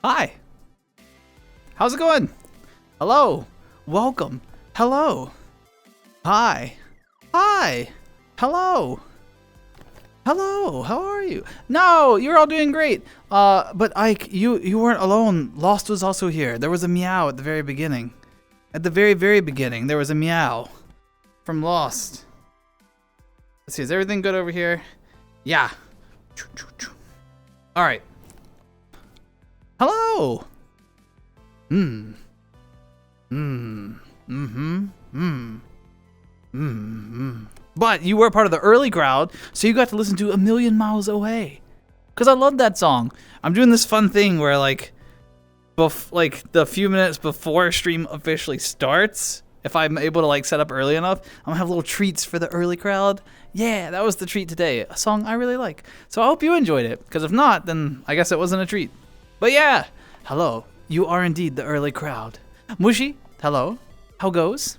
Hi. How's it going? Hello. Welcome. Hello. Hi. Hi. Hello. Hello. How are you? No, you're all doing great. But Ike, you weren't alone. Lost was also here. There was a meow at the very beginning. At the very, very beginning, there was a meow from Lost. Let's see, is everything good over here? Yeah. All right. Hello. But you were part of the early crowd, so you got to listen to A Million Miles Away. Because I love that song. I'm doing this fun thing where, like the few minutes before stream officially starts, if I'm able to, like, set up early enough, I'm going to have little treats for the early crowd. Yeah, that was the treat today. A song I really like. So I hope you enjoyed it, because if not, then I guess it wasn't a treat. But yeah, hello. You are indeed the early crowd. Mushi, hello. How goes?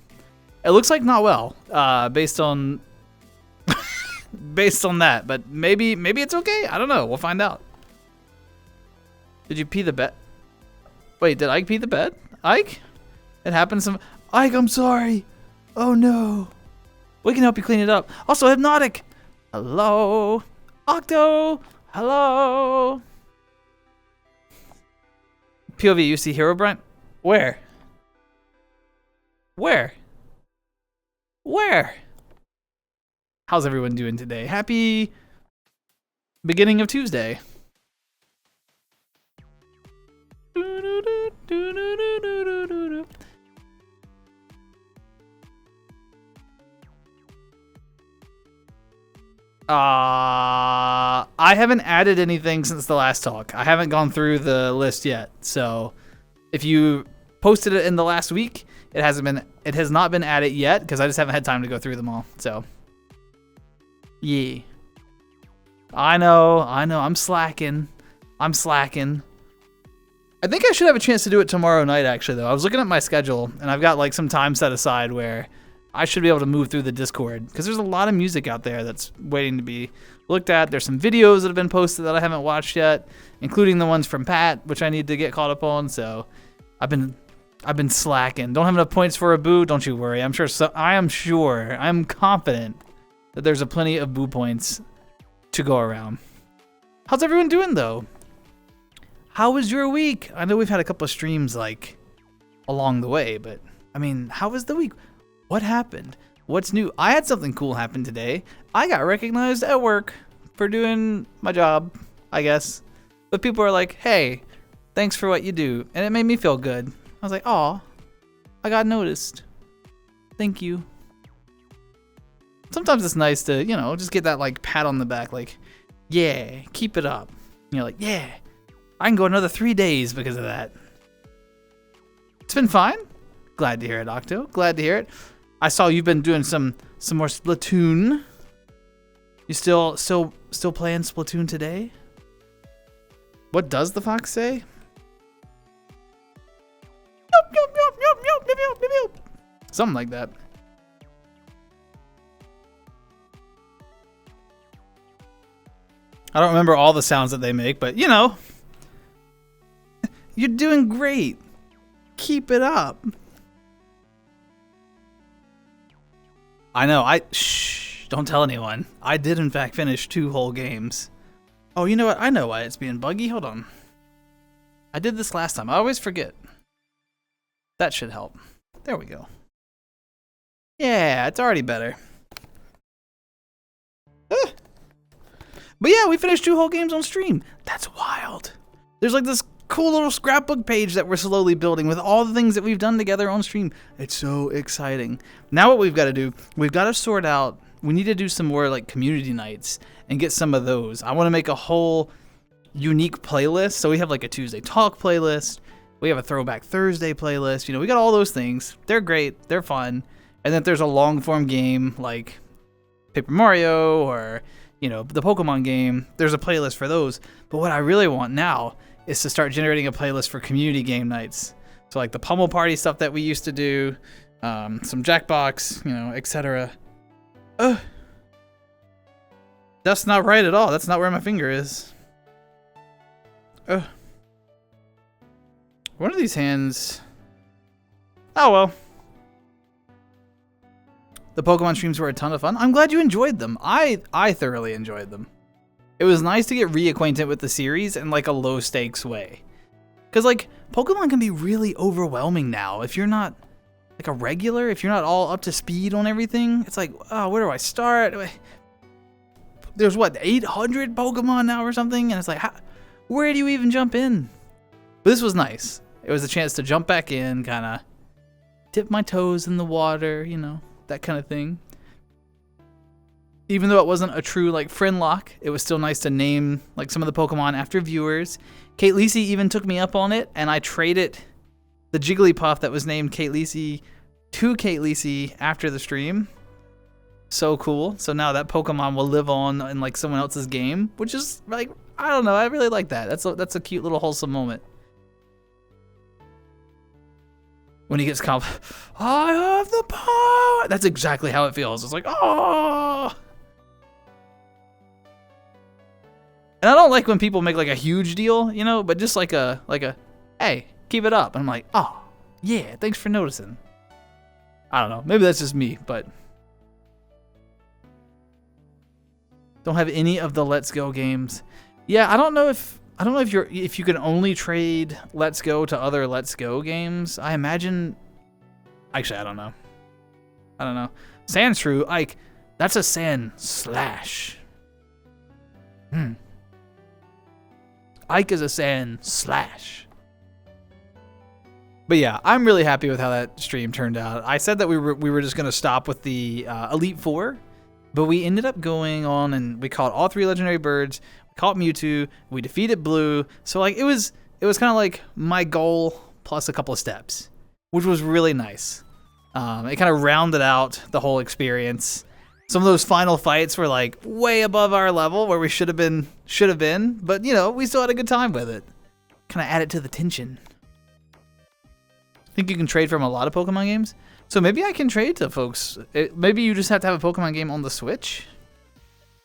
It looks like not well, based on that, but maybe it's okay. I don't know. We'll find out. Did you pee the bed? Wait, did Ike pee the bed? Ike? It happened some. Ike, I'm sorry. Oh no. We can help you clean it up. Also, Hypnotic. Hello. Octo. Hello. POV, you see Herobrine? Where? Where? Where? How's everyone doing today? Happy beginning of Tuesday. I haven't added anything since the last talk. I haven't gone through the list yet. So if you posted it in the last week, it has not been added yet because I just haven't had time to go through them all. So yeah. I know, I'm slacking. I think I should have a chance to do it tomorrow night, actually, though. I was looking at my schedule, and I've got, like, some time set aside where I should be able to move through the Discord, because there's a lot of music out there that's waiting to be looked at. There's some videos that have been posted that I haven't watched yet, including the ones from Pat, which I need to get caught up on, so I've been slacking. Don't have enough points for a boo? Don't you worry. I'm confident that there's plenty of boo points to go around. How's everyone doing, though? How was your week? I know we've had a couple of streams, like, along the way, but, I mean, how was the week? What happened? What's new? I had something cool happen today. I got recognized at work for doing my job, I guess. But people are like, hey, thanks for what you do. And it made me feel good. I was like, aw, I got noticed. Thank you. Sometimes it's nice to, just get that, like, pat on the back, like, yeah, keep it up. And you're like, yeah. I can go another 3 days because of that. It's been fine. Glad to hear it, Octo. Glad to hear it. I saw you've been doing some more Splatoon. You still playing Splatoon today? What does the fox say? Something like that. I don't remember all the sounds that they make, but you're doing great. Keep it up. I know, shh, don't tell anyone. I did in fact finish 2 whole games. Oh, you know what? I know why it's being buggy. Hold on. I did this last time. I always forget. That should help. There we go. Yeah, it's already better. But yeah, we finished 2 whole games on stream. That's wild. There's like this cool little scrapbook page that we're slowly building with all the things that we've done together on stream. It's so exciting. Now what we've got to do, we've got to sort out, we need to do some more like community nights and get some of those. I want to make a whole unique playlist. So we have like a Tuesday talk playlist. We have a throwback Thursday playlist. We got all those things. They're great. They're fun. And then if there's a long form game like Paper Mario or, the Pokemon game, there's a playlist for those. But what I really want now is to start generating a playlist for community game nights. So like the Pummel Party stuff that we used to do, some Jackbox, etc. That's not right at all. That's not where my finger is. One of these hands... Oh, well. The Pokemon streams were a ton of fun. I'm glad you enjoyed them. I thoroughly enjoyed them. It was nice to get reacquainted with the series in like a low stakes way. Because like Pokemon can be really overwhelming now. If you're not like a regular, if you're not all up to speed on everything, it's like, oh, where do I start? There's what, 800 Pokemon now or something? And it's like, where do you even jump in? But this was nice. It was a chance to jump back in, kind of dip my toes in the water, you know, that kind of thing. Even though it wasn't a true like friend lock, it was still nice to name like some of the Pokemon after viewers. Kate Lacey even took me up on it, and I traded the Jigglypuff that was named Kate Lacey to Kate Lacey after the stream. So cool. So now that Pokemon will live on in like someone else's game, which is like, I don't know, I really like that. That's a cute little wholesome moment. When he gets confident, I have the power. That's exactly how it feels. It's like, oh. And I don't like when people make like a huge deal, you know, but just like a, hey, keep it up. And I'm like, oh, yeah, thanks for noticing. I don't know. Maybe that's just me, but don't have any of the Let's Go games. Yeah, I don't know if you can only trade Let's Go to other Let's Go games. I imagine. Actually, I don't know. Sandshrew, Ike, that's a sand slash. Ike is a sand slash. But yeah, I'm really happy with how that stream turned out. I said that we were just gonna stop with the Elite Four, but we ended up going on and we caught all 3 legendary birds. We caught Mewtwo. We defeated Blue. So like it was kind of like my goal plus a couple of steps, which was really nice. It kind of rounded out the whole experience. Some of those final fights were like way above our level where we should have been, but you know, we still had a good time with it. Kind of added to the tension. I think you can trade from a lot of Pokemon games. So maybe I can trade to folks. Maybe you just have to have a Pokemon game on the Switch.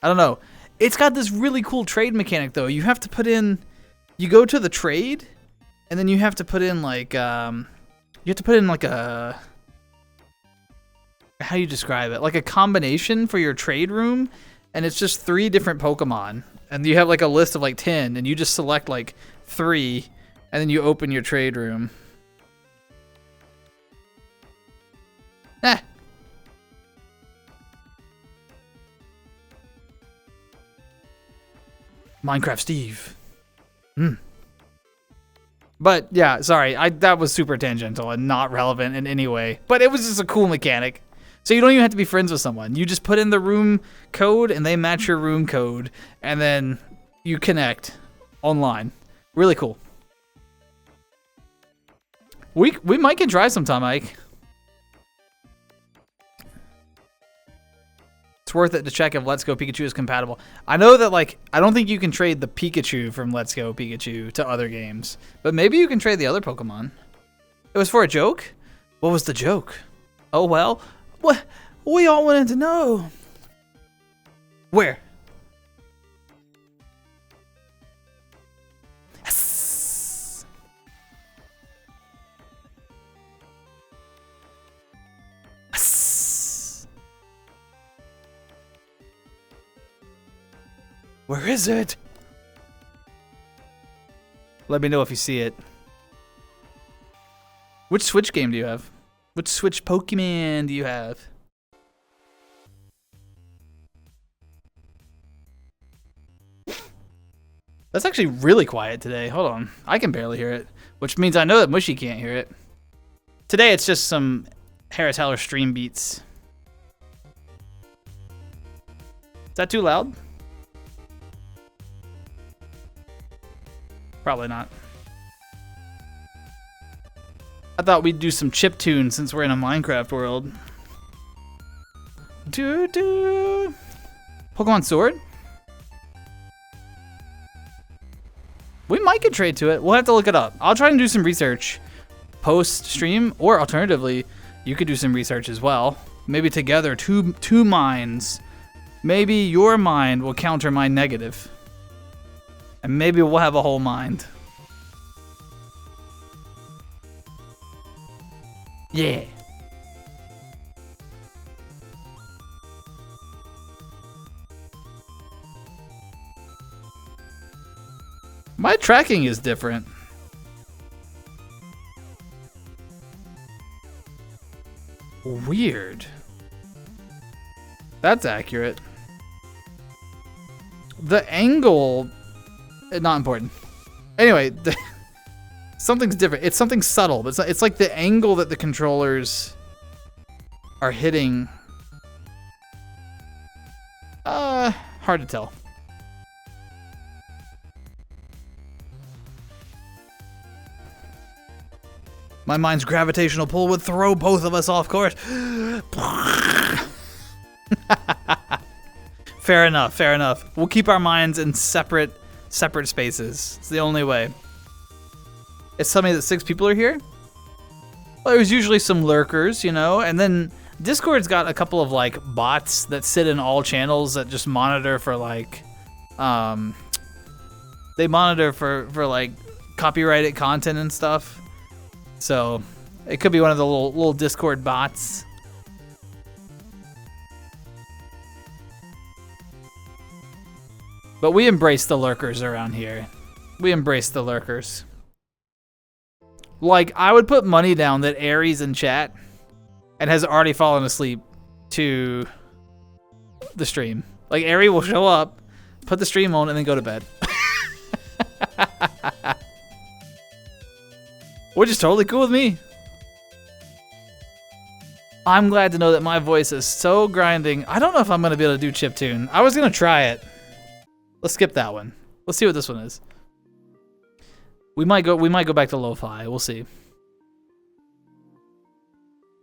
I don't know. It's got this really cool trade mechanic though. You have to put in, you go to the trade, and then you have to put in like, a, how do you describe it? Like a combination for your trade room, and it's just 3 different Pokemon. And you have like a list of like 10, and you just select like 3, and then you open your trade room. Minecraft Steve. But yeah, sorry, that was super tangential and not relevant in any way. But it was just a cool mechanic. So you don't even have to be friends with someone. You just put in the room code and they match your room code, and then you connect online. Really cool. We might can try sometime, Ike. It's worth it to check if Let's Go Pikachu is compatible. I know that, like, I don't think you can trade the Pikachu from Let's Go Pikachu to other games, but maybe you can trade the other Pokemon. It was for a joke? What was the joke? Oh, well, what? We all wanted to know. Where? Yes. Yes. Where is it? Let me know if you see it. Which Switch game do you have? Which Switch Pokemon do you have? That's actually really quiet today. Hold on. I can barely hear it, which means I know that Mushy can't hear it. Today it's just some Harris Heller stream beats. Is that too loud? Probably not. I thought we'd do some chiptune since we're in a Minecraft world. Doo-doo. Pokemon Sword? We might get trade to it. We'll have to look it up. I'll try and do some research post-stream, or alternatively, you could do some research as well. Maybe together, two minds. Maybe your mind will counter my negative. And maybe we'll have a whole mind. Yeah. My tracking is different. Weird. That's accurate. The angle, not important. Anyway, something's different. It's something subtle, but it's like the angle that the controllers are hitting. Hard to tell. My mind's gravitational pull would throw both of us off course. Fair enough, fair enough. We'll keep our minds in separate spaces. It's the only way. It's telling me that 6 people are here? Well, there's usually some lurkers, you know, and then Discord's got a couple of like bots that sit in all channels that just monitor for like, they monitor for like copyrighted content and stuff. So it could be one of the little Discord bots. But we embrace the lurkers around here. We embrace the lurkers. Like, I would put money down that Aries in chat and has already fallen asleep to the stream. Like, Aries will show up, put the stream on, and then go to bed. Which is totally cool with me. I'm glad to know that my voice is so grinding. I don't know if I'm going to be able to do chiptune. I was going to try it. Let's skip that one. Let's see what this one is. We might go back to lo-fi. We'll see.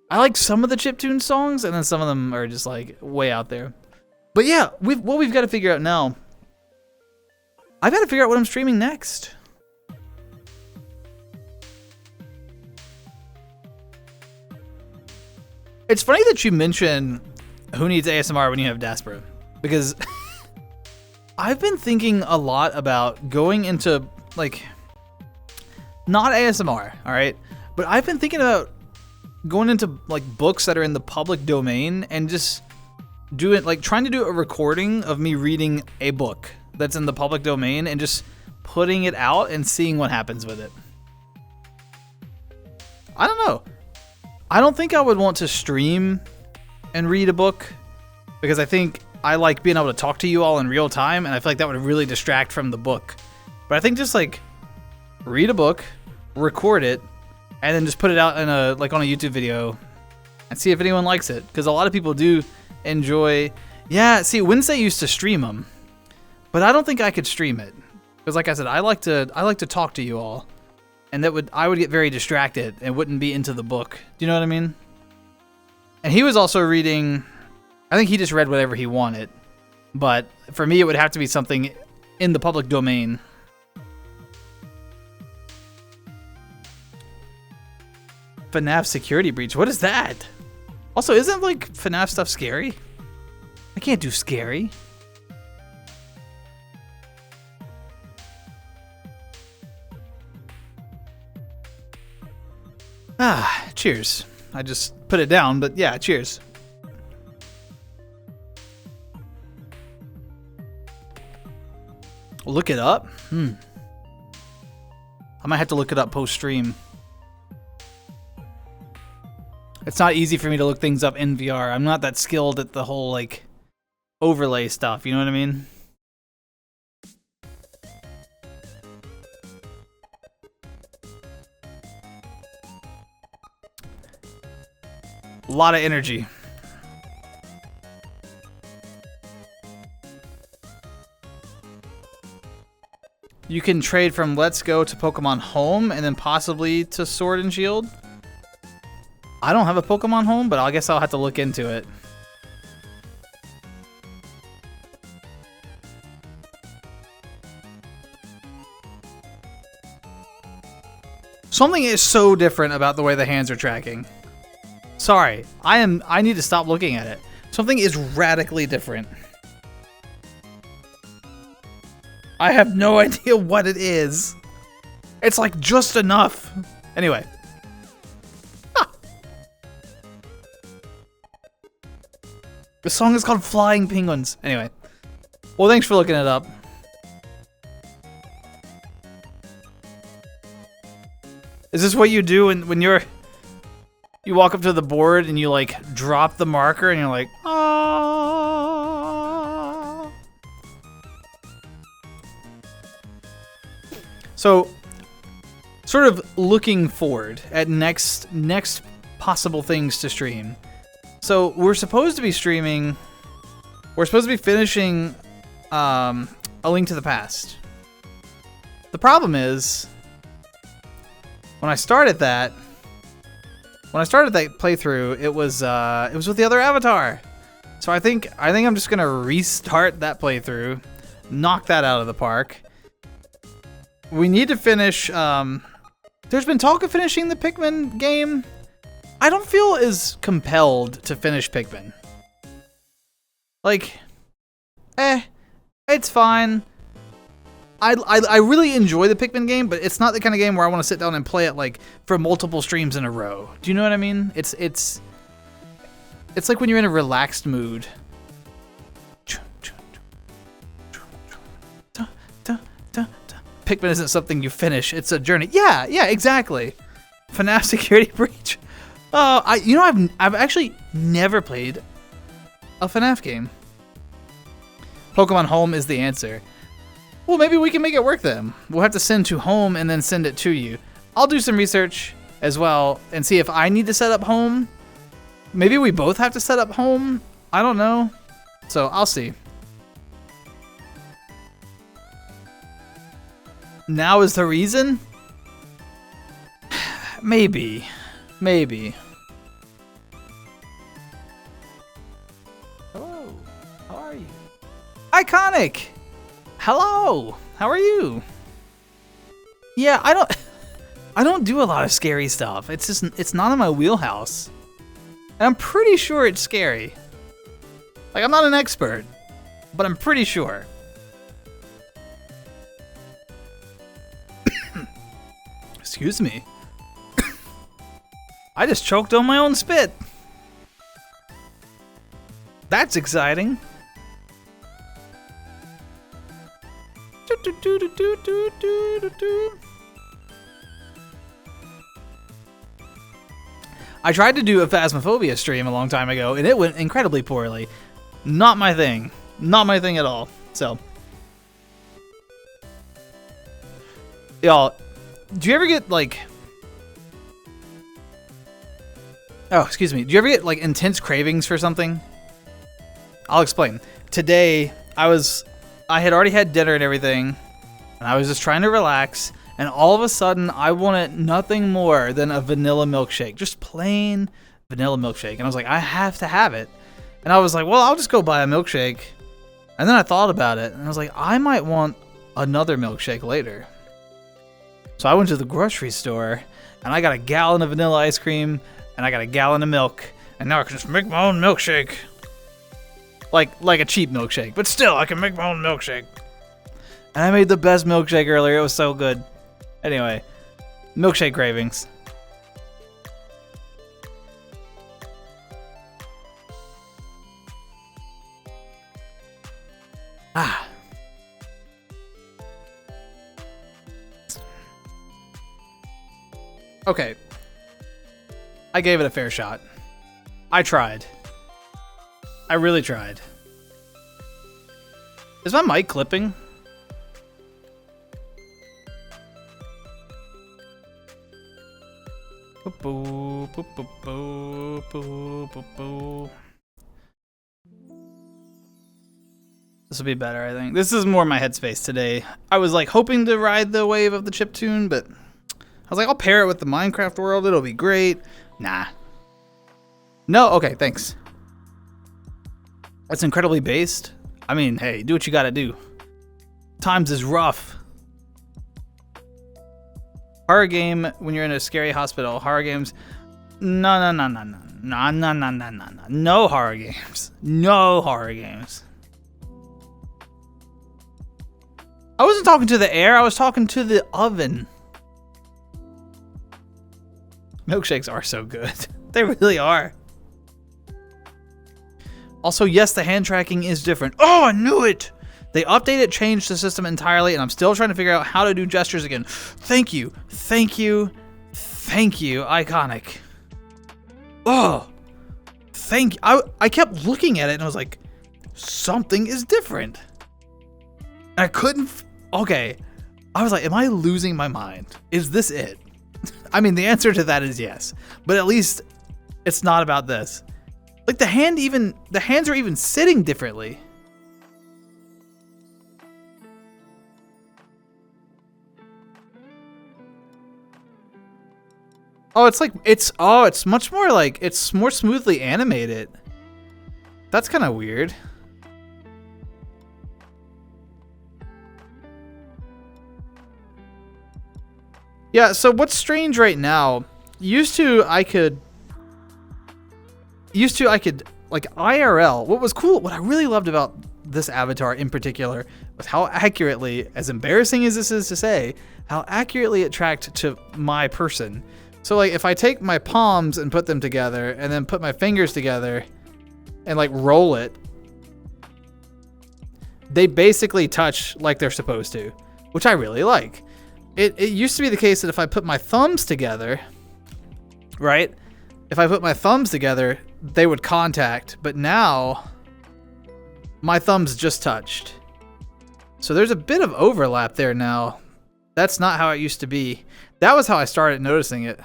I like some of the chiptune songs, and then some of them are just like way out there. But yeah, what we've got to figure out now. I've got to figure out what I'm streaming next. It's funny that you mention who needs ASMR when you have daspra, because I've been thinking a lot about going into, like, not ASMR, all right? But I've been thinking about going into, like, books that are in the public domain and just doing, like, trying to do a recording of me reading a book that's in the public domain and just putting it out and seeing what happens with it. I don't know. I don't think I would want to stream and read a book because I think I like being able to talk to you all in real time, and I feel like that would really distract from the book. But I think just like read a book, record it, and then just put it out in on a YouTube video and see if anyone likes it. Because a lot of people do enjoy. Yeah, see, Wednesday used to stream them, but I don't think I could stream it because, like I said, I like to talk to you all, and I would get very distracted and wouldn't be into the book. Do you know what I mean? And he was also reading. I think he just read whatever he wanted, but for me, it would have to be something in the public domain. FNAF security breach. What is that? Also, isn't like FNAF stuff scary? I can't do scary. Ah, cheers. I just put it down, but yeah, cheers. Look it up? I might have to look it up post-stream. It's not easy for me to look things up in VR. I'm not that skilled at the whole, like, overlay stuff. You know what I mean? A lot of energy. You can trade from Let's Go to Pokemon Home and then possibly to Sword and Shield. I don't have a Pokemon Home, but I guess I'll have to look into it. Something is so different about the way the hands are tracking. Sorry, I need to stop looking at it. Something is radically different. I have no idea what it is. It's like just enough. Anyway. The song is called Flying Penguins. Anyway. Well, thanks for looking it up. Is this what you do when you walk up to the board and you like drop the marker and you're like, ah. So, sort of looking forward at next possible things to stream. So we're supposed to be streaming. We're supposed to be finishing A Link to the Past. The problem is, when I started that playthrough, it was with the other avatar. So I think I'm just gonna restart that playthrough, knock that out of the park. We need to finish. There's been talk of finishing the Pikmin game. I don't feel as compelled to finish Pikmin. Like, it's fine. I really enjoy the Pikmin game, but it's not the kind of game where I want to sit down and play it like for multiple streams in a row. Do you know what I mean? It's like when you're in a relaxed mood. Pikmin isn't something you finish; it's a journey. Yeah, exactly. FNAF Security Breach. I've actually never played a FNAF game. Pokemon Home is the answer. Well, maybe we can make it work then. We'll have to send to Home and then send it to you. I'll do some research as well and see if I need to set up Home. Maybe we both have to set up Home. I don't know. So I'll see. Now is the reason? Maybe. Hello. How are you? Iconic! Hello! How are you? Yeah, I don't do a lot of scary stuff. It's not in my wheelhouse. And I'm pretty sure it's scary. Like, I'm not an expert, but I'm pretty sure. Excuse me. I just choked on my own spit. That's exciting. I tried to do a Phasmophobia stream a long time ago, and it went incredibly poorly. Not my thing. Not my thing at all. So, y'all, do you ever get like... Oh, excuse me. Do you ever get like intense cravings for something? I'll explain. Today, I had already had dinner and everything, and I was just trying to relax, and all of a sudden, I wanted nothing more than a vanilla milkshake. Just plain vanilla milkshake. And I was like, I have to have it. And I was like, well, I'll just go buy a milkshake. And then I thought about it, and I was like, I might want another milkshake later. So I went to the grocery store, and I got a gallon of vanilla ice cream, and I got a gallon of milk, and now I can just make my own milkshake. Like a cheap milkshake, but still, I can make my own milkshake. And I made the best milkshake earlier. It was so good. Anyway, milkshake cravings. Ah. Okay. I gave it a fair shot. I tried. I really tried. Is my mic clipping? Boo, boo, boo, boo, boo, boo, boo. This will be better, I think. This is more my headspace today. I was like hoping to ride the wave of the chiptune, but I was like, I'll pair it with the Minecraft world. It'll be great. Nah. No? Okay, thanks. That's incredibly based. I mean, hey, do what you gotta do. Times is rough. Horror game when you're in a scary hospital. Horror games. No. No horror games. No horror games. I wasn't talking to the air. I was talking to the oven. Milkshakes are so good. They really are. Also, yes, the hand tracking is different. Oh, I knew it! They updated, changed the system entirely, and I'm still trying to figure out how to do gestures again. Thank you. Thank you. Thank you. Iconic. Oh. Thank you. I kept looking at it and I was like, something is different. I couldn't. Okay. I was like, am I losing my mind? Is this it? I mean, the answer to that is yes. But at least it's not about this. Like the hands are even sitting differently. Oh, it's much more like, it's more smoothly animated. That's kind of weird. Yeah, so what's strange right now, used to I could like IRL, what was cool, what I really loved about this avatar in particular was how accurately, as embarrassing as this is to say, how accurately it tracked to my person. So like if I take my palms and put them together and then put my fingers together and like roll it, they basically touch like they're supposed to, which I really like. It used to be the case that if I put my thumbs together, right? If I put my thumbs together, they would contact, but now my thumbs just touched. So there's a bit of overlap there now. That's not how it used to be. That was how I started noticing it.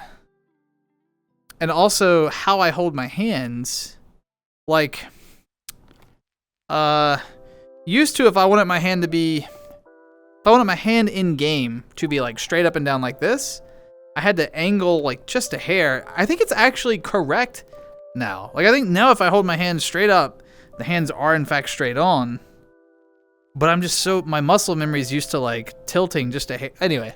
And also how I hold my hands. Like, used to, if I wanted my hand in game to be like straight up and down like this, I had to angle like just a hair. I think it's actually correct now. Like I think now if I hold my hand straight up, the hands are in fact straight on. But I'm just so, my muscle memory is used to like tilting just a hair. Anyway,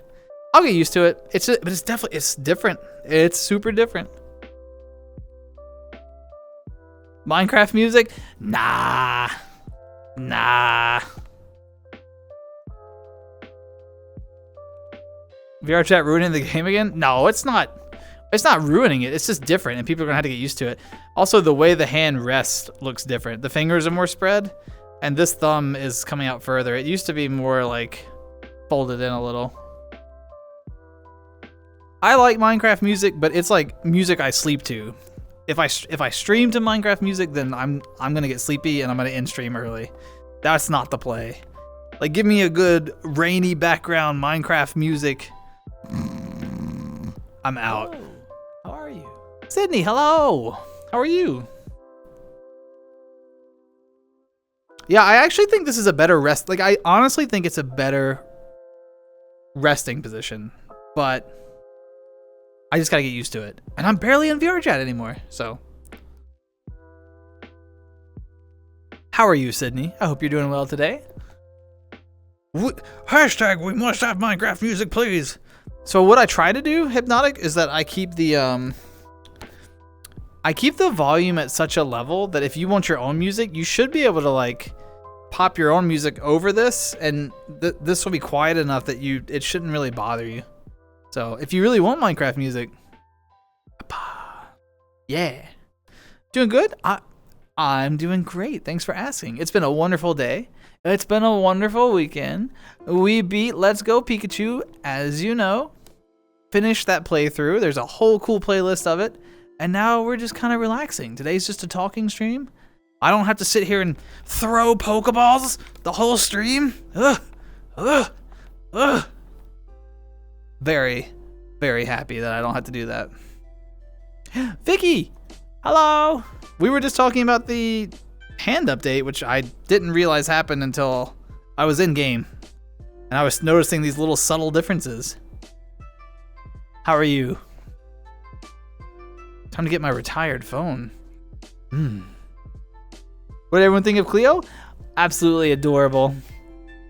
I'll get used to it. But it's definitely, it's different. It's super different. Minecraft music? Nah. VR chat ruining the game again? No, it's not. It's not ruining it. It's just different, and people are gonna have to get used to it. Also, the way the hand rests looks different. The fingers are more spread, and this thumb is coming out further. It used to be more like folded in a little. I like Minecraft music, but it's like music I sleep to. If I stream to Minecraft music, then I'm gonna get sleepy and I'm gonna end stream early. That's not the play. Like, give me a good rainy background Minecraft music. I'm out. Hello. How are you? Sydney, hello. How are you? Yeah, I actually think this is a better rest. Like, I honestly think it's a better resting position, but I just gotta get used to it. And I'm barely in VR chat anymore, so. How are you, Sydney? I hope you're doing well today. Hashtag we must have Minecraft music, please. So what I try to do, Hypnotic, is that I keep the volume at such a level that if you want your own music, you should be able to like pop your own music over this, and this will be quiet enough that it shouldn't really bother you. So if you really want Minecraft music, yeah, doing good. I'm doing great. Thanks for asking. It's been a wonderful day. It's been a wonderful weekend. We beat Let's Go Pikachu, as you know. Finished that playthrough. There's a whole cool playlist of it. And now we're just kind of relaxing. Today's just a talking stream. I don't have to sit here and throw Pokeballs the whole stream. Very, very happy that I don't have to do that. Vicky, hello. We were just talking about the hand update, which I didn't realize happened until I was in game. And I was noticing these little subtle differences. How are you? Time to get my retired phone. What did everyone think of Cleo? Absolutely adorable.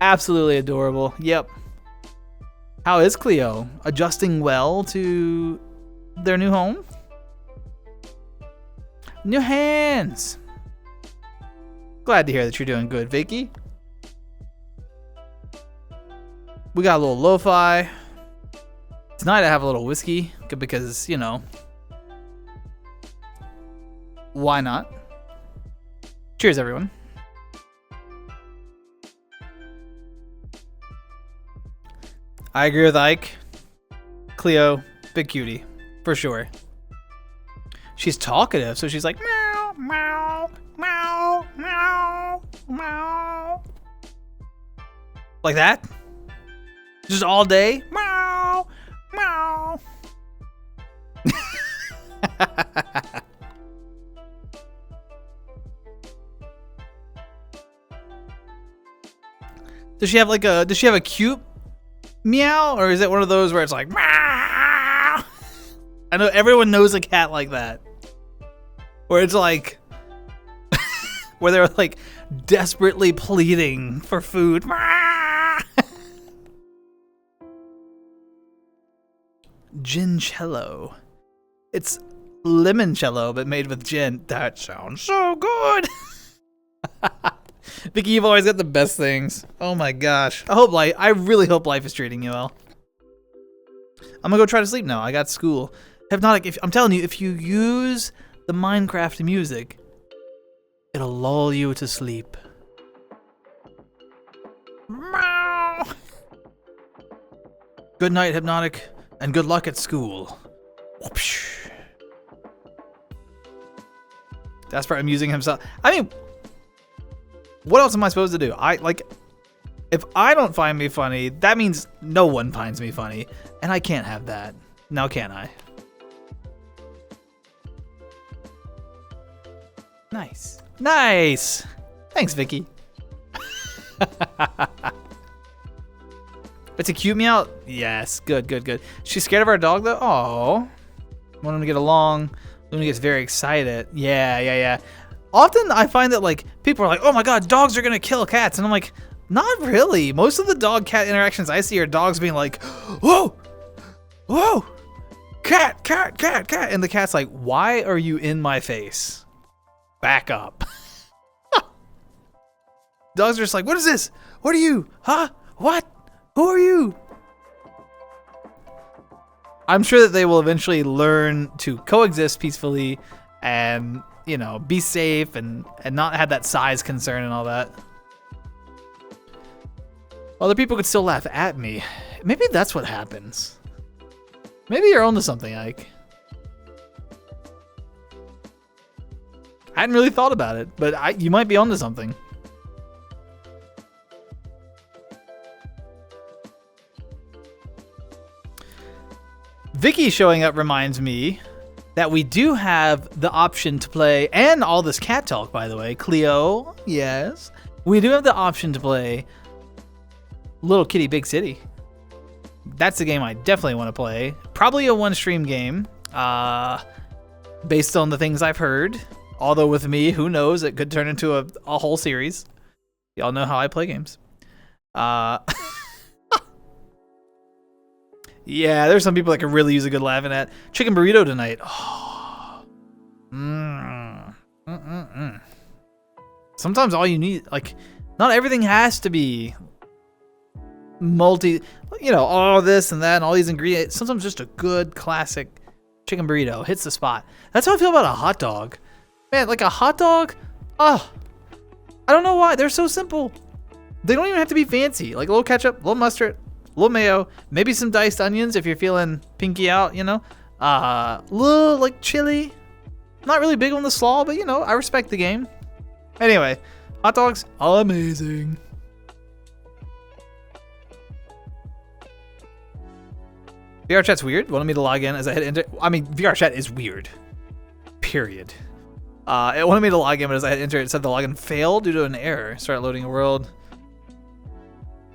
Absolutely adorable. Yep. How is Cleo? Adjusting well to their new home? New hands. Glad to hear that you're doing good, Vicky. We got a little lo-fi. Tonight I have a little whiskey because, you know, why not? Cheers, everyone. I agree with Ike. Cleo, big cutie, for sure. She's talkative, so she's like meow, meow, meow, meow, meow. Like that? Just all day? Meow, meow. Does she have a cute meow, or is it one of those where it's like meow? I know everyone knows a cat like that. Where it's like where they're like desperately pleading for food. Gincello. It's limoncello, but made with gin. That sounds so good. Vicky, you've always got the best things. Oh my gosh. I really hope life is treating you well. I'm gonna go try to sleep now. I got school. Hypnotic, I'm telling you, if you use the Minecraft music, it'll lull you to sleep. Meow. Good night, Hypnotic, and good luck at school. Whoopsh. Daspra amusing himself. I mean, what else am I supposed to do? If I don't find me funny, that means no one finds me funny, and I can't have that. Now can I? Nice. Nice! Thanks, Vicky. It's a cute meow? Yes, good, good, good. She's scared of our dog, though? Aww. Want him to get along. Luna gets very excited. Yeah. Often I find that, like, people are like, oh my god, dogs are gonna kill cats. And I'm like, not really. Most of the dog-cat interactions I see are dogs being like, whoa! Whoa! Cat! And the cat's like, why are you in my face? Back up. Dogs are just like, what is this? What are you? Huh? What? Who are you? I'm sure that they will eventually learn to coexist peacefully and, you know, be safe and not have that size concern and all that. Other people could still laugh at me. Maybe that's what happens. Maybe you're onto something, Ike. I hadn't really thought about it, but you might be onto something. Vicky showing up reminds me that we do have the option to play, and all this cat talk, by the way. Cleo, yes. We do have the option to play Little Kitty Big City. That's the game I definitely want to play. Probably a one-stream game, based on the things I've heard. Although with me, who knows, it could turn into a whole series. Y'all know how I play games. Yeah, there's some people that could really use a good laughing at. Chicken burrito tonight. Oh. Sometimes all you need, like, not everything has to be all this and that and all these ingredients. Sometimes just a good classic chicken burrito hits the spot. That's how I feel about a hot dog. Man, like a hot dog, I don't know why. They're so simple. They don't even have to be fancy. Like a little ketchup, a little mustard, a little mayo, maybe some diced onions if you're feeling pinky out, you know. Little like chili. Not really big on the slaw, but you know, I respect the game. Anyway, hot dogs, amazing. VR chat's weird. Wanted me to log in as I hit enter. I mean, VR chat is weird. Period. It wanted me to log in, but as I hit enter, it said the login failed due to an error. Start loading a world.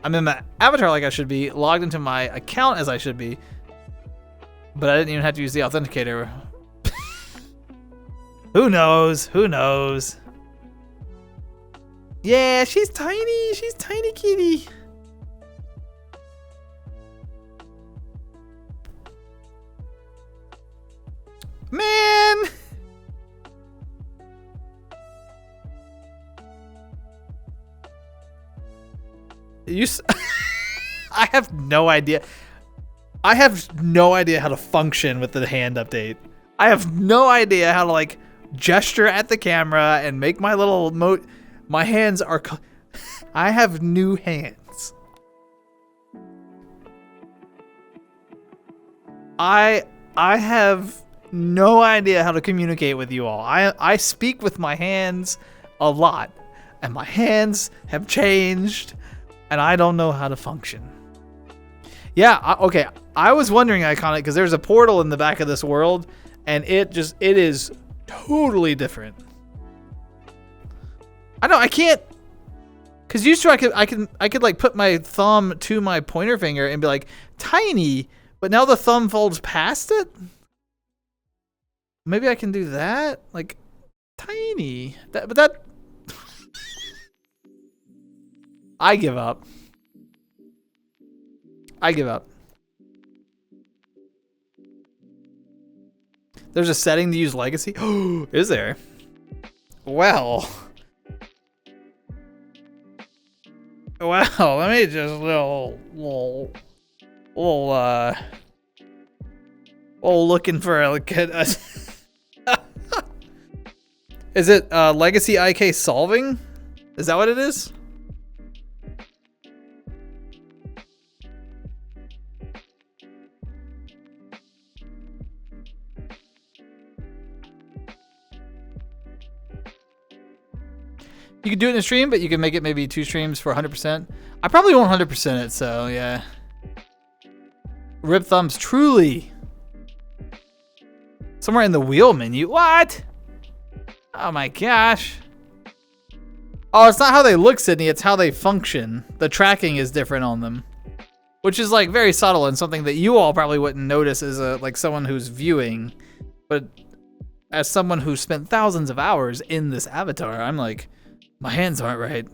I'm in my avatar like I should be, logged into my account as I should be, but I didn't even have to use the authenticator. Who knows? Who knows? Yeah, she's tiny. She's tiny kitty. Man! I have no idea. I have no idea how to function with the hand update. I have no idea how to, like, gesture at the camera and make my little my hands are I have new hands. I have no idea how to communicate with you all. I speak with my hands a lot, and my hands have changed, and I don't know how to function. Yeah, okay. I was wondering, Iconic, because there's a portal in the back of this world, and it is totally different. I know I can't, because used to I could like put my thumb to my pointer finger and be like tiny, but now the thumb folds past it. Maybe I can do that, like tiny. But that I give up. I give up. There's a setting to use legacy. Oh, is there? Well, let me just little looking for a good. Is it legacy IK solving? Is that what it is? You can do it in a stream, but you can make it maybe 2 streams for 100%. I probably won't 100% it, so yeah. Rib thumbs, truly. Somewhere in the wheel menu. What? Oh my gosh. Oh, it's not how they look, Sydney. It's how they function. The tracking is different on them, which is like very subtle and something that you all probably wouldn't notice as like someone who's viewing. But as someone who spent thousands of hours in this avatar, I'm like, my hands aren't right.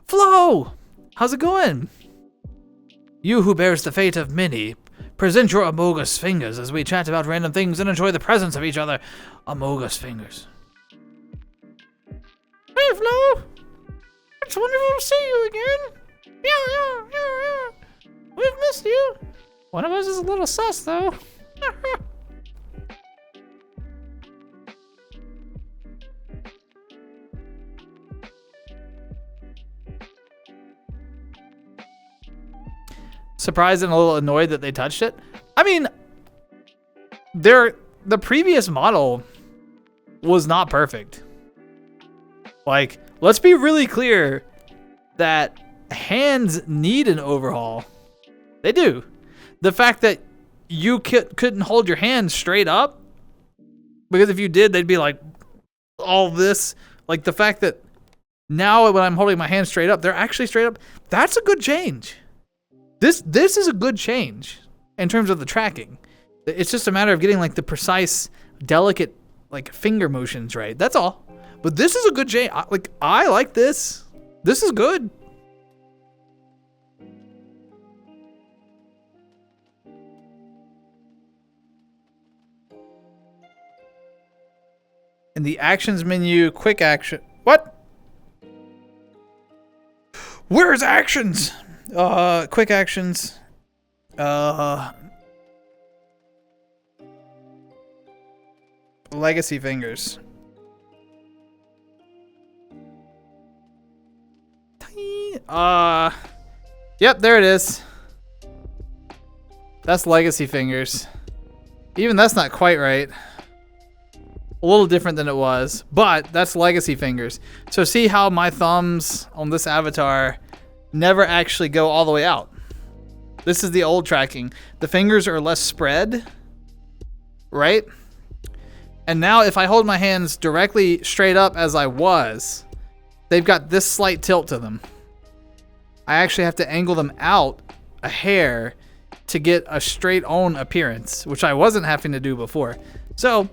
Flo, how's it going? You who bears the fate of many, present your Amogus fingers as we chat about random things and enjoy the presence of each other. Amogus fingers. Hey, Flo. It's wonderful to see you again. Yeah. We've missed you. One of us is a little sus, though. Surprised and a little annoyed that they touched it. I mean, the previous model was not perfect. Like, let's be really clear that hands need an overhaul. They do. The fact that you couldn't hold your hands straight up, because if you did, they'd be like all this. Like the fact that now when I'm holding my hands straight up, they're actually straight up. That's a good change. This is a good change in terms of the tracking. It's just a matter of getting like the precise, delicate like finger motions right. That's all. But this is a good change. I like this. This is good. In the actions menu, quick action. What? Where's actions? Quick actions. Legacy fingers. Yep, there it is. That's legacy fingers. Even that's not quite right. A little different than it was, but that's legacy fingers. So see how my thumbs on this avatar never actually go all the way out. This is the old tracking. The fingers are less spread, right? And now if I hold my hands directly straight up as I was, they've got this slight tilt to them. I actually have to angle them out a hair to get a straight on appearance, which I wasn't having to do before. So,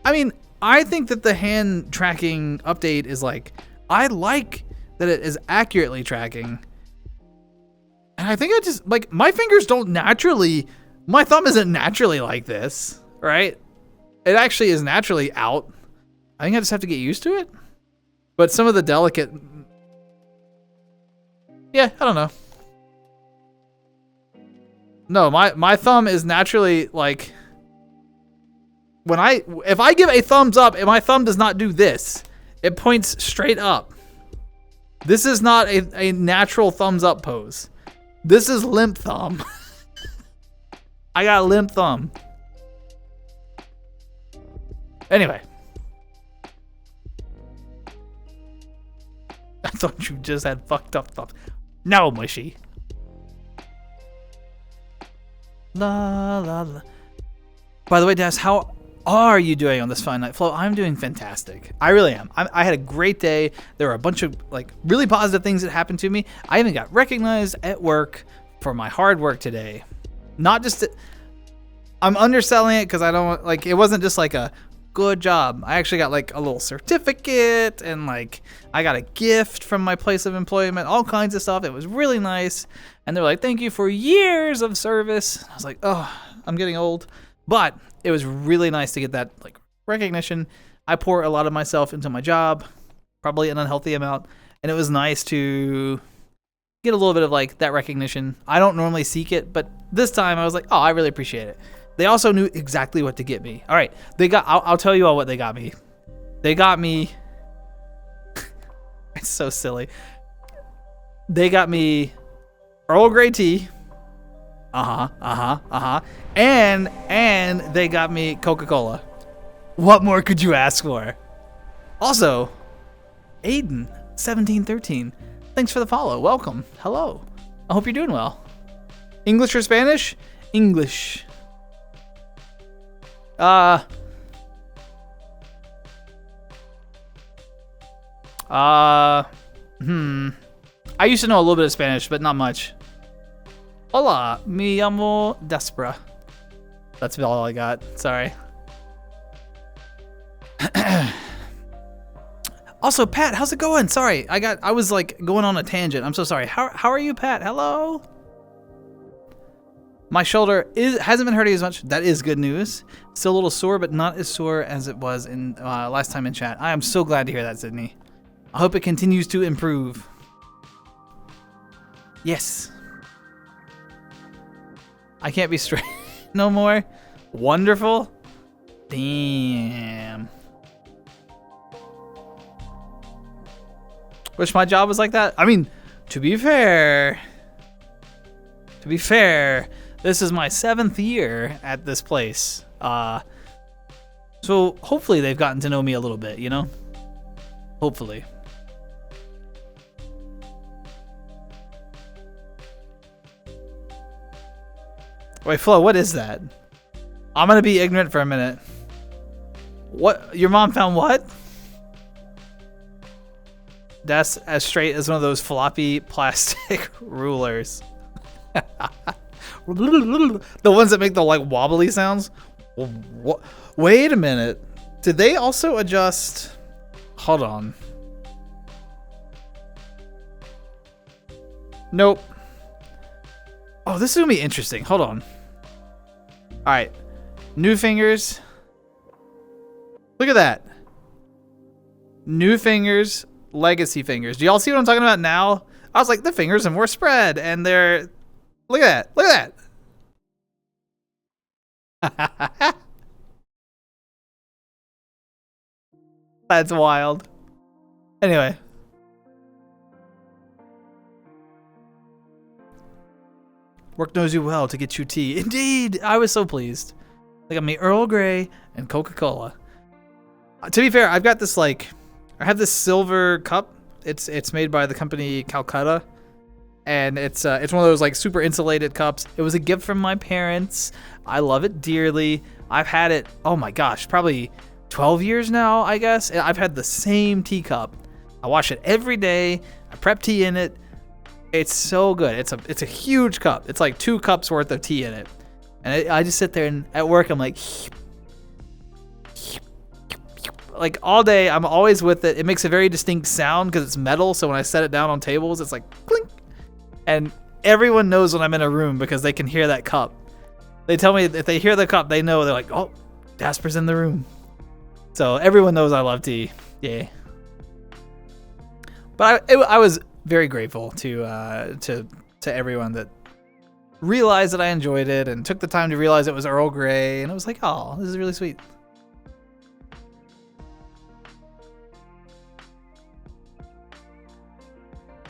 I mean, I think that the hand tracking update is like, I like that it is accurately tracking. And I think I just, like, my fingers don't naturally, my thumb isn't naturally like this, right? It actually is naturally out. I think I just have to get used to it. But some of the delicate, yeah, I don't know. No, my thumb is naturally like, if I give a thumbs up and my thumb does not do this, it points straight up. This is not a natural thumbs up pose. This is limp thumb. I got a limp thumb. Anyway. I thought you just had fucked up thumbs. No, mushy. La la la. By the way, Des, how are you doing on this fine night? Flo, I'm doing fantastic. I really am. I had a great day. There were a bunch of like really positive things that happened to me. I even got recognized at work for my hard work today. Not just I'm underselling it because I don't like it wasn't just like a good job. I actually got like a little certificate and like I got a gift from my place of employment, all kinds of stuff. It was really nice. And they're like, thank you for years of service. I was like, oh, I'm getting old. But it was really nice to get that like recognition. I pour a lot of myself into my job, probably an unhealthy amount, and it was nice to get a little bit of like that recognition. I don't normally seek it, but this time I was like, oh, I really appreciate it. They also knew exactly what to get me. All right, I'll tell you all what they got me. They got me. It's so silly. They got me Earl Grey tea. And they got me Coca-Cola. What more could you ask for? Also, Aiden 1713. Thanks for the follow. Welcome. Hello. I hope you're doing well. English or Spanish? English. I used to know a little bit of Spanish, but not much. Hola, me llamo daspra. That's all I got. Sorry. Also, Pat, how's it going? Sorry, I was like going on a tangent. I'm so sorry. How are you, Pat? Hello. My shoulder hasn't been hurting as much. That is good news. Still a little sore, but not as sore as it was in last time in chat. I am so glad to hear that, Sydney. I hope it continues to improve. Yes. I can't be straight no more. Wonderful. Damn. Wish my job was like that. I mean, to be fair, this is my 7th year at this place. So hopefully they've gotten to know me a little bit, you know? Hopefully. Wait, Flo, what is that? I'm gonna be ignorant for a minute. What? Your mom found what? That's as straight as one of those floppy plastic rulers. The ones that make the like wobbly sounds. What? Wait a minute. Did they also adjust? Hold on. Nope. Oh, this is gonna be interesting. Hold on. All right, new fingers. Look at that. New fingers, legacy fingers. Do y'all see what I'm talking about now? I was like, the fingers are more spread, and they're. Look at that. Look at that. That's wild. Anyway. Work knows you well to get you tea. Indeed, I was so pleased. They got me Earl Grey and Coca-Cola. To be fair, I've got this like, I have this silver cup. It's made by the company Calcutta, and it's one of those like super insulated cups. It was a gift from my parents. I love it dearly. I've had it, oh my gosh, probably 12 years now, I guess. I've had the same teacup. I wash it every day. I prep tea in it. It's so good. It's a huge cup. It's like 2 cups worth of tea in it. And I just sit there and at work I'm like all day. I'm always with it. It makes a very distinct sound because it's metal. So when I set it down on tables, it's like clink. And everyone knows when I'm in a room because they can hear that cup. They tell me if they hear the cup, they know. They're like, oh, Dasper's in the room. So everyone knows I love tea. Yeah. But I was very grateful to everyone that realized that I enjoyed it and took the time to realize it was Earl Grey, and it was like, oh, this is really sweet.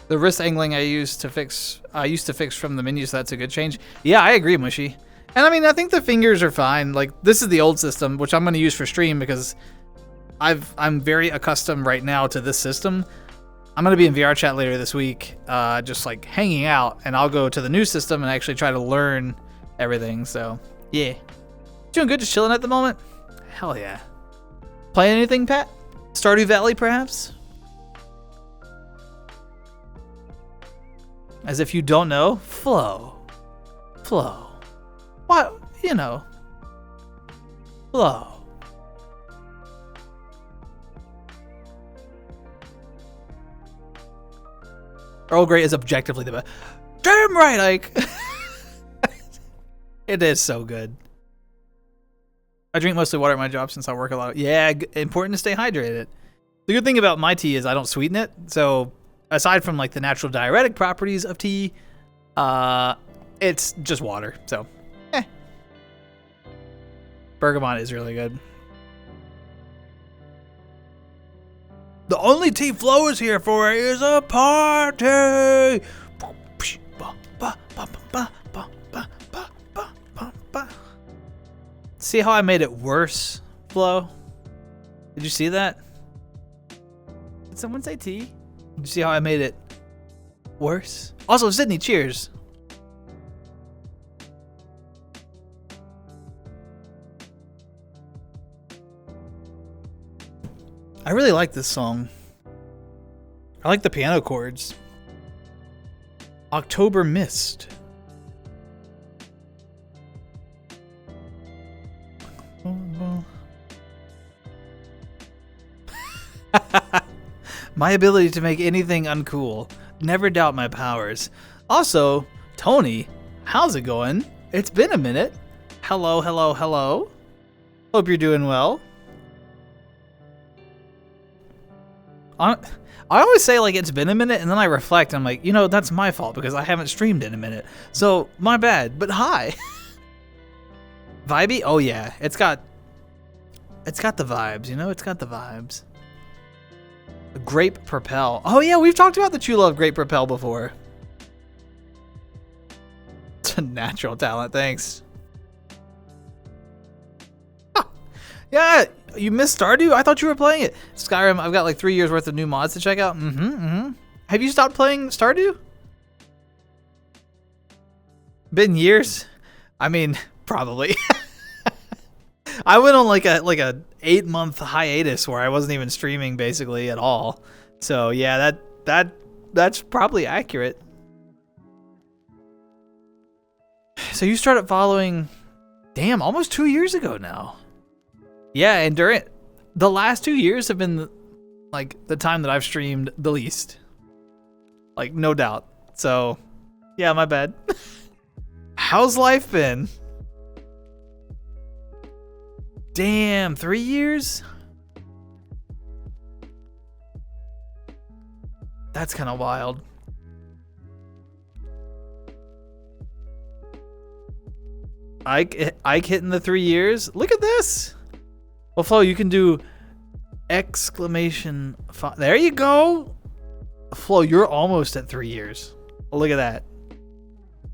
The wrist angling I used to fix from the menu, so that's a good change. Yeah, I agree, Mushy. And I mean, I think the fingers are fine. Like, this is the old system, which I'm going to use for stream because I'm very accustomed right now to this system. I'm going to be in VR chat later this week, just like hanging out, and I'll go to the new system and actually try to learn everything. So, yeah. Doing good, just chilling at the moment? Hell yeah. Playing anything, Pat? Stardew Valley, perhaps? As if you don't know, Flow. What? You know. Flow. Earl Grey is objectively the best. Damn right, Ike. It is so good. I drink mostly water at my job since I work a lot. Yeah, important to stay hydrated. The good thing about my tea is I don't sweeten it. So aside from like the natural diuretic properties of tea, it's just water. So, bergamot is really good. The only tea Flo is here for is a party. See how I made it worse, Flo? Did you see that? Did someone say tea? Did you see how I made it worse? Also, Sydney, cheers. I really like this song. I like the piano chords. October Mist. My ability to make anything uncool. Never doubt my powers. Also, Tony, how's it going? It's been a minute. Hello, hello, hello. Hope you're doing well. I always say like it's been a minute, and then I reflect. I'm like, you know, that's my fault because I haven't streamed in a minute. So my bad. But hi. Vibey? Oh yeah, it's got the vibes. You know, it's got the vibes. Grape Propel. Oh yeah, we've talked about the True Love Grape Propel before. It's a natural talent. Thanks. Ah, yeah. You missed Stardew? I thought you were playing it. Skyrim, I've got like 3 years worth of new mods to check out. Have you stopped playing Stardew? Been years? I mean, probably. I went on like a 8-month hiatus where I wasn't even streaming basically at all. So yeah, that's probably accurate. So you started following, damn, almost 2 years ago now. Yeah, and during the last 2 years have been like the time that I've streamed the least. Like, no doubt. So, yeah, my bad. How's life been? Damn, 3 years? That's kind of wild. Ike hitting the 3 years? Look at this. Well, Flo, you can do exclamation. There you go. Flo, you're almost at 3 years. Look at that.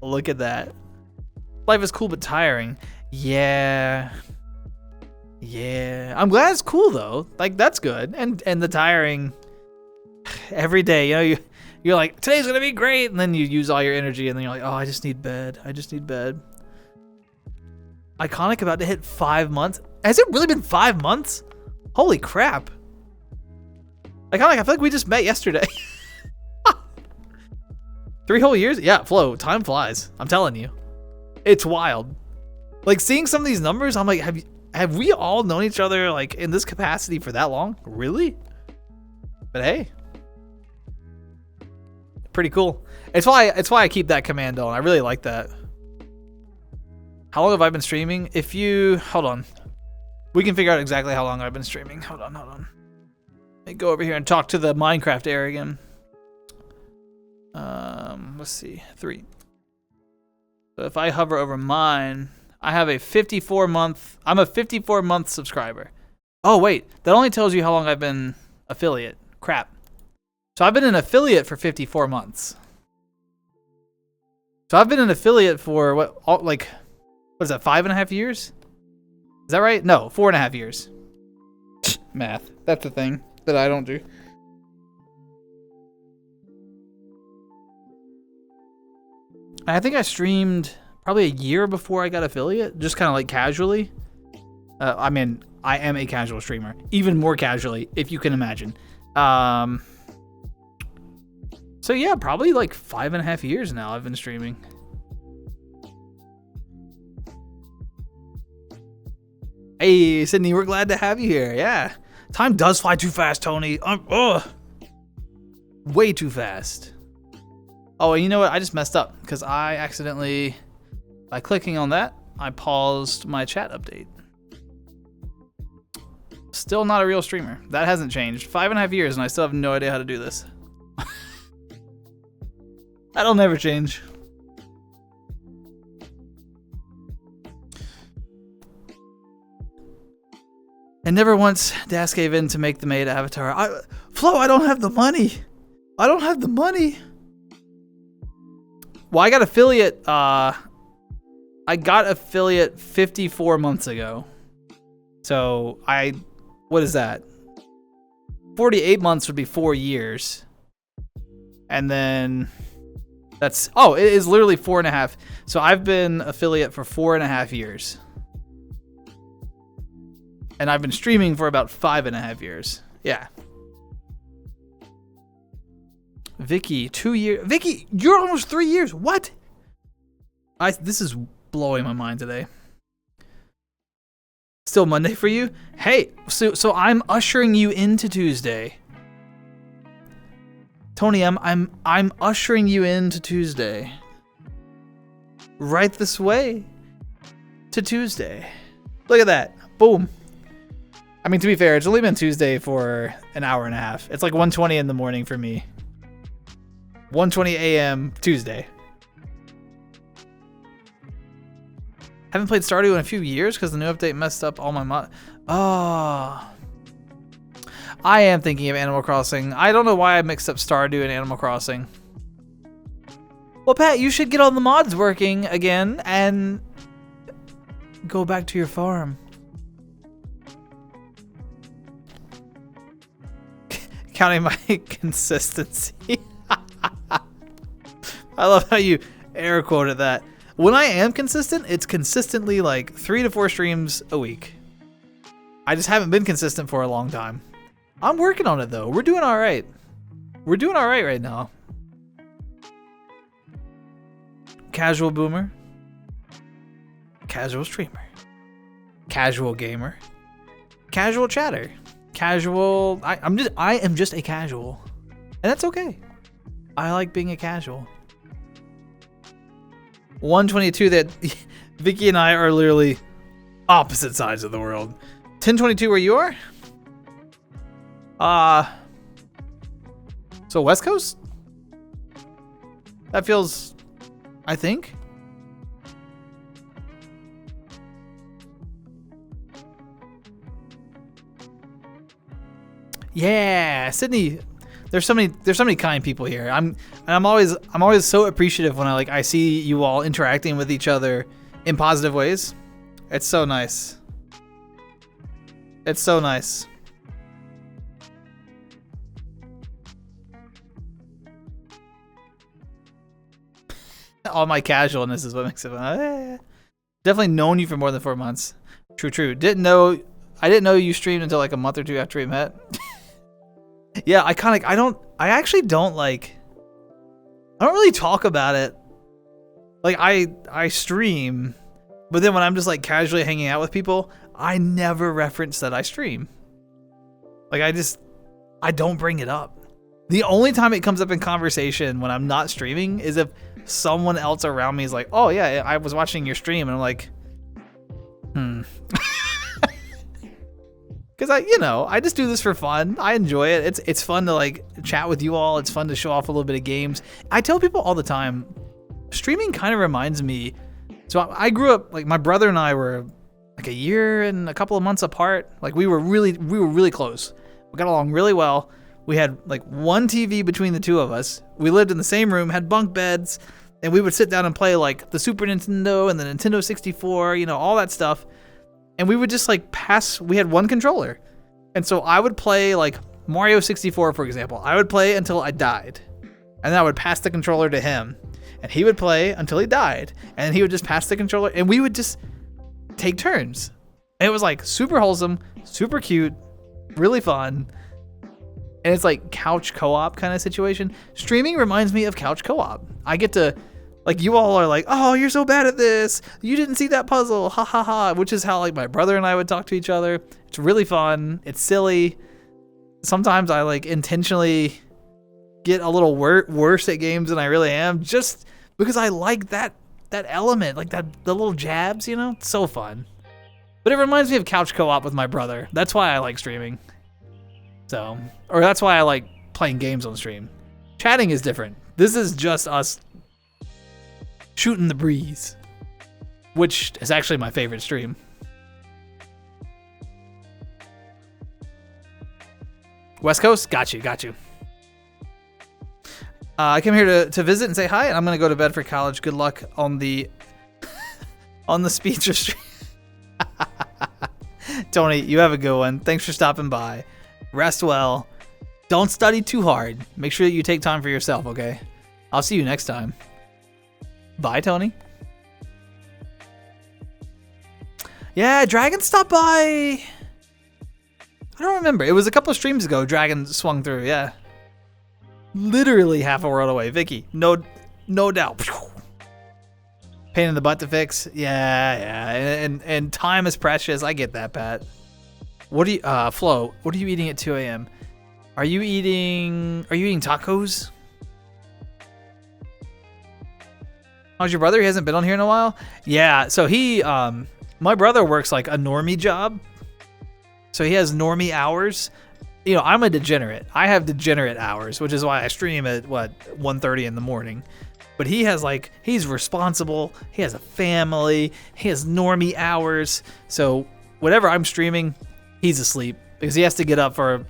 Look at that. Life is cool but tiring. Yeah. Yeah. I'm glad it's cool though. Like, that's good. And the tiring every day, you know, you're like, today's gonna be great, and then you use all your energy, and then you're like, oh, I just need bed. I just need bed. Iconic about to hit 5 months. Has it really been 5 months? Holy crap. Iconic, I feel like we just met yesterday. 3 whole years? Yeah, Flo, time flies. I'm telling you. It's wild. Like, seeing some of these numbers, I'm like, have we all known each other like in this capacity for that long? Really? But hey. Pretty cool. It's why I keep that command on. I really like that. How long have I been streaming? If you... Hold on. We can figure out exactly how long I've been streaming. Hold on. Let me go over here and talk to the Minecraft air again. Let's see. 3. So if I hover over mine, I have a 54-month... I'm a 54-month subscriber. Oh, wait. That only tells you how long I've been affiliate. Crap. So I've been an affiliate for 54 months. So I've been an affiliate for what is that, 5.5 years? Is that right? No, 4.5 years. Math. That's the thing that I don't do. I think I streamed probably a year before I got affiliate, just kind of like casually. I mean, I am a casual streamer, even more casually, if you can imagine. So yeah, probably like 5.5 years now I've been streaming. Hey, Sydney, we're glad to have you here. Yeah. Time does fly too fast, Tony. Way too fast. Oh, and you know what? I just messed up because I accidentally, by clicking on that, I paused my chat update. Still not a real streamer. That hasn't changed. 5.5 years and I still have no idea how to do this. That'll never change. And never once Das gave in to make the maid avatar. Flo, I don't have the money. I don't have the money. Well, I got affiliate. I got affiliate 54 months ago. So what is that? 48 months would be 4 years. And then it is literally 4.5. So I've been affiliate for 4.5 years. And I've been streaming for about 5.5 years. Yeah. Vicky, 2 years. Vicky, you're almost 3 years. What? This is blowing my mind today. Still Monday for you? Hey, so I'm ushering you into Tuesday. Tony, I'm ushering you into Tuesday. Right this way to Tuesday. Look at that. Boom. I mean, to be fair, it's only been Tuesday for an hour and a half. It's like 1:20 in the morning for me. 1:20 a.m. Tuesday. Haven't played Stardew in a few years because the new update messed up all my mod. Oh. I am thinking of Animal Crossing. I don't know why I mixed up Stardew and Animal Crossing. Well, Pat, you should get all the mods working again and go back to your farm. Counting my consistency. I love how you air quoted that. When I am consistent, it's consistently like 3 to 4 streams a week. I just haven't been consistent for a long time. I'm working on it though. We're doing all right. We're doing all right now. Casual boomer. Casual streamer. Casual gamer. Casual chatter. Casual. I am just a casual, and that's okay. I like being a casual. 122. That Vicky and I are literally opposite sides of the world. 1022 where you are? So West Coast? That feels, I think. Yeah, Sydney. There's so many kind people here. I'm always so appreciative when I see you all interacting with each other in positive ways. It's so nice. It's so nice. All my casualness is what makes it fun. Definitely known you for more than 4 months. True. I didn't know you streamed until like a month or two after we met. Yeah, I actually don't really talk about it. Like I stream, but then when I'm just like casually hanging out with people, I never reference that I stream. Like I don't bring it up. The only time it comes up in conversation when I'm not streaming is if someone else around me is like, "Oh yeah, I was watching your stream," and I'm like, Because I just do this for fun. I enjoy it. It's fun to like chat with you all. It's fun to show off a little bit of games. I tell people all the time, streaming kind of reminds me. So I grew up, like my brother and I were like a year and a couple of months apart. Like we were really close. We got along really well. We had like one TV between the two of us. We lived in the same room, had bunk beds, and we would sit down and play like the Super Nintendo and the Nintendo 64, you know, all that stuff. And we would just like we had one controller. And so I would play like Mario 64, for example. I would play until I died. And then I would pass the controller to him. And he would play until he died. And then he would just pass the controller. And we would just take turns. And it was like super wholesome, super cute, really fun. And it's like couch co-op kind of situation. Streaming reminds me of couch co-op. I get to, like, you all are like, oh, you're so bad at this. You didn't see that puzzle. Ha ha ha. Which is how like my brother and I would talk to each other. It's really fun. It's silly. Sometimes I like intentionally get a little worse at games than I really am, just because I like that element, like the little jabs, you know? It's so fun. But it reminds me of couch co-op with my brother. That's why I like streaming. So, or that's why I like playing games on stream. Chatting is different. This is just us shooting the breeze, which is actually my favorite stream. West Coast? Got you. I came here to visit and say hi, and I'm going to go to bed for college. Good luck on the on the speech stream. Tony, you have a good one. Thanks for stopping by. Rest well. Don't study too hard. Make sure that you take time for yourself, okay? I'll see you next time. Bye, Tony. Yeah, Dragon stopped by. I don't remember. It was a couple of streams ago. Dragon swung through, yeah. Literally half a world away. Vicky, no doubt. Pain in the butt to fix. Yeah. And time is precious. I get that, Pat. What do you, Flo, what are you eating at 2 a.m.? Are you eating tacos? How's your brother? He hasn't been on here in a while? Yeah, so my brother works like a normie job. So he has normie hours. You know, I'm a degenerate. I have degenerate hours, which is why I stream at 1:30 in the morning. But he has he's responsible. He has a family. He has normie hours. So whatever I'm streaming, he's asleep because he has to get up for,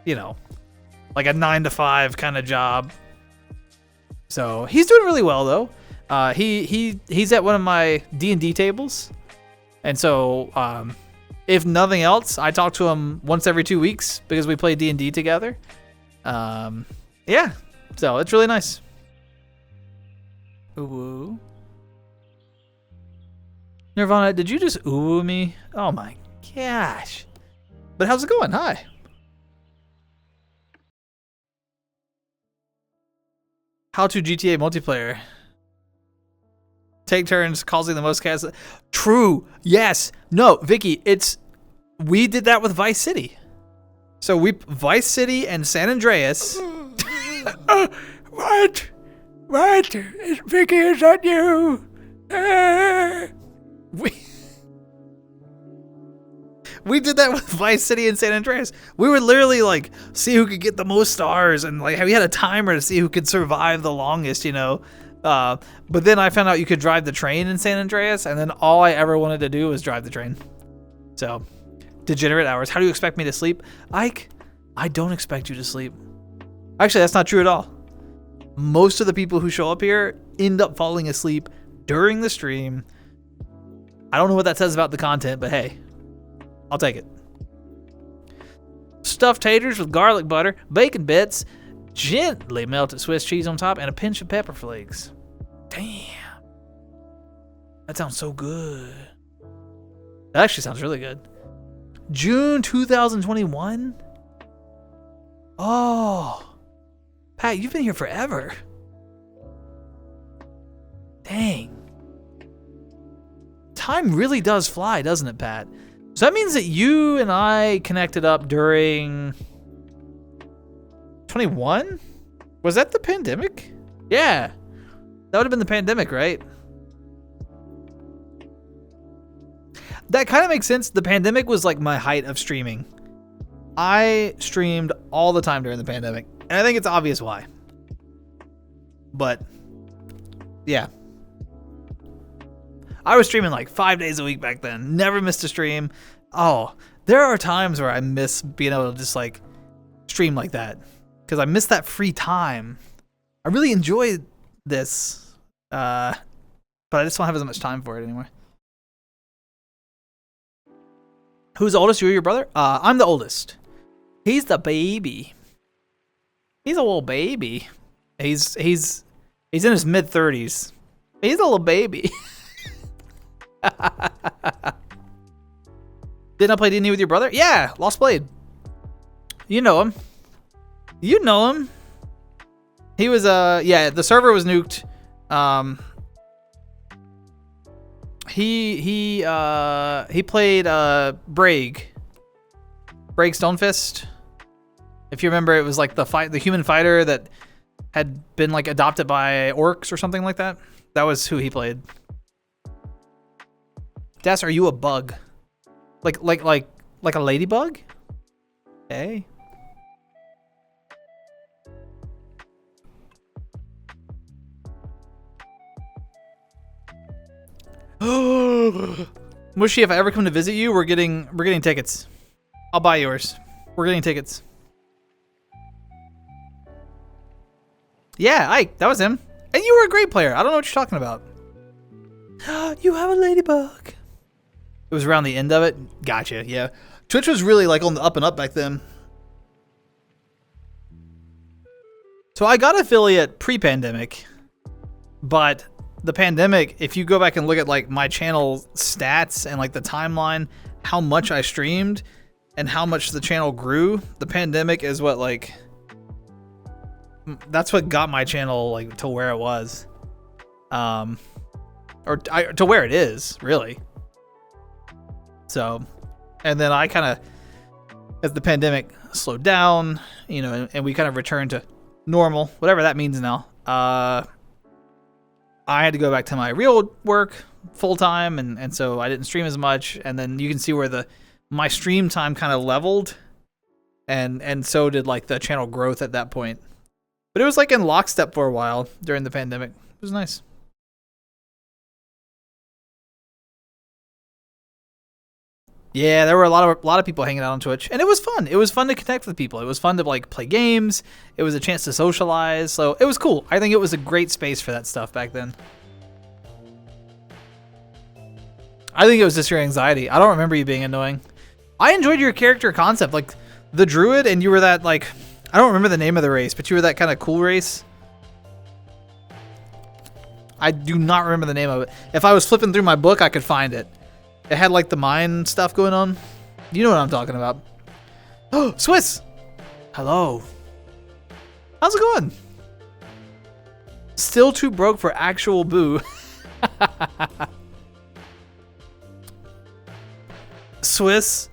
you know, like a 9 to 5 kind of job. So he's doing really well though. He's at one of my D&D tables, and so if nothing else, I talk to him once every 2 weeks because we play D&D together. Yeah, so it's really nice. Ooh. Nirvana, did you just ooh me? Oh my gosh. But how's it going? Hi. How to GTA multiplayer. Take turns causing the most chaos. True. Yes. No, Vicky, we did that with Vice City. So Vice City and San Andreas. What? Vicky, is that you? We did that with Vice City and San Andreas. We would literally see who could get the most stars, and we had a timer to see who could survive the longest, you know. But then I found out you could drive the train in San Andreas, and then all I ever wanted to do was drive the train. So, degenerate hours. How do you expect me to sleep? Ike, I don't expect you to sleep. Actually, that's not true at all. Most of the people who show up here end up falling asleep during the stream. I don't know what that says about the content, but hey, I'll take it. Stuffed taters with garlic butter, bacon bits, gently melted Swiss cheese on top, and a pinch of pepper flakes. Damn. That sounds so good. That actually sounds really good. June 2021? Oh. Pat, you've been here forever. Dang. Time really does fly, doesn't it, Pat? So that means that you and I connected up during 21? Was that the pandemic? Yeah. That would have been the pandemic, right? That kind of makes sense. The pandemic was my height of streaming. I streamed all the time during the pandemic, and I think it's obvious why. But yeah. I was streaming 5 days a week back then. Never missed a stream. Oh, there are times where I miss being able to just stream like that. because I missed that free time. I really enjoyed this, but I just don't have as much time for it anymore. Who's the oldest? You or your brother? I'm the oldest. He's the baby. He's a little baby. He's in his mid-30s. He's a little baby. Didn't I play D&D with your brother? Yeah, Lost Blade. You know him. You know him. He was yeah, the server was nuked. He played Braig Stonefist. If you remember, it was like the human fighter that had been like adopted by orcs or something like that. That was who he played. Das, are you a bug? Like a ladybug? Hey. Mushy, if I ever come to visit you, we're getting tickets. I'll buy yours. We're getting tickets. Yeah, Ike, that was him. And you were a great player. I don't know what you're talking about. You have a ladybug. It was around the end of it. Gotcha, yeah. Twitch was really like on the up and up back then. So I got affiliate pre-pandemic, but the pandemic, if you go back and look at like my channel stats and like the timeline, how much I streamed and how much the channel grew, the pandemic is what like, that's what got my channel like to where it was. To where it is, really. So, and then I kind of, as the pandemic slowed down, you know, and we kind of returned to normal, whatever that means now. I had to go back to my real work full time, and so I didn't stream as much. And then you can see where my stream time kind of leveled, and so did like the channel growth at that point. But it was like in lockstep for a while during the pandemic. It was nice. Yeah, there were a lot of people hanging out on Twitch, and it was fun. It was fun to connect with people. It was fun to like play games. It was a chance to socialize, so it was cool. I think it was a great space for that stuff back then. I think it was just your anxiety. I don't remember you being annoying. I enjoyed your character concept, like the druid, and you were that like, I don't remember the name of the race, but you were that kind of cool race. I do not remember the name of it. If I was flipping through my book, I could find it. It had like the mine stuff going on. You know what I'm talking about. Oh, Swiss! Hello. How's it going? Still too broke for actual boo. Swiss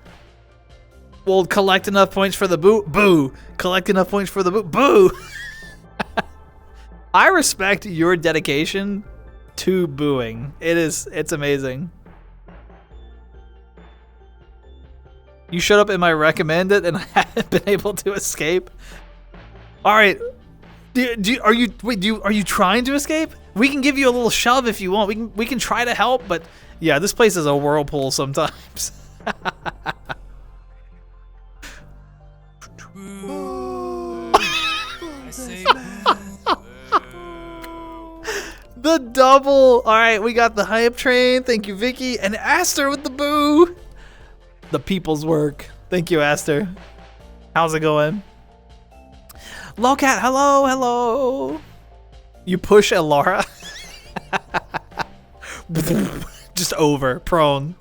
will collect enough points for the boo. Boo! Collect enough points for the boo. Boo! I respect your dedication to booing. It's amazing. You showed up in my recommended and I haven't been able to escape. All right. Are you trying to escape? We can give you a little shove if you want. We can try to help, but yeah, this place is a whirlpool sometimes. The double. All right, we got the hype train. Thank you, Vicky, and Aster with the boo. The people's work. Thank you, Aster. How's it going? Lowcat, hello. You push Elara. Just over, prone.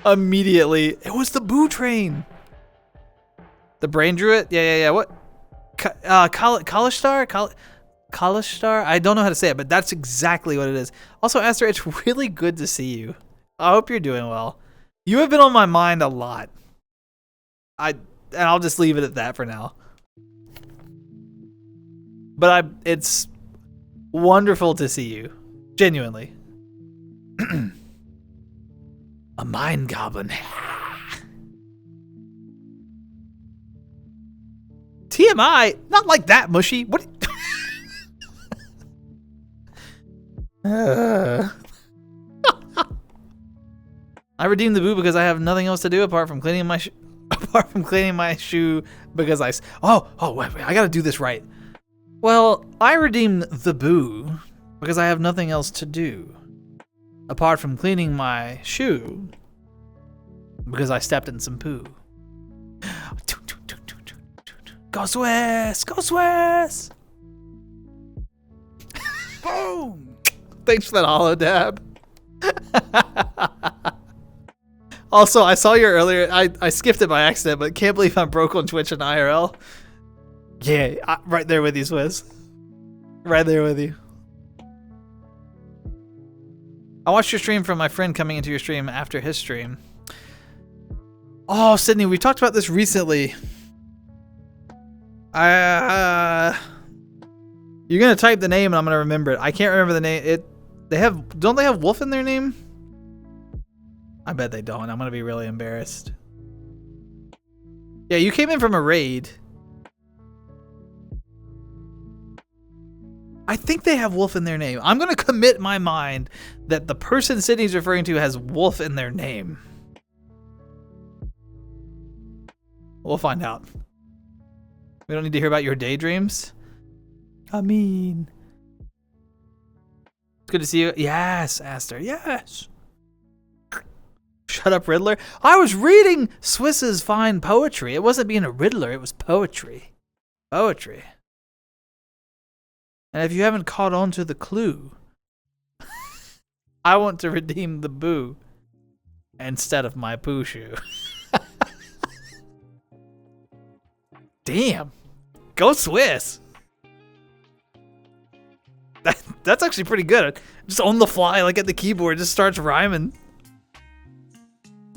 Immediately. It was the boo train. The brain druid? Yeah. What? Kalishtar? Kalishtar? I don't know how to say it, but that's exactly what it is. Also, Aster, it's really good to see you. I hope you're doing well. You have been on my mind a lot. And I'll just leave it at that for now. But it's wonderful to see you. Genuinely. A mind goblin. TMI? Not like that, Mushy. What? I redeemed the boo because I have nothing else to do apart from cleaning my Apart from cleaning my shoe because wait, I gotta do this right. Well, I redeemed the boo because I have nothing else to do. Apart from cleaning my shoe because I stepped in some poo. Go Swiss! Go Swiss! Boom! Thanks for that holo dab. Also, I saw you earlier. I skipped it by accident, but can't believe I'm broke on Twitch and IRL. Yeah, right there with you, Swiss. Right there with you. I watched your stream from my friend coming into your stream after his stream. Oh, Sydney, we talked about this recently. You're gonna type the name and I'm gonna remember it. I can't remember the name. Don't they have Wolf in their name? I bet they don't. I'm gonna be really embarrassed. Yeah, you came in from a raid. I think they have Wolf in their name. I'm gonna commit my mind that the person Sydney's referring to has Wolf in their name. We'll find out. We don't need to hear about your daydreams. I mean, it's good to see you. Yes, Aster. Yes. Shut up, Riddler. I was reading Swiss's fine poetry. It wasn't being a Riddler. It was poetry. Poetry. And if you haven't caught on to the clue, I want to redeem the boo instead of my poo shoe. Damn. Go Swiss. That's actually pretty good. Just on the fly, like at the keyboard, just starts rhyming.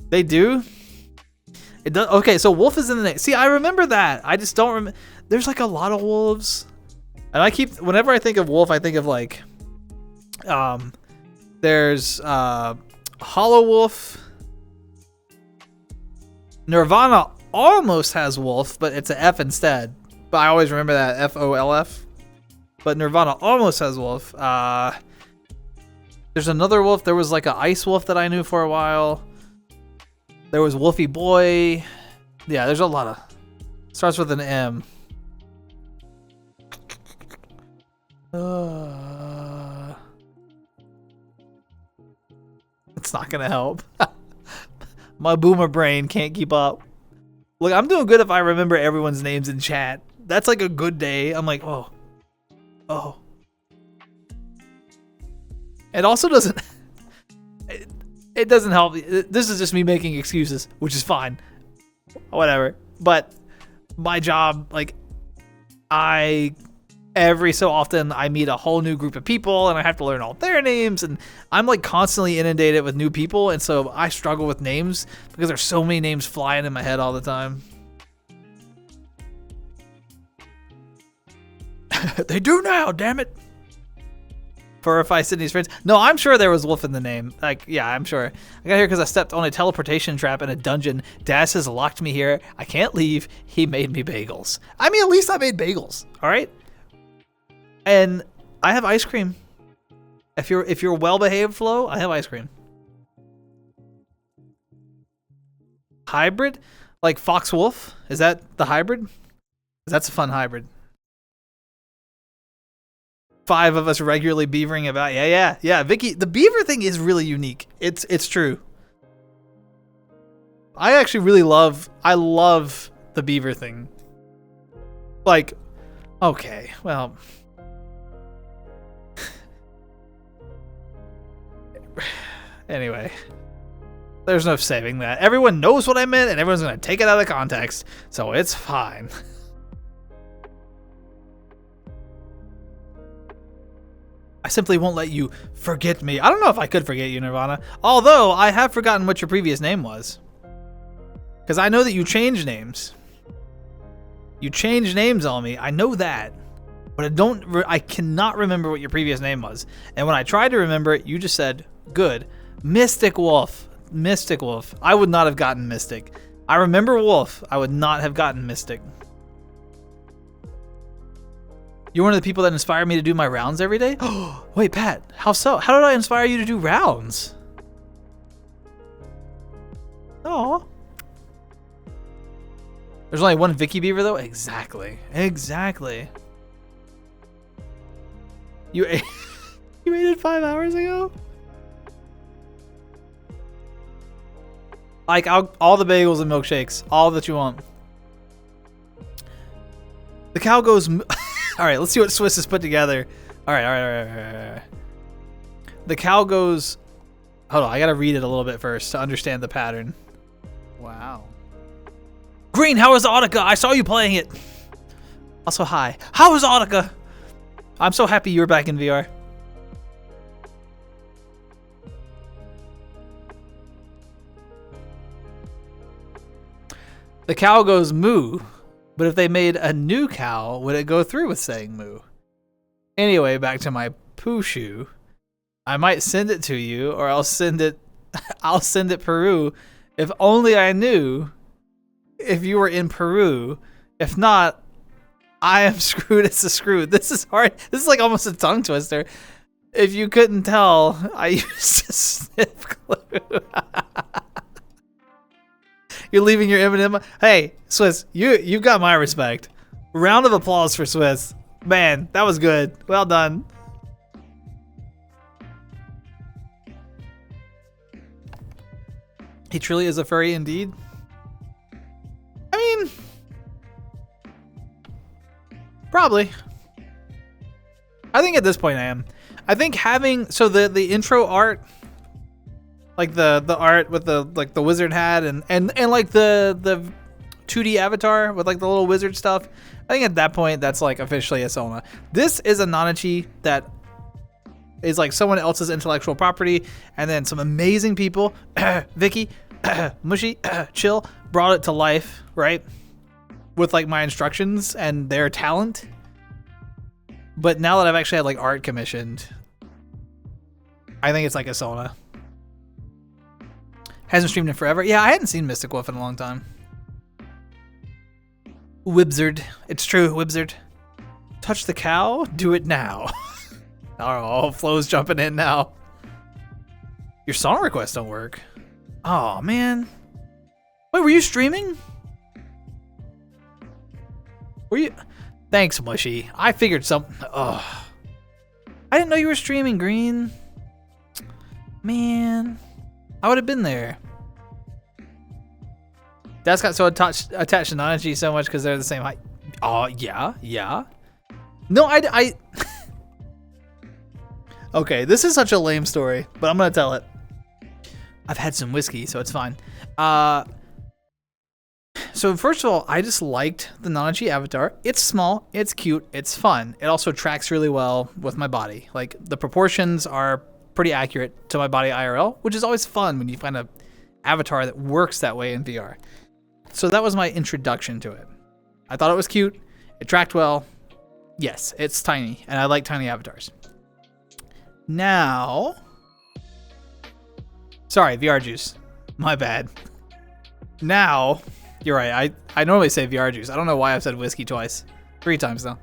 They do? It does. Okay, so wolf is in the name. See, I remember that. I just don't remember. There's like a lot of wolves. And whenever I think of wolf, I think of like, there's Hollow Wolf. Nirvana almost has wolf, but it's an F instead. But I always remember that, F-O-L-F. But Nirvana almost has wolf. There's another wolf. There was like an ice wolf that I knew for a while. There was Wolfie Boy. Yeah, there's a lot of... Starts with an M. It's not gonna help. My boomer brain can't keep up. Look, I'm doing good if I remember everyone's names in chat. That's like a good day. I'm like, oh. It also doesn't... It doesn't help. This is just me making excuses, which is fine. Whatever. But my job, like, every so often I meet a whole new group of people and I have to learn all their names, and I'm like constantly inundated with new people, and so I struggle with names because there's so many names flying in my head all the time. They do now, damn it. Purify Sydney's friends. No, I'm sure there was wolf in the name. Like, yeah, I'm sure. I got here because I stepped on a teleportation trap in a dungeon. Das has locked me here. I can't leave. He made me bagels. I mean, at least I made bagels. All right. And I have ice cream. If you're well behaved, Flo, I have ice cream. Hybrid, like fox wolf. Is that the hybrid? That's a fun hybrid. 5 of us regularly beavering about. Yeah. Vicky, the beaver thing is really unique. It's true. I actually really love the beaver thing. Like, okay, well. Anyway, there's no saving that. Everyone knows what I meant and everyone's gonna take it out of context, so it's fine. I simply won't let you forget me. I don't know if I could forget you, Nirvana. Although, I have forgotten what your previous name was. Because I know that you changed names. You changed names on me. I know that. But I cannot remember what your previous name was. And when I tried to remember it, you just said, good. Mystic Wolf. Mystic Wolf. I would not have gotten Mystic. I remember Wolf. I would not have gotten Mystic. You're one of the people that inspire me to do my rounds every day? Oh, wait, Pat, how so? How did I inspire you to do rounds? Oh. There's only one Vicky Beaver though? Exactly. Exactly. You ate, you ate it 5 hours ago? Like, all the bagels and milkshakes. All that you want. The cow goes... Alright, let's see what Swiss has put together. Alright. The cow goes... Hold on, I gotta read it a little bit first to understand the pattern. Wow. Green, how is Audica? I saw you playing it. Also, hi. How is Audica? I'm so happy you're back in VR. The cow goes moo, but if they made a new cow, would it go through with saying moo? Anyway, back to my poo shoe. I might send it to you, or I'll send it Peru. If only I knew if you were in Peru. If not, I am screwed as a screw. This is hard. This is like almost a tongue twister. If you couldn't tell, I used to sniff glue. You're leaving your M&M. Hey, Swiss, you've got my respect. Round of applause for Swiss. Man, that was good. Well done. He truly is a furry indeed. I mean, probably. I think at this point I am. I think having the intro art, like the art with the wizard hat and like the 2D avatar with like the little wizard stuff. I think at that point that's like officially a Sona. This is a Nanachi that is like someone else's intellectual property, and then some amazing people, Vicky, Mushy, Chill, brought it to life, right? With like my instructions and their talent. But now that I've actually had like art commissioned, I think it's like a Sona. Hasn't streamed in forever. Yeah, I hadn't seen Mystic Wolf in a long time. Wibzard. It's true, Wibzard. Touch the cow? Do it now. Oh, Flo's jumping in now. Your song requests don't work. Oh, man. Wait, were you streaming? Were you? Thanks, Mushy. I figured something. Oh. I didn't know you were streaming, Green. Man. I would have been there. That's got so attached to Nanachi so much because they're the same height. Oh, yeah. No, I Okay, this is such a lame story, but I'm gonna tell it. I've had some whiskey, so it's fine. So first of all, I just liked the Nanachi avatar. It's small, it's cute, it's fun. It also tracks really well with my body. Like, the proportions are pretty accurate to my body IRL, which is always fun when you find a avatar that works that way in VR. So that was my introduction to it. I thought it was cute, it tracked well. Yes, it's tiny, and I like tiny avatars. Now, sorry, VR juice. My bad. Now, you're right. I normally say VR juice. I don't know why I've said whiskey twice. 3 times now.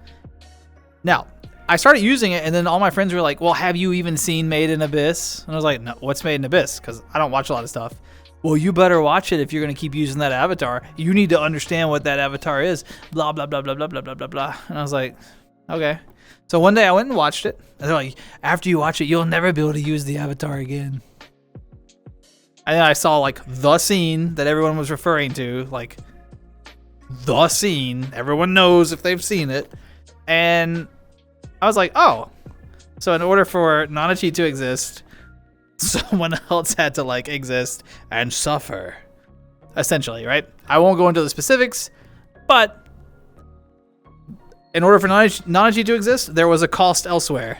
Now, I started using it, and then all my friends were like, well, have you even seen Made in Abyss? And I was like, no, what's Made in Abyss? Because I don't watch a lot of stuff. Well, you better watch it if you're going to keep using that avatar. You need to understand what that avatar is. Blah, blah, blah, blah, blah, blah, blah, blah, blah. And I was like, okay. So one day I went and watched it. And they're like, after you watch it, you'll never be able to use the avatar again. And then I saw like the scene that everyone was referring to. Like, the scene. Everyone knows if they've seen it. And I was like, oh. So in order for Nanachi to exist, someone else had to like exist and suffer. Essentially, right? I won't go into the specifics, but in order for Nanachi to exist, there was a cost elsewhere.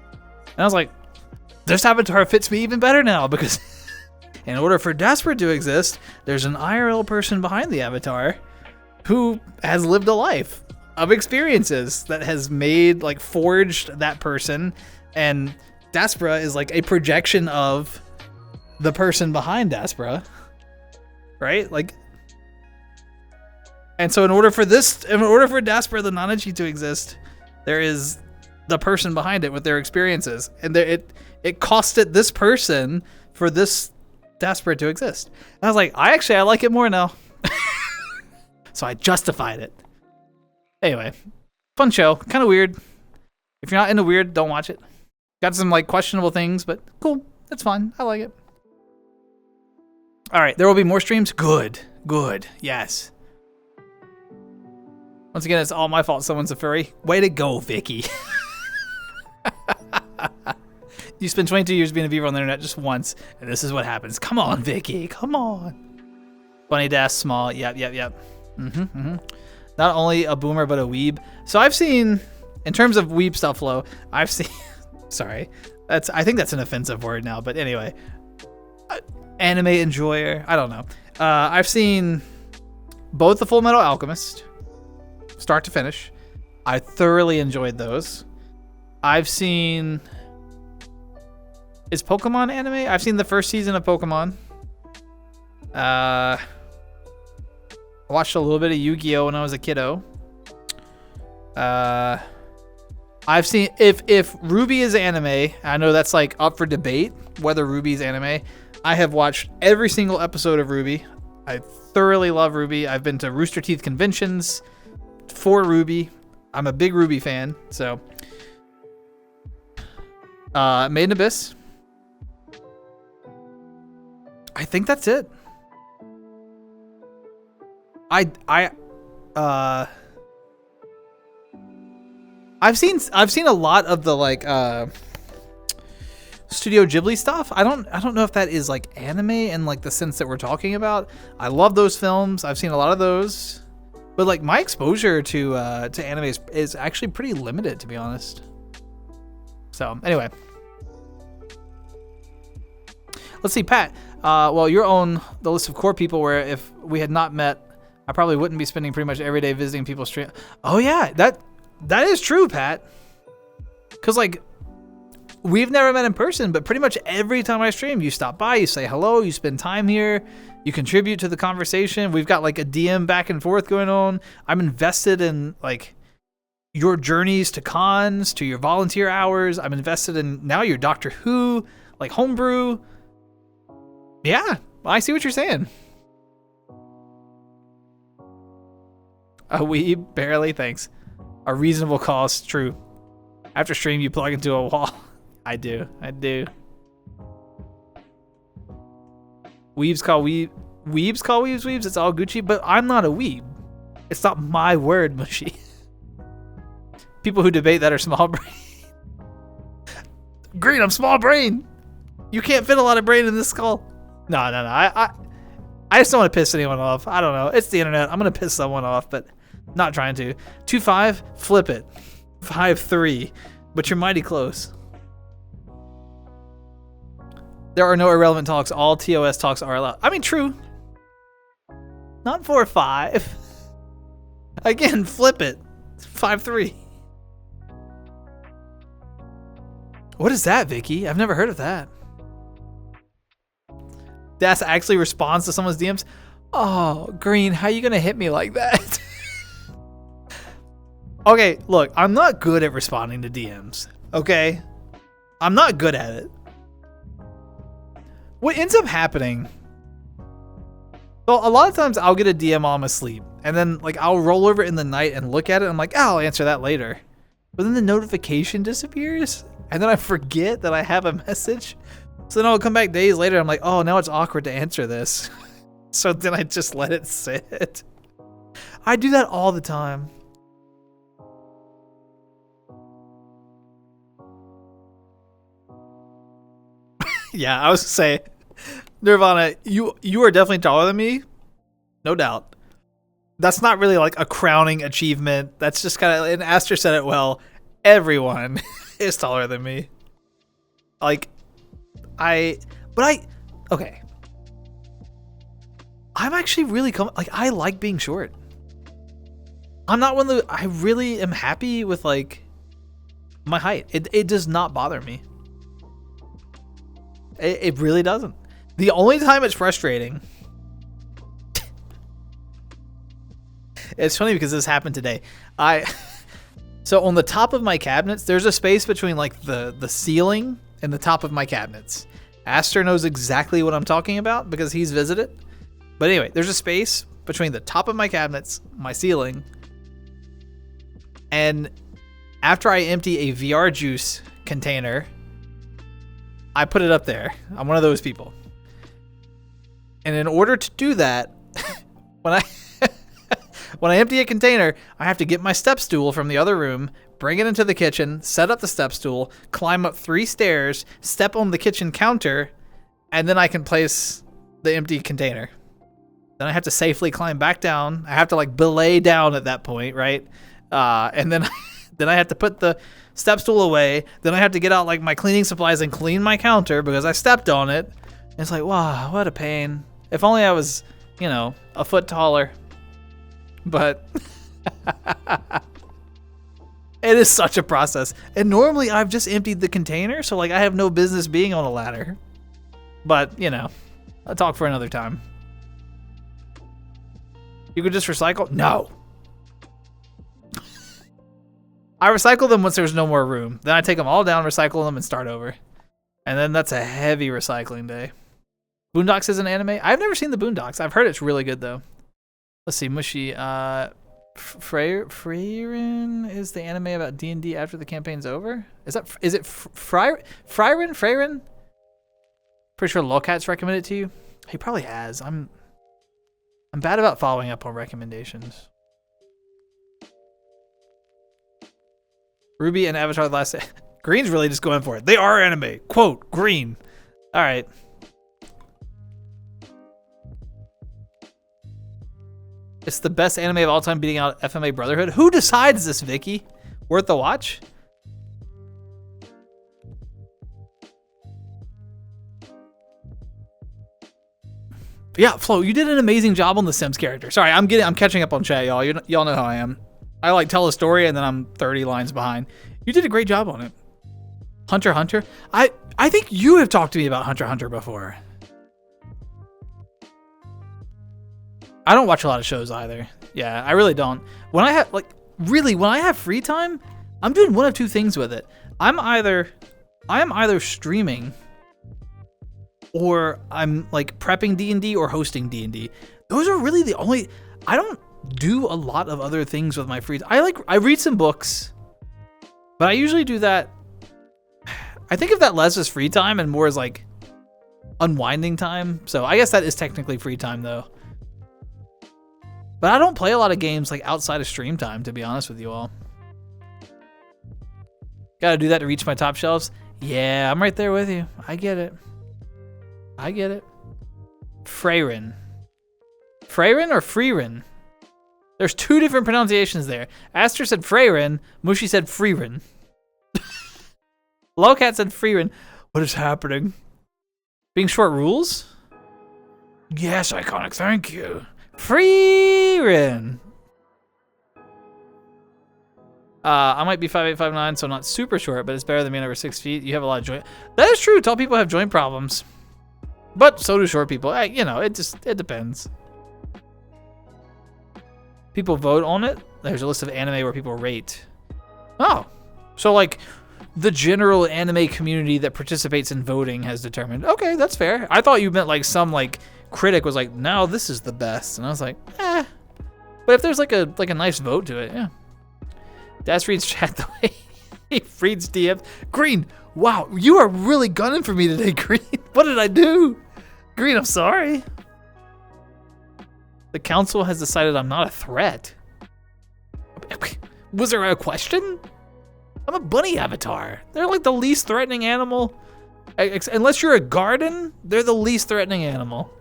And I was like, this avatar fits me even better now, because in order for daspra to exist, there's an IRL person behind the avatar who has lived a life of experiences that has made, like, forged that person, and daspra is like a projection of the person behind daspra, right? Like, and so in order for daspra the Nanachi to exist, there is the person behind it with their experiences, and it costed this person for this daspra to exist. And I was like, I like it more now. so I justified it. Anyway, fun show, kind of weird. If you're not into weird, don't watch it. Got some like questionable things, but cool. It's fun. I like it. All right, there will be more streams. Good, yes. Once again, it's all my fault. Someone's a furry. Way to go, Vicky. You spend 22 years being a viewer on the internet just once, and this is what happens. Come on, Vicky. Come on. Bunny Dash Small. Yep. Not only a boomer, but a weeb. So I've seen, in terms of weeb stuff, Flo, I've seen, sorry, I think that's an offensive word now, but anyway, anime enjoyer, I don't know. I've seen both the Full Metal Alchemist, start to finish. I thoroughly enjoyed those. I've seen, is Pokemon anime? I've seen the first season of Pokemon. I watched a little bit of Yu-Gi-Oh when I was a kiddo. I've seen, if Ruby is anime, I know that's like up for debate whether Ruby is anime. I have watched every single episode of Ruby. I thoroughly love Ruby. I've been to Rooster Teeth conventions for Ruby. I'm a big Ruby fan. So, Made in Abyss. I think that's it. I've seen a lot of the like Studio Ghibli stuff. I don't know if that is like anime in like the sense that we're talking about. I love those films. I've seen a lot of those, but like my exposure to anime is actually pretty limited, to be honest. So anyway, let's see, Pat. Well, you're on the list of core people where if we had not met, I probably wouldn't be spending pretty much every day visiting people's stream. Oh yeah, that is true, Pat. Cause like we've never met in person, but pretty much every time I stream, you stop by, you say hello, you spend time here, you contribute to the conversation. We've got like a DM back and forth going on. I'm invested in like your journeys to cons, to your volunteer hours. I'm invested in now your Doctor Who, like homebrew. Yeah, I see what you're saying. A weeb, barely, thanks. A reasonable cost, true. After stream, you plug into a wall. I do. Weebs call weebs. It's all Gucci, but I'm not a weeb. It's not my word, Mushy. People who debate that are small brain. Green, I'm small brain. You can't fit a lot of brain in this skull. No. I just don't want to piss anyone off. I don't know. It's the internet. I'm gonna piss someone off, but not trying to. 2-5, flip it. 5-3, but you're mighty close. There are no irrelevant talks. All TOS talks are allowed. I mean, true. Not 4-5. Again, flip it. 5-3. What is that, Vicky? I've never heard of that. Das actually responds to someone's DMs. Oh, Green, how you gonna hit me like that? Okay, look, I'm not good at responding to DMs. Okay? I'm not good at it. What ends up happening, well, a lot of times I'll get a DM while I'm asleep, and then like I'll roll over in the night and look at it, and I'm like, oh, I'll answer that later. But then the notification disappears, and then I forget that I have a message. So then I'll come back days later, I'm like, oh, now it's awkward to answer this. So then I just let it sit. I do that all the time. Yeah, I was gonna say, Nirvana, you are definitely taller than me, no doubt. That's not really like a crowning achievement. That's just kind of, and Aster said it well, everyone is taller than me. Like, okay. I'm actually really, I like being short. I'm not one of the, I really am happy with like my height. It does not bother me. It really doesn't. The only time it's frustrating, it's funny because this happened today. So on the top of my cabinets, there's a space between like the ceiling and the top of my cabinets. Aster knows exactly what I'm talking about because he's visited. But anyway, there's a space between the top of my cabinets, my ceiling, and after I empty a VR juice container, I put it up there. I'm one of those people. And in order to do that, when I empty a container, I have to get my step stool from the other room, bring it into the kitchen, set up the step stool, climb up 3 stairs, step on the kitchen counter, and then I can place the empty container. Then I have to safely climb back down. I have to like belay down at that point, right? And then I have to put the step stool away. Then I have to get out like my cleaning supplies and clean my counter because I stepped on it. And it's like, wow, what a pain. If only I was, you know, a foot taller. But it is such a process. And normally I've just emptied the container, so like I have no business being on a ladder. But, you know, I'll talk for another time. You could just recycle? No. I recycle them once there's no more room. Then I take them all down, recycle them, and start over. And then that's a heavy recycling day. Boondocks is an anime? I've never seen the Boondocks. I've heard it's really good, though. Let's see, Mushy. Freyren is the anime about D&D after the campaign's over? Is it Freyren? Pretty sure Lolcat's recommended it to you. He probably has. I'm bad about following up on recommendations. Ruby and Avatar the Last... Green's really just going for it. They are anime. Quote, Green. All right. It's the best anime of all time, beating out FMA Brotherhood. Who decides this, Vicky? Worth a watch? Yeah, Flo, you did an amazing job on the Sims character. Sorry, I'm catching up on chat, y'all. Y'all know how I am. I like tell a story and then I'm 30 lines behind. You did a great job on it. Hunter x Hunter. I think you have talked to me about Hunter x Hunter before. I don't watch a lot of shows either. Yeah, I really don't. When I have free time, I'm doing one of two things with it. I am either streaming or I'm like prepping D&D or hosting D&D. Those are really the only... I don't do a lot of other things with my free time. I read some books, but I usually do that. I think of that less as free time and more as like unwinding time. So I guess that is technically free time though. But I don't play a lot of games like outside of stream time, to be honest with you all. Gotta do that to reach my top shelves. Yeah, I'm right there with you. I get it. Freyren. Freyren or Freyren? There's two different pronunciations there. Aster said Freyren, Mushi said Freyren. Lowcat said Freyren. What is happening? Being short rules? Yes, Iconic, thank you. Freyren. I might be 5'8", 5'9", so not super short, but it's better than being over 6 feet. You have a lot of joint. That is true. Tall people have joint problems, but so do short people. You know, it depends. People vote on it. There's a list of anime where people rate. Oh, so like the general anime community that participates in voting has determined. Okay, that's fair. I thought you meant like some like critic was like, no, this is the best, and I was like, eh. But if there's like a nice vote to it, yeah. Das reads chat the way he reads DM. Green, wow, you are really gunning for me today, Green. What did I do? Green, I'm sorry. The council has decided I'm not a threat. Was there a question? I'm a bunny avatar. They're like the least threatening animal. Unless you're a garden, they're the least threatening animal.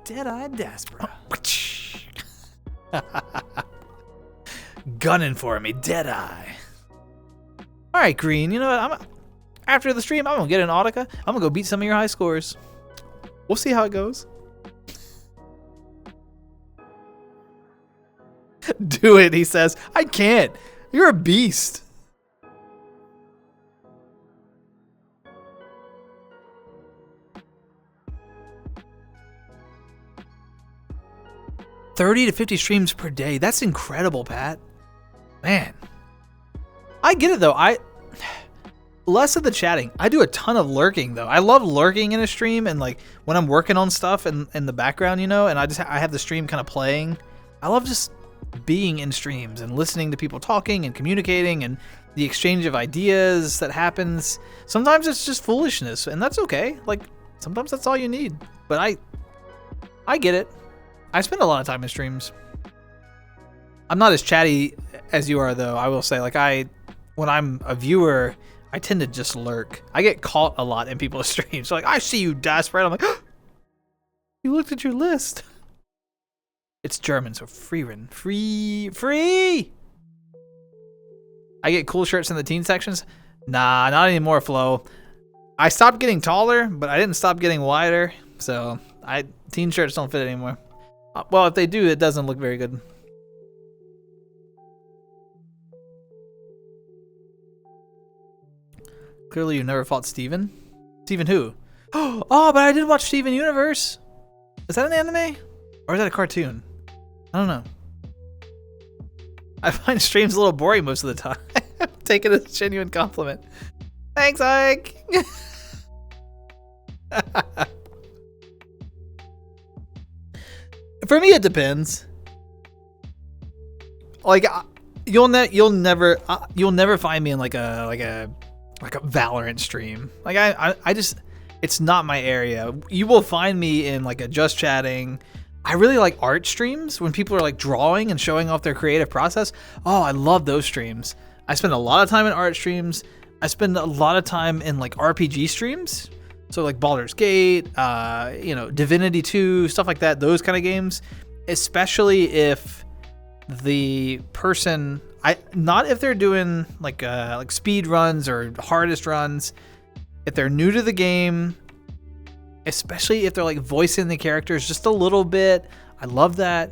Dead-eyed daspra. Gunning for me, Deadeye. All right, Green. You know what? After the stream, I'm gonna get an Audica. I'm gonna go beat some of your high scores. We'll see how it goes. Do it, he says. I can't. You're a beast. $30 to 50 streams per day. That's incredible, Pat. Man. I get it though. less of the chatting. I do a ton of lurking though. I love lurking in a stream, and like when I'm working on stuff in the background, and I have the stream kind of playing. I love just being in streams and listening to people talking and communicating and the exchange of ideas that happens. Sometimes it's just foolishness, and that's okay. Like sometimes that's all you need. But I get it. I spend a lot of time in streams. I'm not as chatty as you are though. I will say, like when I'm a viewer, I tend to just lurk. I get caught a lot in people's streams. So like, I see you, daspra. I'm like, oh, you looked at your list. It's German, so Freerin. Free! I get cool shirts in the teen sections. Nah, not anymore, Flo. I stopped getting taller, but I didn't stop getting wider. So teen shirts don't fit anymore. Well, if they do, it doesn't look very good. Clearly you never fought Steven. Steven who? Oh, but I did watch Steven Universe. Is that an anime? Or is that a cartoon? I don't know. I find streams a little boring most of the time. Take it as a genuine compliment. Thanks, Ike. For me, it depends. Like, you'll never find me in like a Valorant stream. Like I just, it's not my area. You will find me in like a just chatting. I really like art streams when people are like drawing and showing off their creative process. Oh, I love those streams. I spend a lot of time in art streams. I spend a lot of time in like RPG streams. So like Baldur's Gate, Divinity 2, stuff like that. Those kind of games, especially if the person, not if they're doing like speed runs or hardest runs. If they're new to the game, especially if they're like voicing the characters just a little bit, I love that.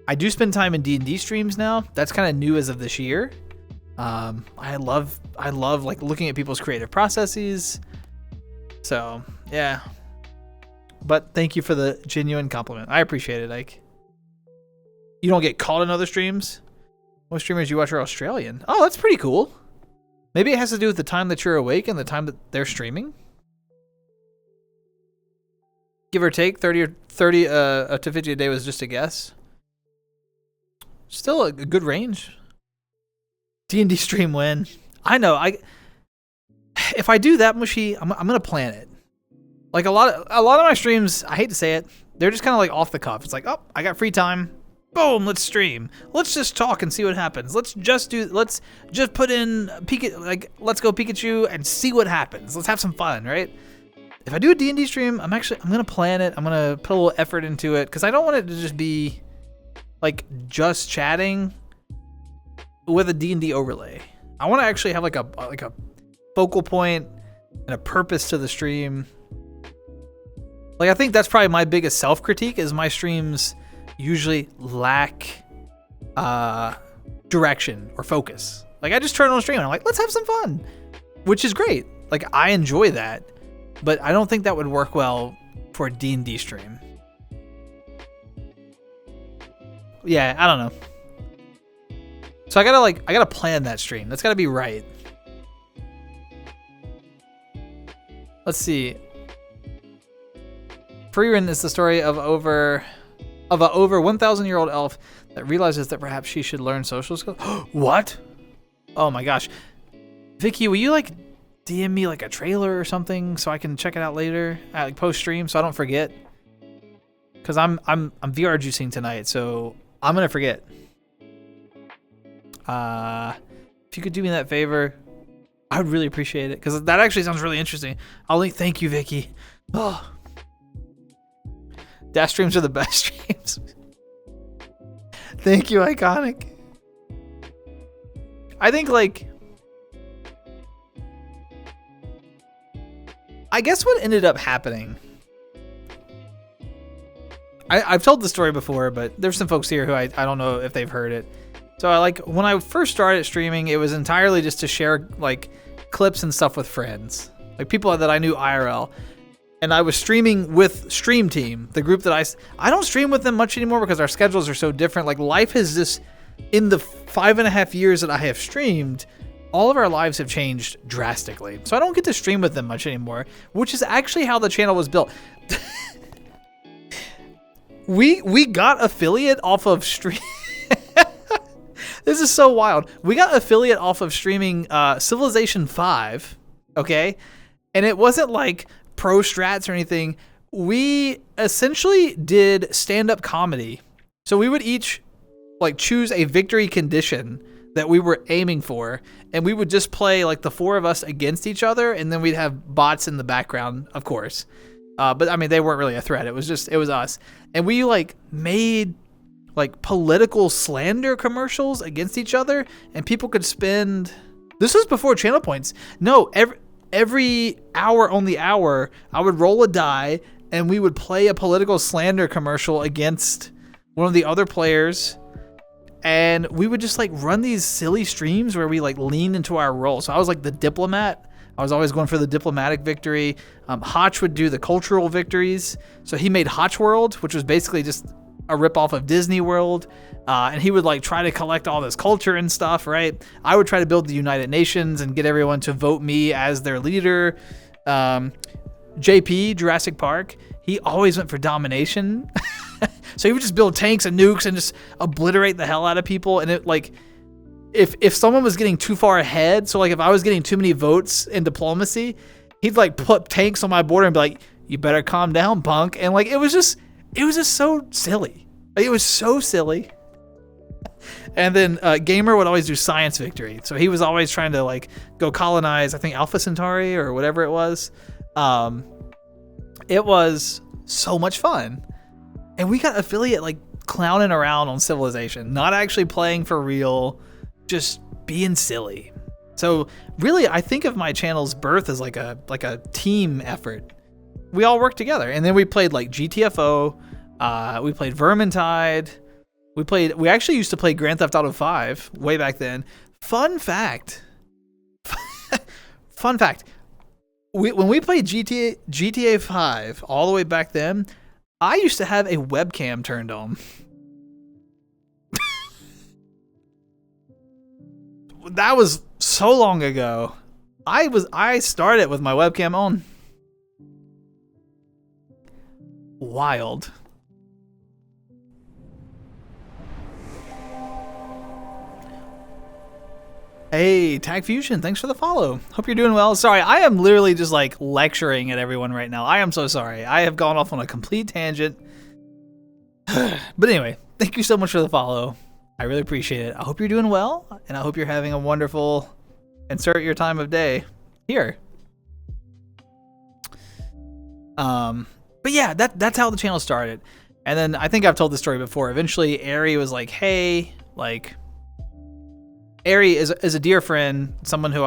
I do spend time in D&D streams now. That's kind of new as of this year. I love like looking at people's creative processes. So yeah. But thank you for the genuine compliment. I appreciate it, Ike. You don't get caught in other streams? Most streamers you watch are Australian. Oh, that's pretty cool. Maybe it has to do with the time that you're awake and the time that they're streaming. Give or take, 30 to 50 a day was just a guess. Still a good range. D&D stream win. I know. If I do that mushy, I'm gonna plan it. Like a lot of my streams, I hate to say it, they're just kind of like off the cuff. It's like, oh, I got free time. Boom, let's stream. Let's just talk and see what happens. Let's just put in let's go Pikachu and see what happens. Let's have some fun, right? If I do a D&D stream, I'm gonna plan it. I'm gonna put a little effort into it because I don't want it to just be like just chatting with a D&D overlay. I want to actually have like a focal point and a purpose to the stream. Like I think that's probably my biggest self-critique is my streams usually lack direction or focus. Like I just turn on a stream and I'm like, let's have some fun, which is great. Like I enjoy that, but I don't think that would work well for a D&D stream. Yeah, I don't know. So I gotta plan that stream. That's gotta be right. Let's see. Freerin is the story of a over 1,000-year-old elf that realizes that perhaps she should learn social skills. What? Oh my gosh. Vicky, will you like DM me like a trailer or something so I can check it out later, like post stream, so I don't forget? Cause I'm VR juicing tonight, so I'm gonna forget. If you could do me that favor, I would really appreciate it because that actually sounds really interesting. Thank you, Vicky. Oh. Dash streams are the best streams. Thank you, Iconic. I think I guess what ended up happening, I've told the story before, but there's some folks here who I don't know if they've heard it. So when I first started streaming, it was entirely just to share like clips and stuff with friends, like people that I knew IRL. And I was streaming with Stream Team, the group that I don't stream with them much anymore because our schedules are so different. Like life has just, in the 5.5 years that I have streamed, all of our lives have changed drastically. So I don't get to stream with them much anymore, which is actually how the channel was built. We got affiliate off of stream. This is so wild. We got affiliate off of streaming Civilization 5, okay? And it wasn't like pro strats or anything. We essentially did stand-up comedy. So we would each like choose a victory condition that we were aiming for, and we would just play like the four of us against each other, and then we'd have bots in the background, of course. But I mean, they weren't really a threat. It was us. And we like made like political slander commercials against each other, and people could spend, this was before channel points. No, every hour on the hour, I would roll a die and we would play a political slander commercial against one of the other players. And we would just like run these silly streams where we like lean into our role. So I was like the diplomat. I was always going for the diplomatic victory. Hotch would do the cultural victories. So he made Hotch World, which was basically just a ripoff of Disney World. And he would like try to collect all this culture and stuff, right? I would try to build the United Nations and get everyone to vote me as their leader. JP, Jurassic Park, he always went for domination. So he would just build tanks and nukes and just obliterate the hell out of people. And it like, if someone was getting too far ahead, so like if I was getting too many votes in diplomacy, he'd like put tanks on my border and be like, you better calm down, punk. And like, it was just so silly. Like, it was so silly. And then Gamer would always do science victory. So he was always trying to like go colonize, I think Alpha Centauri or whatever it was. It was so much fun. And we got affiliate like clowning around on Civilization, not actually playing for real, just being silly. So really, I think of my channel's birth as like a team effort. We all worked together, and then we played like GTFO. We played Vermintide. We actually used to play Grand Theft Auto 5 way back then. Fun fact. Fun fact. When we played GTA 5 all the way back then, I used to have a webcam turned on. That was so long ago. I started with my webcam on. Wild. Hey, Tag Fusion, thanks for the follow. Hope you're doing well. Sorry, I am literally just like lecturing at everyone right now. I am so sorry. I have gone off on a complete tangent. But anyway, thank you so much for the follow. I really appreciate it. I hope you're doing well, and I hope you're having a wonderful, insert your time of day here. But yeah, that's how the channel started. And then I think I've told this story before. Eventually, Ari was like, hey, like, Ari is a dear friend, someone who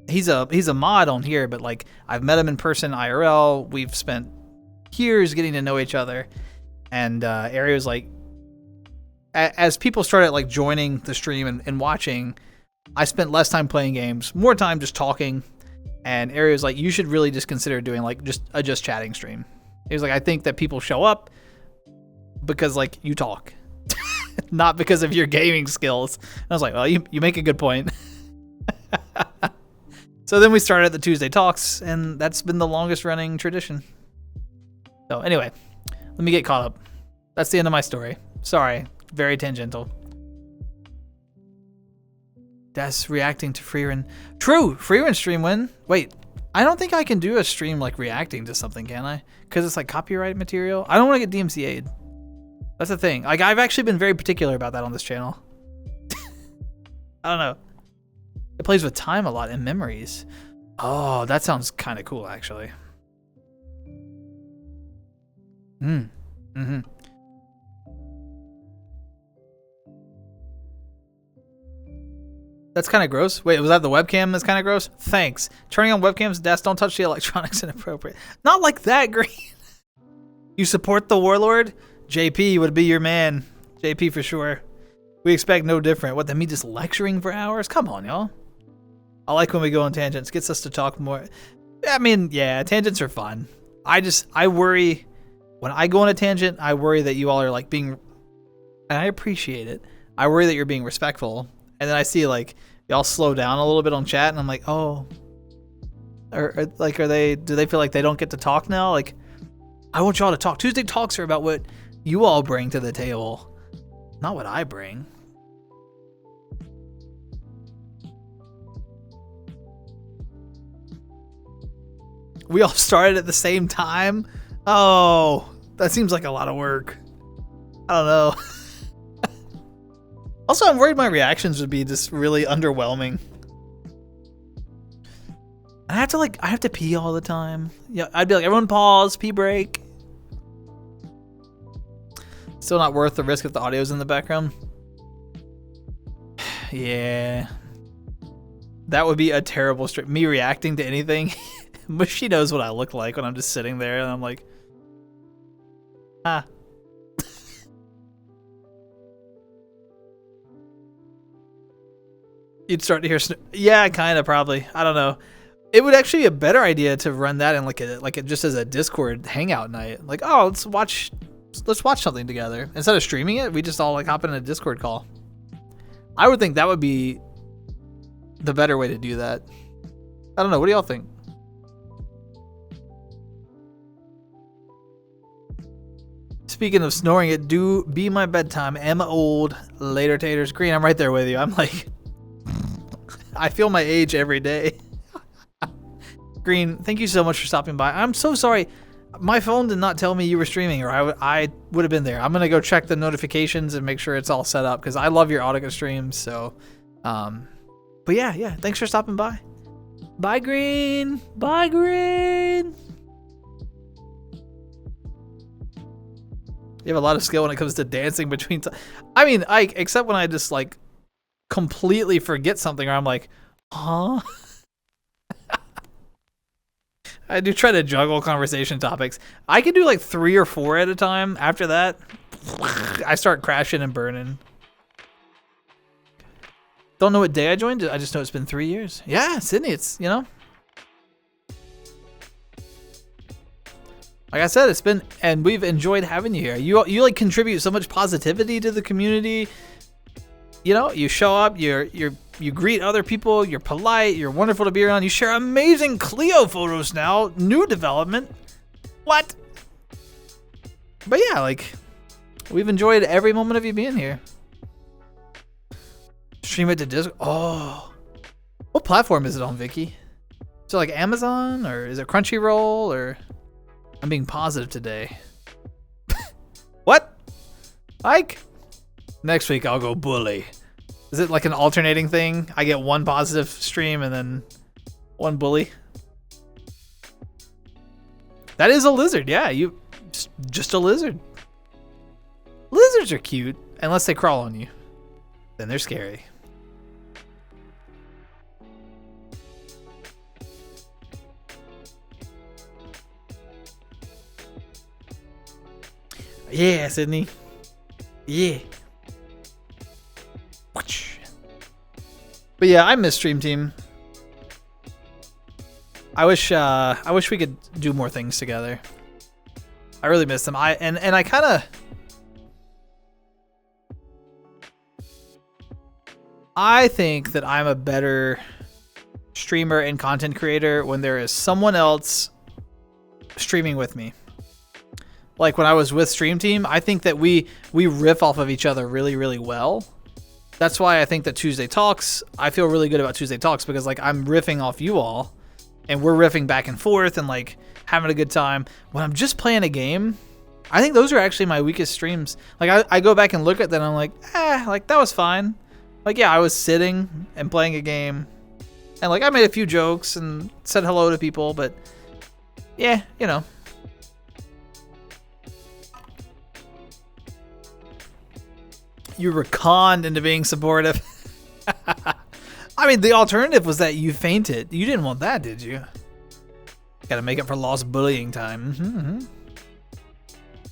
he's a mod on here, but like I've met him in person IRL. We've spent years getting to know each other. And Ari was like, as people started like joining the stream and watching, I spent less time playing games, more time just talking. And Ari was like, you should really just consider doing like just chatting stream. He was like, I think that people show up because like you talk, not because of your gaming skills. And I was like, well, you make a good point. So then we started the Tuesday Talks, and that's been the longest running tradition. So anyway, let me get caught up. That's the end of my story. Sorry, very tangential. That's reacting to Freerun. True, Freerun stream win. Wait, I don't think I can do a stream like reacting to something, can I? Because it's like copyright material. I don't want to get DMCA'd. That's the thing. Like, I've actually been very particular about that on this channel. I don't know. It plays with time a lot and memories. Oh, that sounds kind of cool, actually. Mm-hmm. That's kind of gross. Wait, was that the webcam that's kind of gross? Thanks. Turning on webcams, don't touch the electronics inappropriate. Not like that, Green. You support the warlord? JP would be your man. JP for sure. We expect no different. What, me just lecturing for hours? Come on, y'all. I like when we go on tangents. Gets us to talk more. I mean, yeah, tangents are fun. I worry, when I go on a tangent, I worry that you all are like being, and I appreciate it. I worry that you're being respectful. And then I see like y'all slow down a little bit on chat, and I'm like, oh, or like, do they feel like they don't get to talk now? Like, I want y'all to talk. Tuesday talks are about what you all bring to the table, not what I bring. We all started at the same time. Oh, that seems like a lot of work. I don't know. Also, I'm worried my reactions would be just really underwhelming. I have to pee all the time. Yeah, I'd be like, everyone pause, pee break. Still not worth the risk if the audio's in the background. Yeah. That would be a terrible stream. Me reacting to anything. But she knows what I look like when I'm just sitting there and I'm like, ah. You'd start to hear, yeah, kind of, probably. I don't know. It would actually be a better idea to run that in like just as a Discord hangout night. Like, oh, let's watch something together instead of streaming it. We just all like hop in a Discord call. I would think that would be the better way to do that. I don't know. What do y'all think? Speaking of snoring, it do be my bedtime. Emma old, later taters. Green, I'm right there with you. I'm like, I feel my age every day. Green, thank you so much for stopping by. I'm so sorry. My phone did not tell me you were streaming, or I would have been there. I'm going to go check the notifications and make sure it's all set up, because I love your Audica streams. So, but yeah. Thanks for stopping by. Bye, Green. Bye, Green. You have a lot of skill when it comes to dancing between. I mean, except when I just like completely forget something, or I'm like, huh? I do try to juggle conversation topics. I can do like 3 or 4 at a time. After that, I start crashing and burning. Don't know what day I joined. I just know it's been 3 years. Yeah, Sydney, it's, you know. Like I said, it's been, and we've enjoyed having you here. You like contribute so much positivity to the community. You know, you show up, you greet other people, you're polite, you're wonderful to be around. You share amazing Clio photos now, new development. What? But yeah, like, we've enjoyed every moment of you being here. Stream it to Discord. Oh, what platform is it on, Vicky? Is it like Amazon, or is it Crunchyroll, or? I'm being positive today. What? Ike? Next week I'll go bully. Is it like an alternating thing? I get 1 positive stream and then 1 bully? That is a lizard, yeah. You just a lizard. Lizards are cute, unless they crawl on you. Then they're scary. Yeah, Sydney. Yeah. But yeah, I miss Stream Team. I wish we could do more things together. I really miss them. I kind of, I think that I'm a better streamer and content creator when there is someone else streaming with me. Like when I was with Stream Team, I think that we riff off of each other really, really well. That's why I think that Tuesday Talks, I feel really good about Tuesday Talks, because like I'm riffing off you all and we're riffing back and forth and like having a good time. When I'm just playing a game, I think those are actually my weakest streams. Like I go back and look at that and I'm like, like that was fine. Like, yeah, I was sitting and playing a game and like I made a few jokes and said hello to people, but yeah, you know. You were conned into being supportive. I mean, the alternative was that you fainted. You didn't want that, did you? Gotta make up for lost bullying time.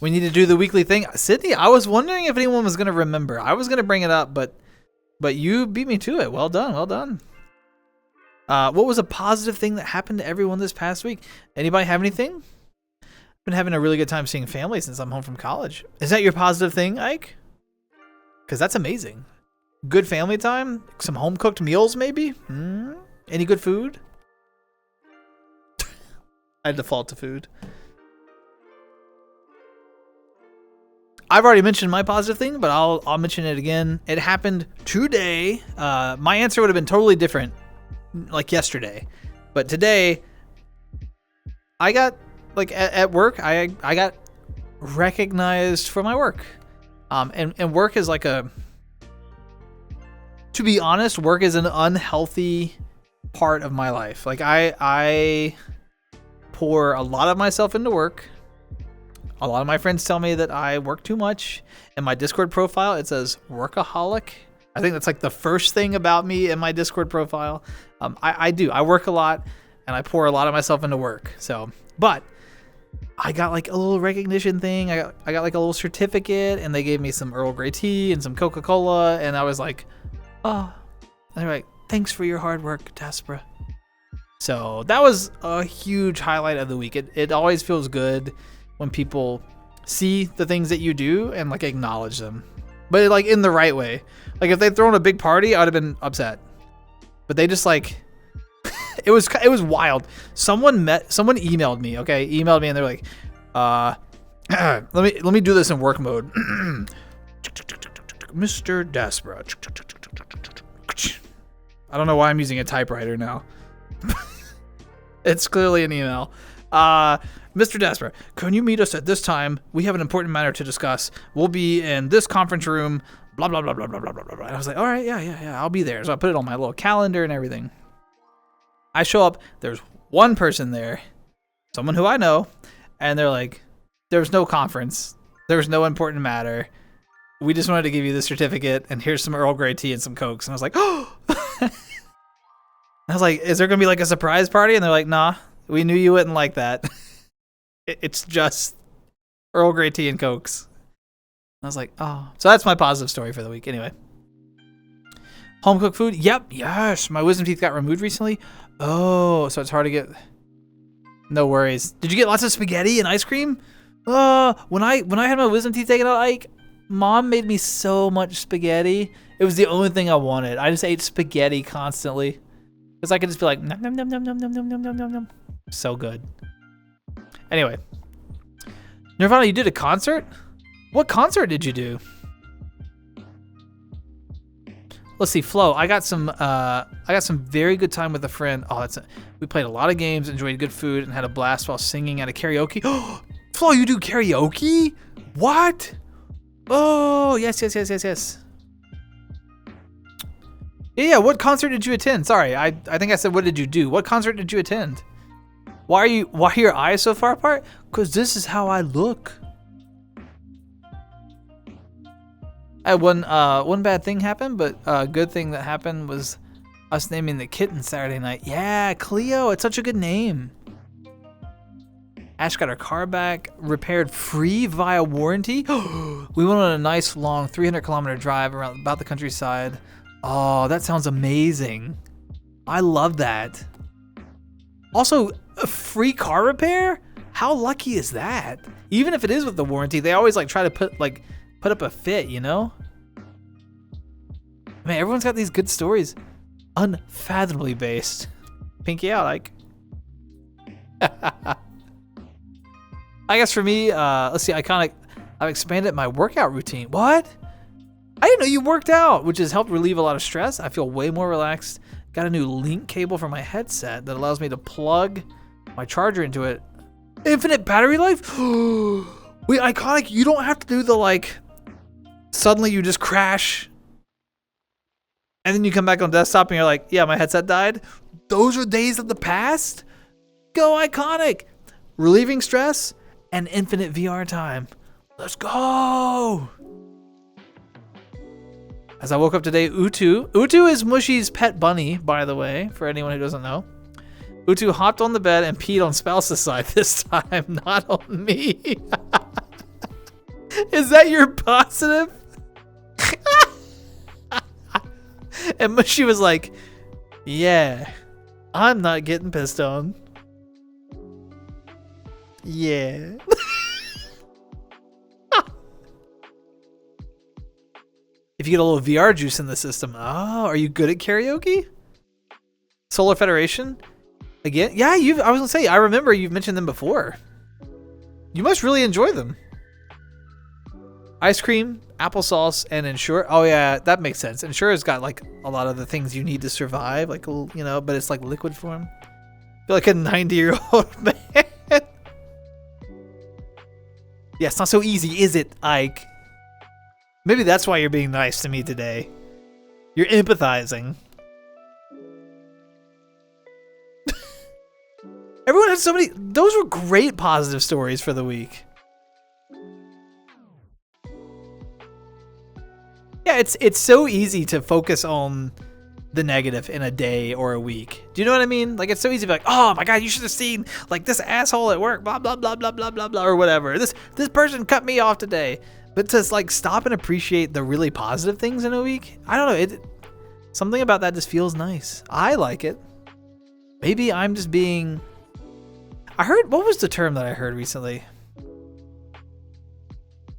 We need to do the weekly thing. Sydney, I was wondering if anyone was gonna remember. I was gonna bring it up, but you beat me to it. Well done, well done. What was a positive thing that happened to everyone this past week? Anybody have anything? I've been having a really good time seeing family since I'm home from college. Is that your positive thing, Ike? Because that's amazing. Good family time? Some home cooked meals, maybe? Any good food? I default to food. I've already mentioned my positive thing, but I'll mention it again. It happened today. My answer would have been totally different, like yesterday, but today I got like at work. I got recognized for my work, and work is like a. To be honest, work is an unhealthy part of my life. Like I pour a lot of myself into work. A lot of my friends tell me that I work too much. In my Discord profile, it says workaholic. I think that's like the first thing about me in my Discord profile. I do. I work a lot, and I pour a lot of myself into work. So, but I got like a little recognition thing. I got like a little certificate, and they gave me some Earl Grey tea and some Coca-Cola, and I was like, oh. And they're like, thanks for your hard work, daspra. So that was a huge highlight of the week. It always feels good when people see the things that you do and like acknowledge them, but like in the right way. Like if they'd thrown a big party, I would have been upset, but they just like, it was wild. Someone emailed me, and they're like, let me do this in work mode. Mr. Daspra. I don't know why I'm using a typewriter now. It's clearly an email. Mr. Daspra, can you meet us at this time? We have an important matter to discuss. We'll be in this conference room, blah, blah, blah, blah, blah, blah, blah, blah. And I was like, all right, yeah, I'll be there. So I put it on my little calendar and everything. I show up, there's one person there, someone who I know, and they're like, there's no conference. There's no important matter. We just wanted to give you the certificate, and here's some Earl Grey tea and some Cokes. And I was like, oh! I was like, is there going to be like a surprise party? And they're like, nah, we knew you wouldn't like that. It's just Earl Grey tea and Cokes. I was like, oh. So that's my positive story for the week. Anyway. Home cooked food? Yep. Yes. My wisdom teeth got removed recently. Oh, so it's hard to get. No worries. Did you get lots of spaghetti and ice cream? When I had my wisdom teeth taken out, Ike, Mom made me so much spaghetti. It was the only thing I wanted. I just ate spaghetti constantly. Because I could just be like, nom, nom, nom, nom, nom, nom, nom, nom, nom, nom. So good. Anyway. Nirvana, you did a concert? What concert did you do? Let's see, Flo. I got some very good time with a friend. We played a lot of games, enjoyed good food, and had a blast while singing at a karaoke. Flo, you do karaoke? What? Oh, yes. Yeah, what concert did you attend? Sorry, I think I said what did you do? What concert did you attend? Why are your eyes so far apart? Cause this is how I look. I had one bad thing happened, but a good thing that happened was us naming the kitten Saturday night. Yeah, Cleo, it's such a good name. Ash got her car back, repaired free via warranty. We went on a nice long 300-kilometer drive around about the countryside. Oh, that sounds amazing. I love that. Also, a free car repair? How lucky is that? Even if it is with the warranty, they always like try to put up a fit, you know? Man, everyone's got these good stories. Unfathomably based. Pinky out, like. I guess for me, let's see, I've expanded my workout routine. What? I didn't know you worked out, which has helped relieve a lot of stress. I feel way more relaxed. Got a new link cable for my headset that allows me to plug my charger into it. Infinite battery life? Wait, Iconic, you don't have to do the suddenly you just crash and then you come back on desktop and you're like, yeah, my headset died. Those are days of the past? Go Iconic. Relieving stress and infinite VR time. Let's go. As I woke up today, Utu is Mushy's pet bunny, by the way, for anyone who doesn't know. Utu hopped on the bed and peed on Spouse's side this time, not on me. Is that your positive? And Mushy was like, yeah, I'm not getting pissed on. Yeah. if you get a little VR juice in the system. Oh, are you good at karaoke? Solar Federation? Again? Yeah, I was gonna say, I remember you've mentioned them before. You must really enjoy them. Ice cream, applesauce, and Ensure. Oh yeah, that makes sense. Ensure's got like a lot of the things you need to survive, like, you know, but it's like liquid form. I feel like a 90-year-old man. Yeah, it's not so easy, is it, Ike? Maybe that's why you're being nice to me today. You're empathizing. Everyone had so many. Those were great positive stories for the week. Yeah, it's so easy to focus on the negative in a day or a week. Do you know what I mean? Like, it's so easy to be like, oh my god, you should have seen like this asshole at work, blah blah blah blah blah blah blah, or whatever. This person cut me off today. But to like stop and appreciate the really positive things in a week, I don't know. Something about that just feels nice. I like it. Maybe I'm just being. I heard, what was the term that I heard recently?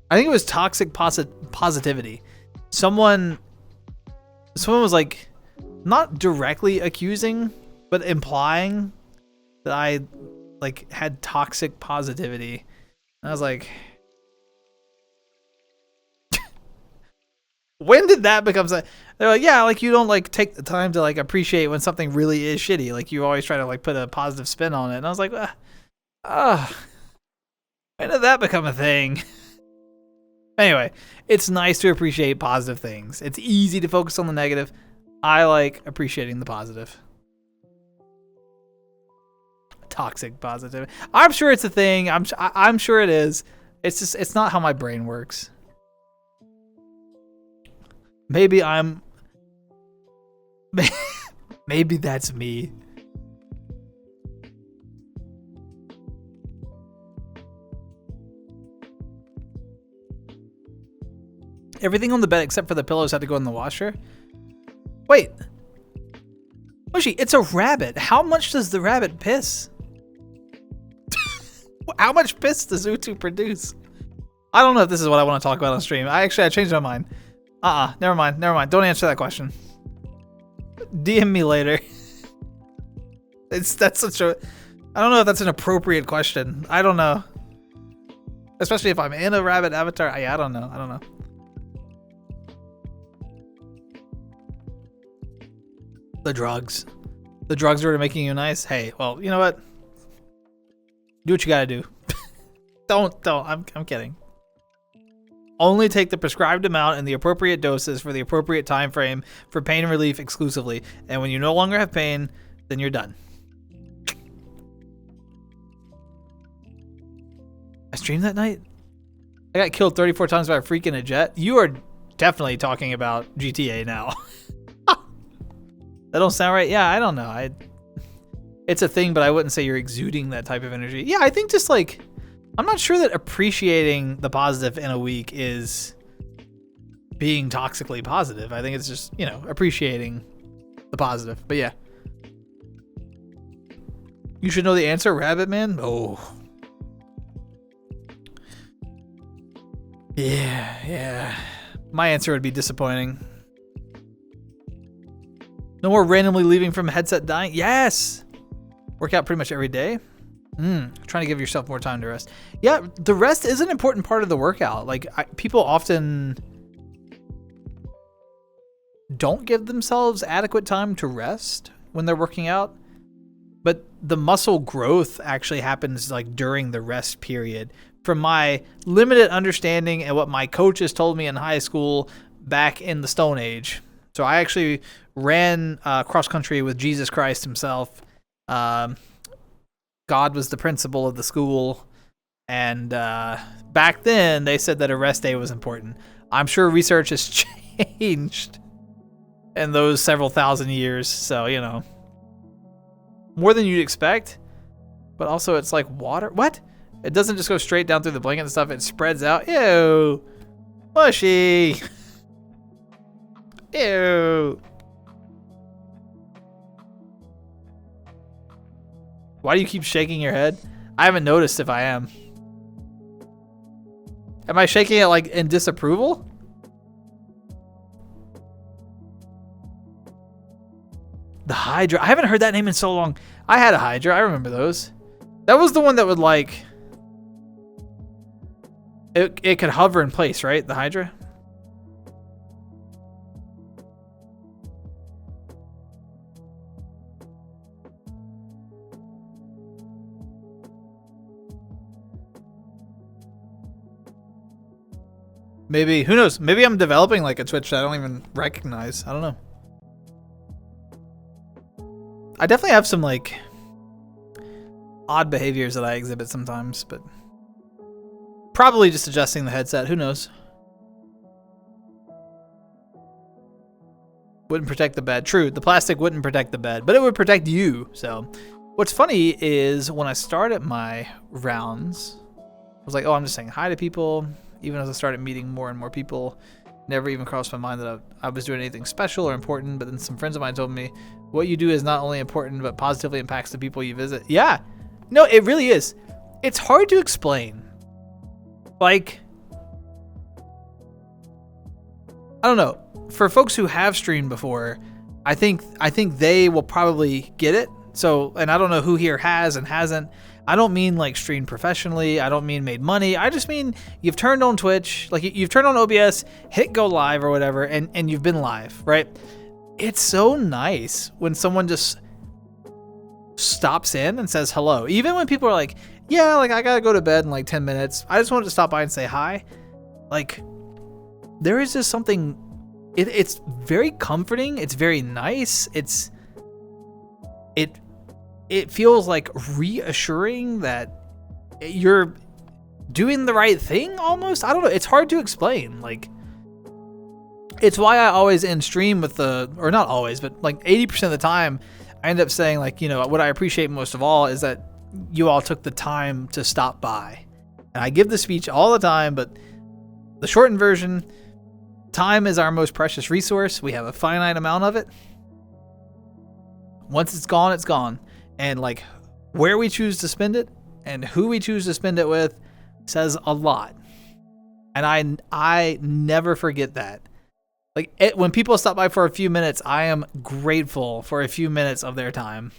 I think it was toxic positivity. Someone was like, not directly accusing, but implying that I like had toxic positivity. And I was like, when did that become something? They're like, yeah, like you don't like take the time to like appreciate when something really is shitty. Like you always try to like put a positive spin on it. And I was like, when did that become a thing? Anyway, it's nice to appreciate positive things. It's easy to focus on the negative. I like appreciating the positive. Toxic positivity. I'm sure it's a thing. I'm sure it is. It's just, it's not how my brain works. Maybe that's me. Everything on the bed except for the pillows had to go in the washer. Wait. Mushy, it's a rabbit. How much does the rabbit piss? How much piss does Utu produce? I don't know if this is what I want to talk about on stream. I changed my mind. Never mind. Don't answer that question. DM me later. That's such a. I don't know if that's an appropriate question. I don't know. Especially if I'm in a rabbit avatar. I don't know. The drugs. The drugs were making you nice. Hey, well, you know what? Do what you gotta do. Don't. I'm kidding. Only take the prescribed amount and the appropriate doses for the appropriate time frame for pain relief exclusively. And when you no longer have pain, then you're done. I streamed that night? I got killed 34 times by a freak in a jet? You are definitely talking about GTA now. That don't sound right? Yeah, I don't know. It's a thing, but I wouldn't say you're exuding that type of energy. Yeah, I think just like, I'm not sure that appreciating the positive in a week is being toxically positive. I think it's just, you know, appreciating the positive. But yeah. You should know the answer, Rabbit Man? Oh. Yeah. My answer would be disappointing. No more randomly leaving from a headset dying? Yes! Work out pretty much every day. Trying to give yourself more time to rest. Yeah, the rest is an important part of the workout. Like, people often don't give themselves adequate time to rest when they're working out. But the muscle growth actually happens like during the rest period. From my limited understanding and what my coaches told me in high school back in the Stone Age. So I actually ran cross country with Jesus Christ himself. God was the principal of the school. And back then, they said that a rest day was important. I'm sure research has changed in those several thousand years. So, you know, more than you'd expect. But also, it's like water. What? It doesn't just go straight down through the blanket and stuff. It spreads out. Ew. Mushy. Ew. Why do you keep shaking your head? I haven't noticed if I am. Am I shaking it like in disapproval? The Hydra. I haven't heard that name in so long. I had a Hydra. I remember those. That was the one that would like... It could hover in place, right? The Hydra? Maybe, who knows? Maybe I'm developing like a Twitch that I don't even recognize. I don't know. I definitely have some like odd behaviors that I exhibit sometimes, but probably just adjusting the headset. Who knows? Wouldn't protect the bed. True, the plastic wouldn't protect the bed, but it would protect you. So what's funny is when I started my rounds, I was like, oh, I'm just saying hi to people. Even as I started meeting more and more people, never even crossed my mind that I was doing anything special or important. But then some friends of mine told me, what you do is not only important, but positively impacts the people you visit. Yeah, no, it really is. It's hard to explain. Like, I don't know. For folks who have streamed before, I think they will probably get it. So, and I don't know who here has and hasn't. I don't mean like streamed professionally. I don't mean made money. I just mean you've turned on Twitch, like you've turned on OBS, hit go live or whatever, and you've been live, right? It's so nice when someone just stops in and says hello. Even when people are like, yeah, like I gotta go to bed in like 10 minutes. I just wanted to stop by and say hi. Like, there is just something, it's very comforting. It's very nice. It feels like reassuring that you're doing the right thing almost. I don't know. It's hard to explain. Like, it's why I always end stream with or not always, but like 80% of the time, I end up saying like, you know, what I appreciate most of all is that you all took the time to stop by. And I give the speech all the time, but the shortened version, time is our most precious resource. We have a finite amount of it. Once it's gone, it's gone. And like where we choose to spend it and who we choose to spend it with says a lot. And I never forget that. Like when people stop by for a few minutes, I am grateful for a few minutes of their time.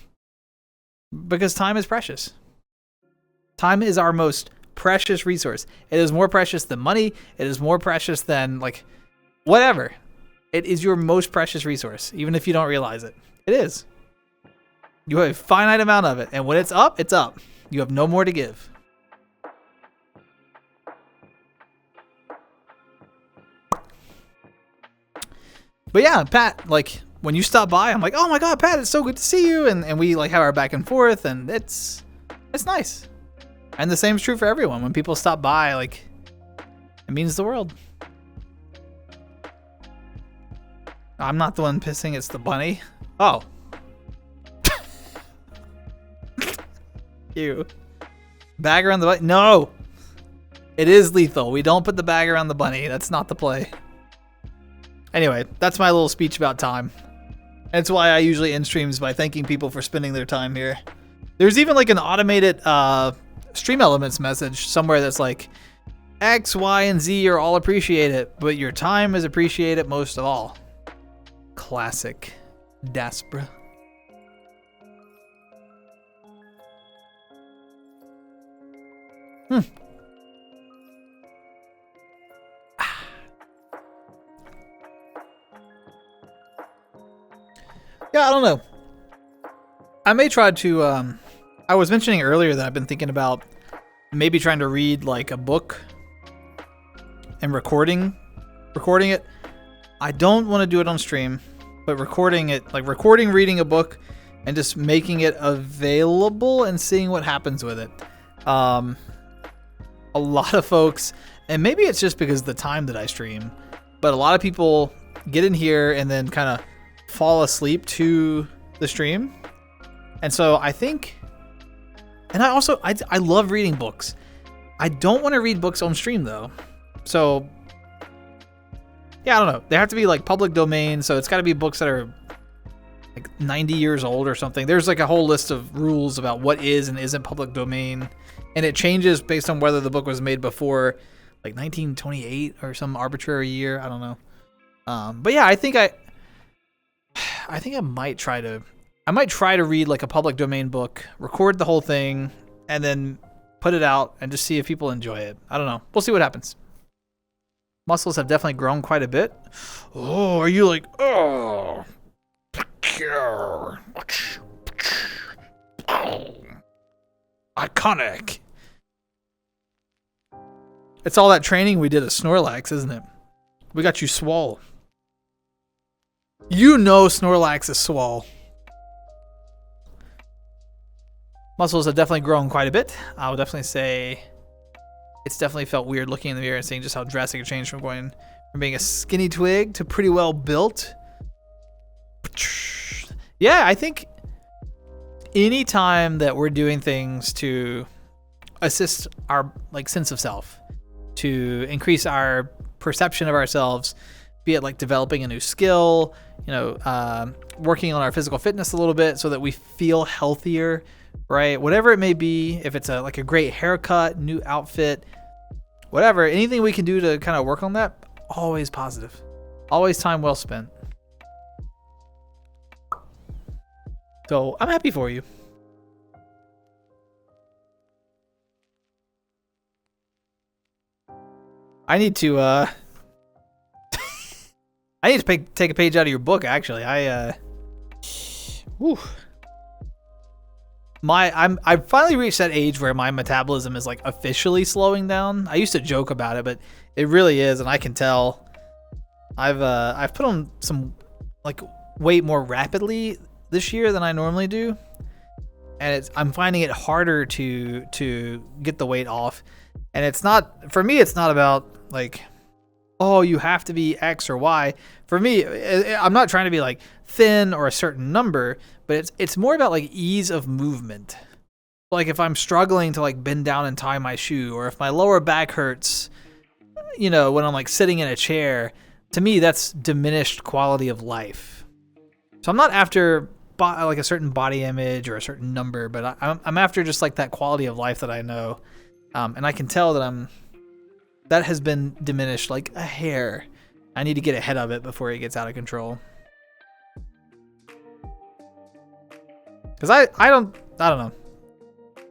Because time is precious. Time is our most precious resource. It is more precious than money. It is more precious than like whatever. It is your most precious resource, even if you don't realize it. It is. You have a finite amount of it, and when it's up, it's up. You have no more to give. But yeah, Pat, like when you stop by, I'm like, oh my God, Pat, it's so good to see you, and we like have our back and forth, and it's nice. And the same is true for everyone. When people stop by, like it means the world. I'm not the one pissing, it's the bunny. Oh. You. Bag around the bunny? No! It is lethal. We don't put the bag around the bunny. That's not the play. Anyway, that's my little speech about time. That's why I usually end streams by thanking people for spending their time here. There's even like an automated stream elements message somewhere that's like, X, Y, and Z are all appreciated, but your time is appreciated most of all. Classic daspra. Yeah, I don't know. I may try to, I was mentioning earlier that I've been thinking about maybe trying to read like a book and recording it. I don't want to do it on stream, but recording it, like reading a book and just making it available and seeing what happens with it. A lot of folks, and maybe it's just because of the time that I stream, but a lot of people get in here and then kind of fall asleep to the stream. And so I think, and I love reading books. I don't want to read books on stream though. So yeah, I don't know. They have to be like public domain. So it's got to be books that are like 90 years old or something. There's like a whole list of rules about what is and isn't public domain. And it changes based on whether the book was made before like 1928 or some arbitrary year. I don't know. But yeah, I think I might try to I might try to read like a public domain book, record the whole thing, and then put it out and just see if people enjoy it. I don't know. We'll see what happens. Muscles have definitely grown quite a bit. Oh, are you like, oh, iconic. It's all that training we did at Snorlax, isn't it? We got you swole. You know Snorlax is swole. Muscles have definitely grown quite a bit. I would definitely say it's definitely felt weird looking in the mirror and seeing just how drastic a change from going from being a skinny twig to pretty well built. Yeah, I think any time that we're doing things to assist our like sense of self, to increase our perception of ourselves, be it like developing a new skill, working on our physical fitness a little bit so that we feel healthier, right? Whatever it may be, if it's like a great haircut, new outfit, whatever, anything we can do to kind of work on that, always positive. Always time well spent. So I'm happy for you. I need to take a page out of your book. Actually, I finally reached that age where my metabolism is like officially slowing down. I used to joke about it, but it really is, and I can tell. I've put on some like weight more rapidly this year than I normally do, and I'm finding it harder to get the weight off. And it's not, for me, it's not about like, oh, you have to be X or Y. For me, I'm not trying to be like thin or a certain number, but it's more about like ease of movement. Like if I'm struggling to like bend down and tie my shoe, or if my lower back hurts, when I'm like sitting in a chair, to me, that's diminished quality of life. So I'm not after like a certain body image or a certain number, but I'm after just like that quality of life that I know. And I can tell that that has been diminished like a hair. I need to get ahead of it before it gets out of control. Cause I don't know.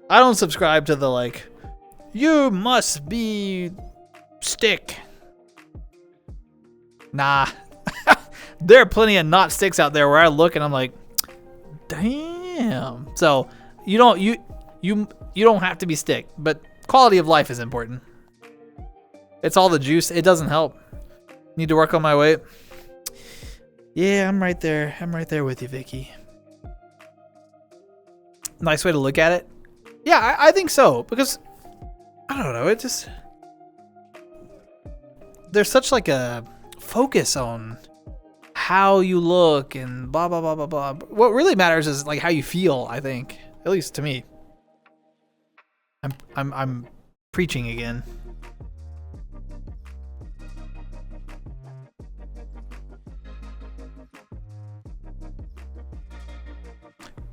I don't subscribe to the like, you must be stick. Nah. There are plenty of not sticks out there where I look and I'm like, damn. So you don't have to be stick, but quality of life is important. It's all the juice. It doesn't help. Need to work on my weight. Yeah, I'm right there. I'm right there with you, Vicky. Nice way to look at it. Yeah, I think so, because I don't know. It just, there's such like a focus on how you look and blah blah blah blah blah. What really matters is like how you feel. I think, at least to me. I'm preaching again.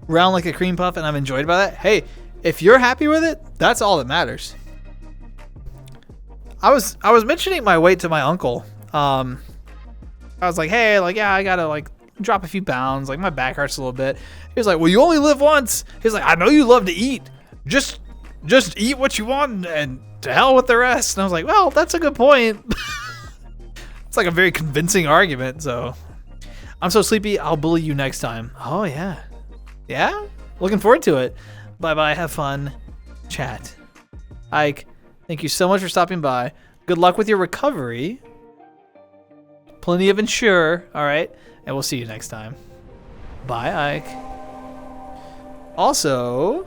Round like a cream puff, and I'm enjoyed by that. Hey, if you're happy with it, that's all that matters. I was mentioning my weight to my uncle. I was like, hey, like, yeah, I gotta like drop a few pounds. Like my back hurts a little bit. He was like, well, you only live once. He's like, I know you love to eat. Just eat what you want and to hell with the rest. And I was like, well, that's a good point. It's like a very convincing argument. So I'm so sleepy. I'll bully you next time. Oh yeah. Yeah. Looking forward to it. Bye bye. Have fun. Chat. Ike, thank you so much for stopping by. Good luck with your recovery. Plenty of Ensure. All right. And we'll see you next time. Bye, Ike. Also,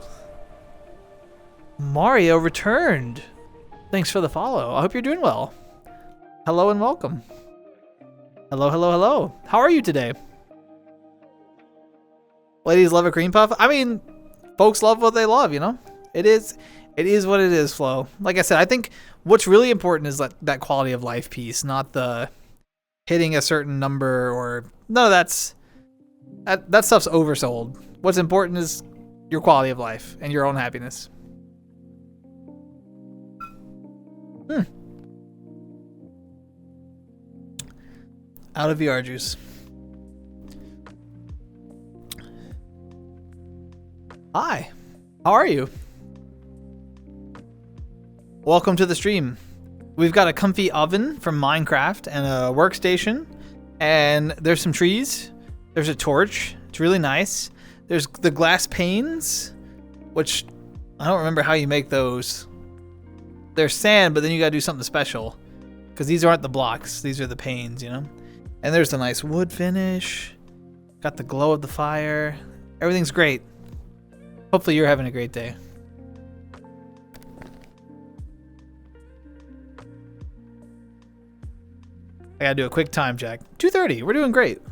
Mario returned. Thanks for the follow. I hope you're doing well. Hello and welcome. Hello, hello, hello. How are you today? Ladies love a cream puff. I mean, folks love what they love, It is what it is, Flo. Like I said, I think what's really important is that quality of life piece, not the hitting a certain number or no, that stuff's oversold. What's important is your quality of life and your own happiness. Out of VR juice. Hi, how are you? Welcome to the stream. We've got a comfy oven from Minecraft and a workstation, and there's some trees. There's a torch. It's really nice. There's the glass panes, which I don't remember how you make those. They're sand, but then you gotta do something special because these aren't the blocks. These are the panes, you know? And there's the nice wood finish. Got the glow of the fire. Everything's great. Hopefully you're having a great day. I gotta do a quick time check. 2:30. We're doing great.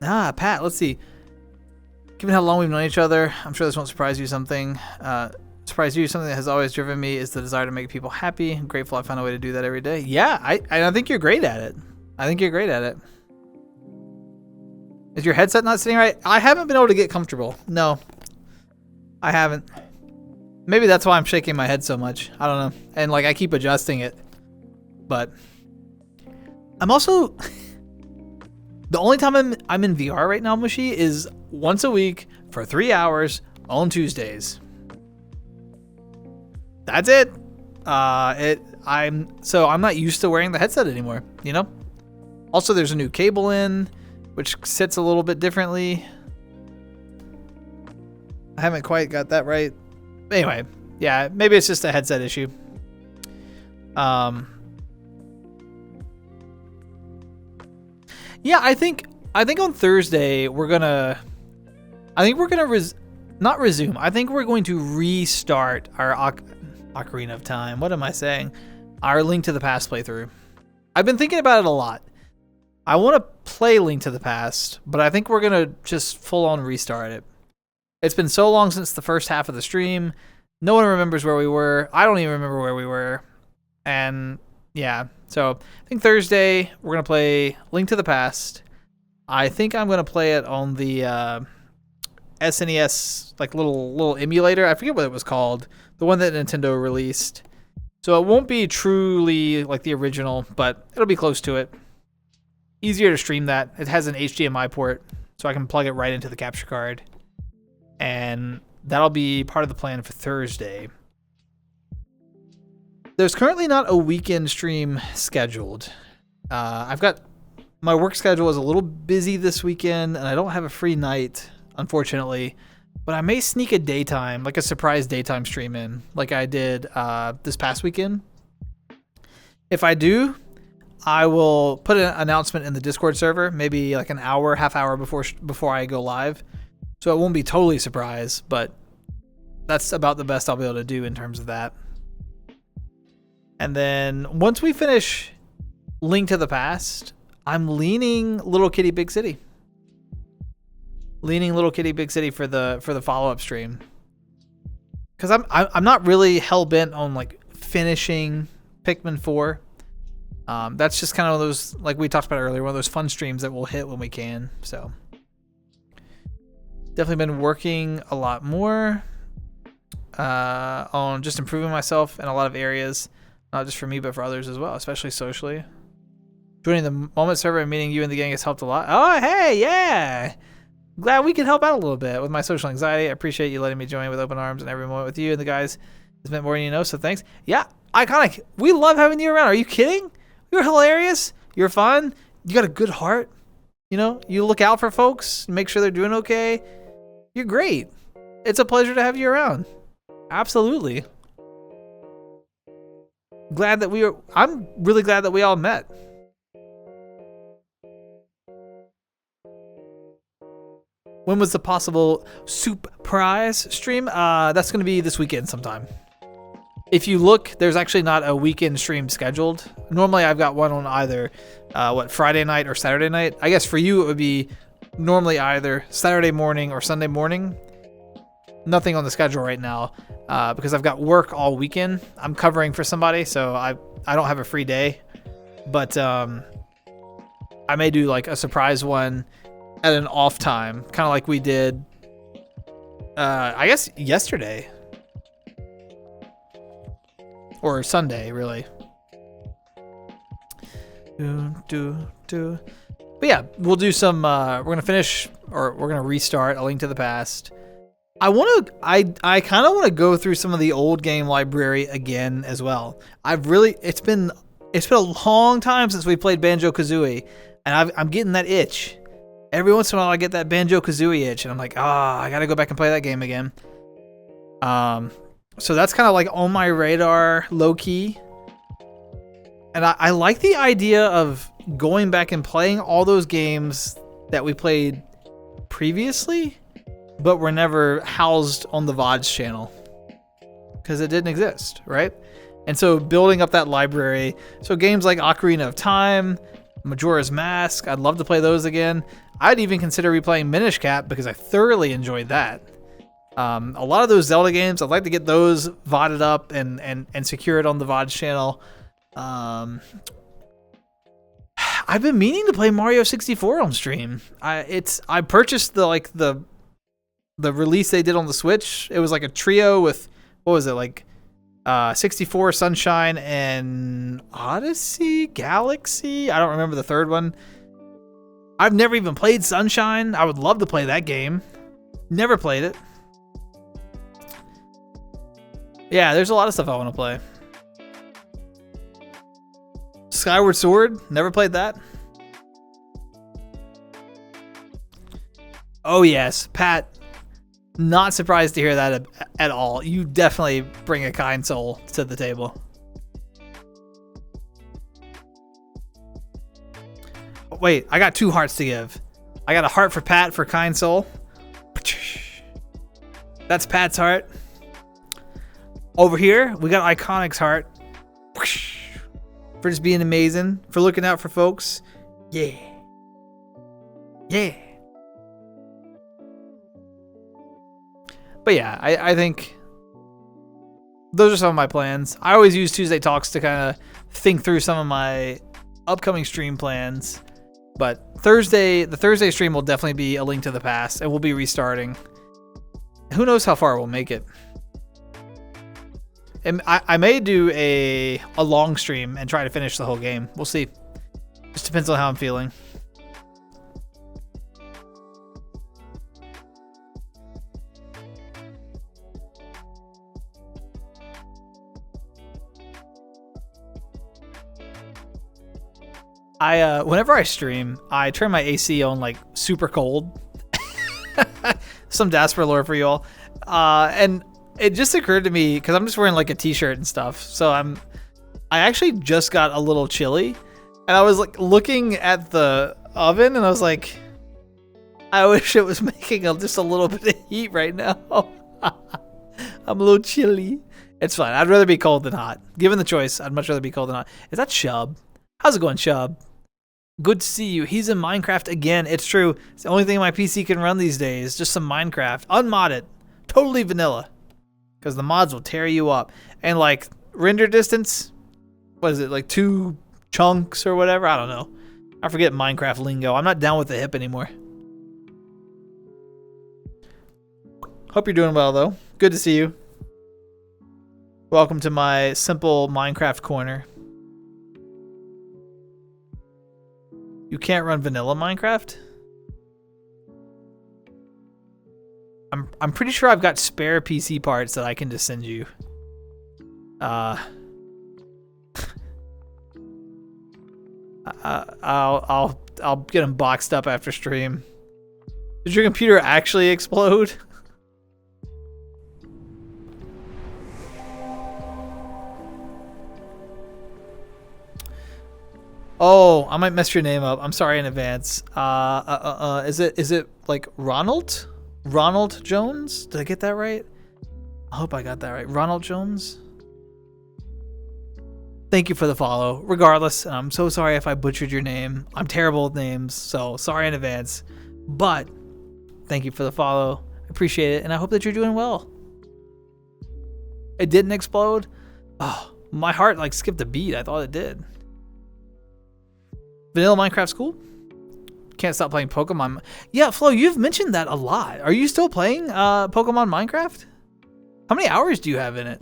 Pat, let's see. Given how long we've known each other, I'm sure this won't surprise you. Something that has always driven me is the desire to make people happy. I'm grateful I found a way to do that every day. Yeah, I think you're great at it. I think you're great at it. Is your headset not sitting right? I haven't been able to get comfortable. No, I haven't. Maybe that's why I'm shaking my head so much. I don't know. And like I keep adjusting it. But I'm also the only time I'm in VR right now, Mushy, is once a week for 3 hours on Tuesdays. That's it. I'm not used to wearing the headset anymore, you know? Also, there's a new cable in, which sits a little bit differently. I haven't quite got that right. Anyway, yeah, maybe it's just a headset issue. Yeah, I think on Thursday we're gonna not resume. I think we're going to restart our Ocarina of Time. What am I saying? Our Link to the Past playthrough. I've been thinking about it a lot. I want to play Link to the Past, but I think we're gonna just full on restart it. It's been so long since the first half of the stream. No one remembers where we were. I don't even remember where we were. And yeah, so I think Thursday we're going to play Link to the Past. I think I'm going to play it on the SNES, like little emulator. I forget what it was called. The one that Nintendo released. So it won't be truly like the original, but it'll be close to it. Easier to stream that. It has an HDMI port, so I can plug it right into the capture card. And that'll be part of the plan for Thursday. There's currently not a weekend stream scheduled. I've got my work schedule is a little busy this weekend, and I don't have a free night, unfortunately. But I may sneak a daytime, like a surprise daytime stream in, like I did this past weekend. If I do, I will put an announcement in the Discord server, maybe like an hour, half hour before I go live. So it won't be totally a surprise, but that's about the best I'll be able to do in terms of that. And then once we finish Link to the Past, I'm leaning Little Kitty Big City. Leaning Little Kitty Big City for the follow-up stream. Cuz I'm not really hell bent on like finishing Pikmin 4. That's just kind of those, like we talked about earlier, one of those fun streams that we'll hit when we can. So definitely been working a lot more on just improving myself in a lot of areas, not just for me, but for others as well, especially socially. Joining the Moment server and meeting you and the gang has helped a lot. Oh, hey, yeah. Glad we could help out a little bit with my social anxiety. I appreciate you letting me join with open arms and every moment with you and the guys. It's meant more than you know, so thanks. Yeah, Iconic. We love having you around. Are you kidding? You're hilarious. You're fun. You got a good heart. You know, you look out for folks, make sure they're doing okay. You're great. It's a pleasure to have you around. Absolutely. I'm really glad that we all met. When was the possible soup prize stream? That's going to be this weekend sometime. If you look, there's actually not a weekend stream scheduled. Normally I've got one on either Friday night or Saturday night. I guess for you it would be normally either Saturday morning or Sunday morning. Nothing on the schedule right now because I've got work all weekend. I'm covering for somebody, so I don't have a free day. But I may do like a surprise one at an off time, kind of like we did, I guess yesterday or Sunday, really. But But yeah, we'll do some. We're gonna finish, or we're gonna restart A Link to the Past. I kind of want to go through some of the old game library again as well. It's been a long time since we played Banjo-Kazooie, and I'm getting that itch. Every once in a while, I get that Banjo-Kazooie itch, and I'm like, I gotta go back and play that game again. So that's kind of like on my radar, low key. And I like the idea of going back and playing all those games that we played previously, but were never housed on the VODS channel because it didn't exist, right? And so building up that library. So games like Ocarina of Time, Majora's Mask, I'd love to play those again. I'd even consider replaying Minish Cap because I thoroughly enjoyed that. A lot of those Zelda games, I'd like to get those VODed up and secure it on the VODs channel. I've been meaning to play Mario 64 on stream. I purchased the release they did on the Switch. It was like a trio with, what was it, like 64, Sunshine, and Odyssey, Galaxy? I don't remember the third one. I've never even played Sunshine. I would love to play that game. Never played it. Yeah, there's a lot of stuff I want to play. Skyward Sword, never played that. Oh yes, Pat, not surprised to hear that at all. You definitely bring a kind soul to the table. Wait, I got 2 hearts to give. I got a heart for Pat for kind soul. That's Pat's heart. Over here, we got Iconic's heart. For just being amazing, for looking out for folks. Yeah. Yeah. But yeah, I think those are some of my plans. I always use Tuesday Talks to kind of think through some of my upcoming stream plans. But the Thursday stream will definitely be A Link to the Past, and we'll be restarting. Who knows how far we'll make it. And I may do a long stream and try to finish the whole game. We'll see. Just depends on how I'm feeling. Whenever I stream, I turn my AC on like super cold. Some daspra lore for y'all. And it just occurred to me because I'm just wearing like a t-shirt and stuff. So I actually just got a little chilly, and I was like looking at the oven and I was like, I wish it was making just a little bit of heat right now. I'm a little chilly. It's fine. I'd rather be cold than hot. Given the choice, I'd much rather be cold than hot. Is that Shub? How's it going, Shub? Good to see you. He's in Minecraft again. It's true. It's the only thing my PC can run these days. Just some Minecraft. Unmodded. Totally vanilla. Because the mods will tear you up. And like render distance, what is it? Like 2 chunks or whatever? I don't know. I forget Minecraft lingo. I'm not down with the hip anymore. Hope you're doing well though. Good to see you. Welcome to my simple Minecraft corner. You can't run vanilla Minecraft? I'm pretty sure I've got spare PC parts that I can just send you. I'll get them boxed up after stream. Did your computer actually explode? Oh, I might mess your name up. I'm sorry in advance. Is it like Ronald? Ronald Jones? Did I get that right? I hope I got that right. Ronald Jones? Thank you for the follow. Regardless, I'm so sorry if I butchered your name. I'm terrible with names, so sorry in advance. But thank you for the follow. I appreciate it, and I hope that you're doing well. It didn't explode? Oh, my heart like skipped a beat. I thought it did. Vanilla Minecraft school? Can't stop playing Pokemon. Yeah, Flo, you've mentioned that a lot. Are you still playing Pokemon Minecraft? How many hours do you have in it?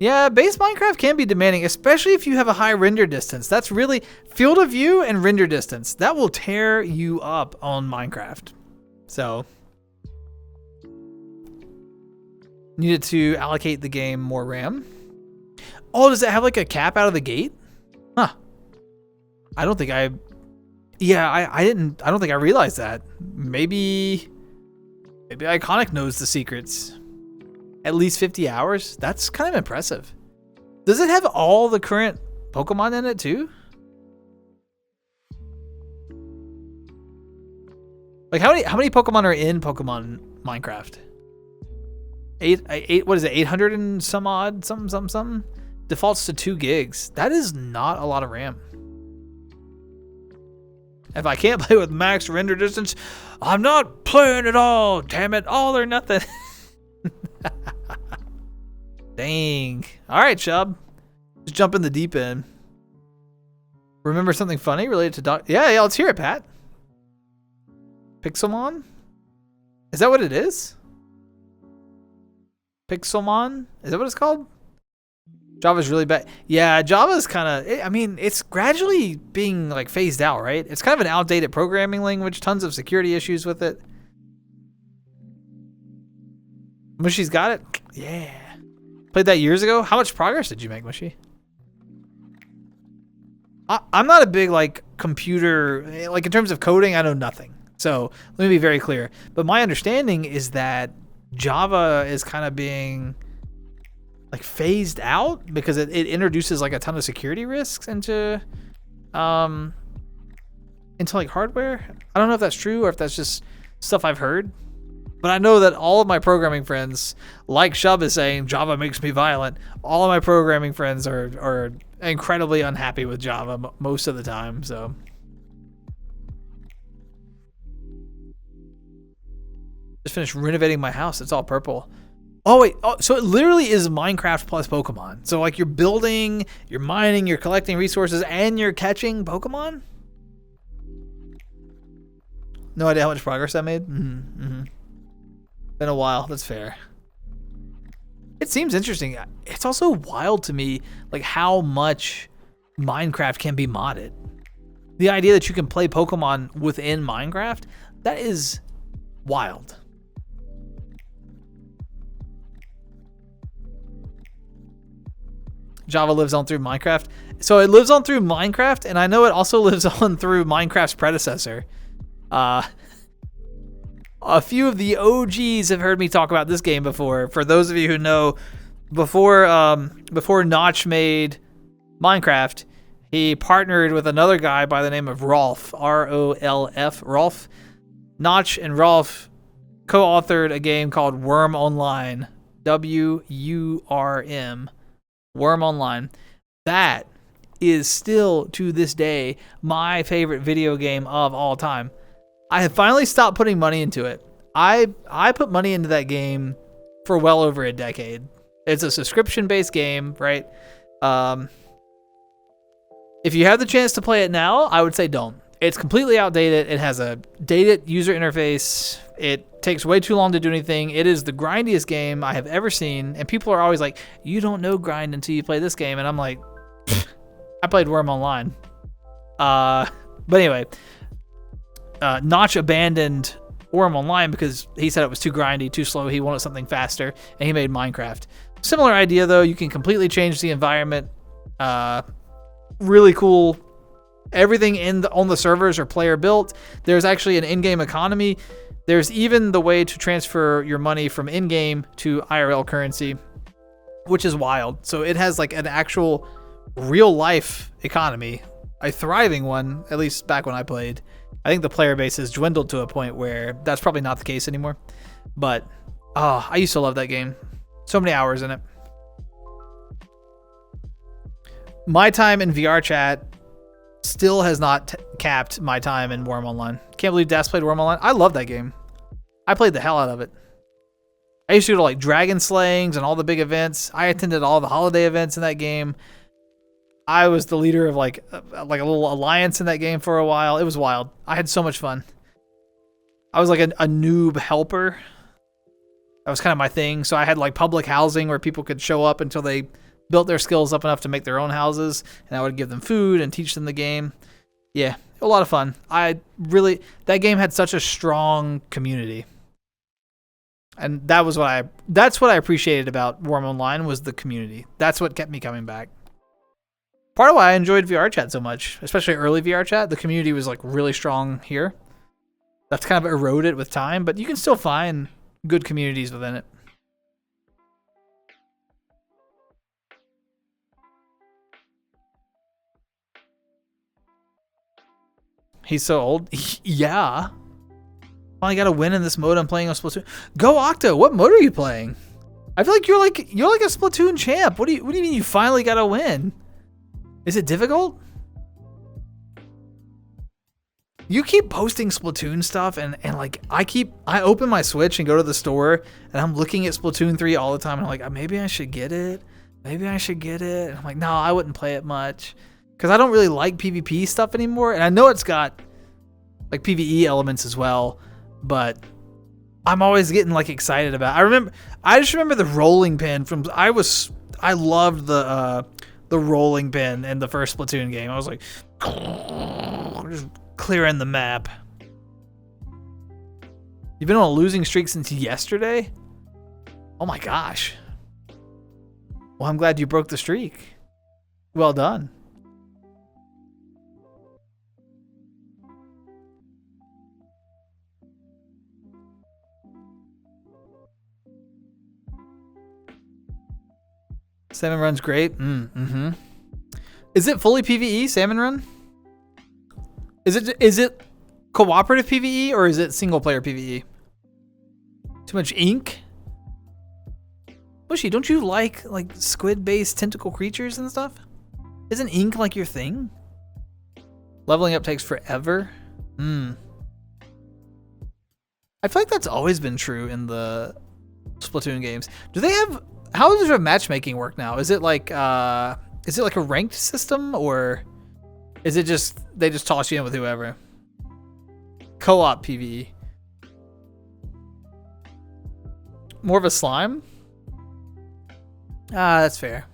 Yeah, base Minecraft can be demanding, especially if you have a high render distance. That's really field of view and render distance. That will tear you up on Minecraft. So needed to allocate the game more RAM. Oh, does it have like a cap out of the gate? Huh. I don't think I don't think I realized that. Maybe Iconic knows the secrets. At least 50 hours? That's kind of impressive. Does it have all the current Pokemon in it too? Like how many Pokemon are in Pokemon Minecraft? Eight what is it, 800 and some odd, something? Defaults to 2 gigs. That is not a lot of RAM. If I can't play with max render distance, I'm not playing at all. Damn it, all or nothing. Dang. All right, Chubb. Just jump in the deep end. Remember something funny related to dog? Yeah, let's hear it, Pat. Pixelmon? Is that what it is? Pixelmon? Is that what it's called? Java's really bad. Yeah, Java's kind of, I mean, it's gradually being like phased out, right? It's kind of an outdated programming language, tons of security issues with it. Mushy's got it? Yeah. Played that years ago. How much progress did you make, Mushy? I'm not a big like computer, like in terms of coding, I know nothing. So let me be very clear. But my understanding is that Java is kind of being like phased out because it introduces like a ton of security risks into like hardware. I don't know if that's true or if that's just stuff I've heard. But I know that all of my programming friends, like Shub is saying, Java makes me violent. All of my programming friends are incredibly unhappy with Java most of the time. So just finished renovating my house. It's all purple. Oh wait, so it literally is Minecraft plus Pokemon. So like you're building, you're mining, you're collecting resources, and you're catching Pokemon? No idea how much progress I made? Been a while, that's fair. It seems interesting. It's also wild to me like how much Minecraft can be modded. The idea that you can play Pokemon within Minecraft, that is wild. Java lives on through Minecraft. So it lives on through Minecraft, and I know it also lives on through Minecraft's predecessor. A few of the OGs have heard me talk about this game before. For those of you who know, before Notch made Minecraft, he partnered with another guy by the name of Rolf, R-O-L-F, Rolf. Notch and Rolf co-authored a game called Worm Online, W-U-R-M. Worm Online. That is still to this day my favorite video game of all time. I have finally stopped putting money into it. I put money into that game for well over a decade. It's a subscription-based game, right? If you have the chance to play it now, I would say don't. It's completely outdated. It has a dated user interface. It takes way too long to do anything. It is the grindiest game I have ever seen. And people are always like, you don't know grind until you play this game. And I'm like, I played Worm Online. But anyway, Notch abandoned Worm Online because he said it was too grindy, too slow. He wanted something faster, and he made Minecraft. Similar idea, though. You can completely change the environment. Really cool. Everything on the servers are player built. There's actually an in-game economy. There's even the way to transfer your money from in-game to IRL currency, which is wild. So it has like an actual real-life economy, a thriving one, at least back when I played. I think the player base has dwindled to a point where that's probably not the case anymore. But I used to love that game. So many hours in it. My time in VR chat still has not capped my time in Worm Online. Can't believe Das played Worm Online. I love that game. I played the hell out of it. I used to go to like dragon slayings and all the big events. I attended all the holiday events in that game. I was the leader of like a little alliance in that game for a while. It was wild. I had so much fun. I was like a noob helper. That was kind of my thing. So I had like public housing where people could show up until they built their skills up enough to make their own houses, and I would give them food and teach them the game. Yeah, a lot of fun. That game had such a strong community. And that's what I appreciated about Worm Online was the community. That's what kept me coming back. Part of why I enjoyed VR chat so much, especially early VR chat, the community was like really strong here. That's kind of eroded with time, but you can still find good communities within it. He's so old. Yeah. Finally got a win in this mode. I'm playing on Splatoon. Go Octo. What mode are you playing? I feel like you're like a Splatoon champ. What do you mean you finally got a win? Is it difficult? You keep posting Splatoon stuff and like I open my Switch and go to the store and I'm looking at Splatoon 3 all the time and I'm like, maybe I should get it. Maybe I should get it. And I'm like, no, I wouldn't play it much. Because I don't really like PvP stuff anymore. And I know it's got like PvE elements as well. But I'm always getting like excited about it. I just remember the rolling pin from I loved the rolling pin in the first Splatoon game. I was like just clearing the map. You've been on a losing streak since yesterday? Oh my gosh. Well, I'm glad you broke the streak. Well done. Salmon Run's great. Mm-hmm. Is it fully PvE, Salmon Run? Is it cooperative PvE or is it single player PvE? Too much ink? Bushy, don't you like squid-based tentacle creatures and stuff? Isn't ink like your thing? Leveling up takes forever? I feel like that's always been true in the Splatoon games. How does their matchmaking work now? Is it like a ranked system or is it just they just toss you in with whoever? Co-op PvE. More of a slime? That's fair.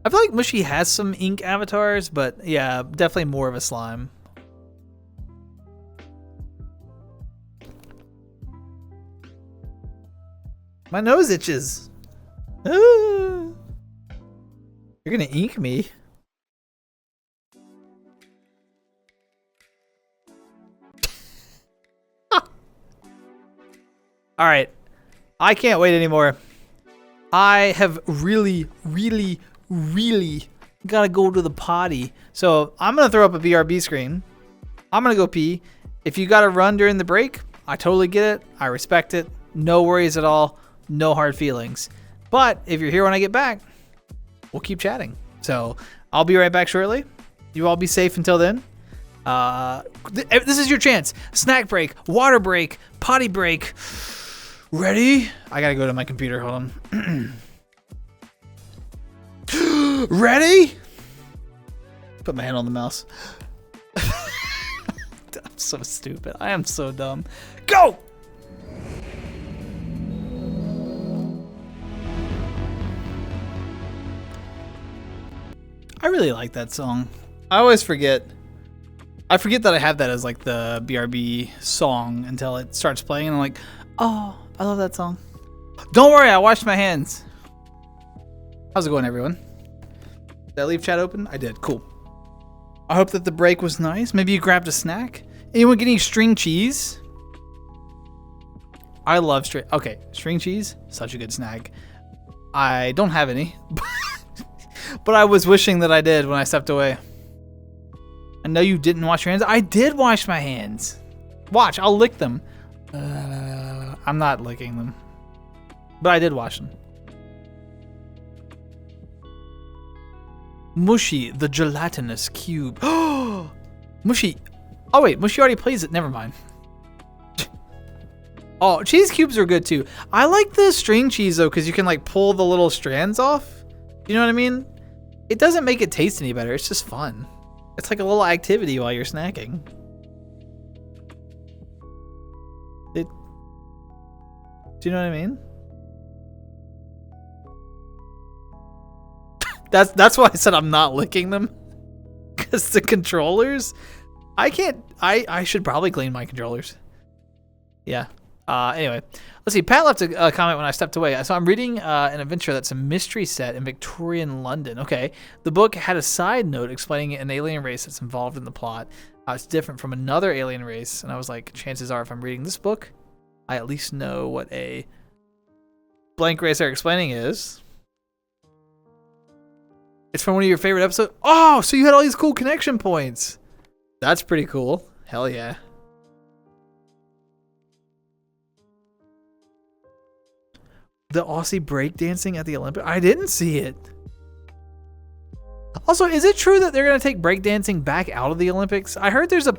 I feel like Mushy has some ink avatars, but yeah, definitely more of a slime. My nose itches. You're gonna ink me. All right. I can't wait anymore. I have really gotta go to the potty. So I'm gonna throw up a BRB screen. I'm gonna go pee. If you gotta run during the break, I totally get it. I respect it. No worries at all. No hard feelings. But if you're here when I get back, we'll keep chatting. So I'll be right back shortly. You all be safe until then. This is your chance. Snack break, water break, potty break. Ready? I gotta go to my computer. Hold on. Ready? Put my hand on the mouse. I'm so stupid. I am so dumb. Go! I really like that song. I always forget. I forget that I have that as like the BRB song until it starts playing and I'm like, oh, I love that song. Don't worry, I washed my hands. How's it going, everyone? Did I leave chat open? I did. Cool. I hope that the break was nice. Maybe you grabbed a snack. Anyone getting string cheese? I love string cheese. Such a good snack. I don't have any. But I was wishing that I did when I stepped away. I know you didn't wash your hands. I did wash my hands. Watch, I'll lick them. I'm not licking them. But I did wash them. Mushy, the gelatinous cube. Mushy. Oh wait, Mushy already plays it. Never mind. Oh, cheese cubes are good too. I like the string cheese though because you can like pull the little strands off. You know what I mean? It doesn't make it taste any better. It's just fun. It's like a little activity while you're snacking. Do you know what I mean? That's why I said I'm not licking them. Because the controllers, I can't. I should probably clean my controllers. Yeah. Anyway, let's see. Pat left a comment when I stepped away. So I'm reading an adventure that's a mystery set in Victorian London. Okay. The book had a side note explaining an alien race that's involved in the plot. It's different from another alien race. And I was like, chances are if I'm reading this book, I at least know what a blank race they're explaining is. It's from one of your favorite episodes. Oh, so you had all these cool connection points. That's pretty cool. Hell yeah. The Aussie breakdancing at the Olympics? I didn't see it. Also, is it true that they're going to take breakdancing back out of the Olympics? I heard there's I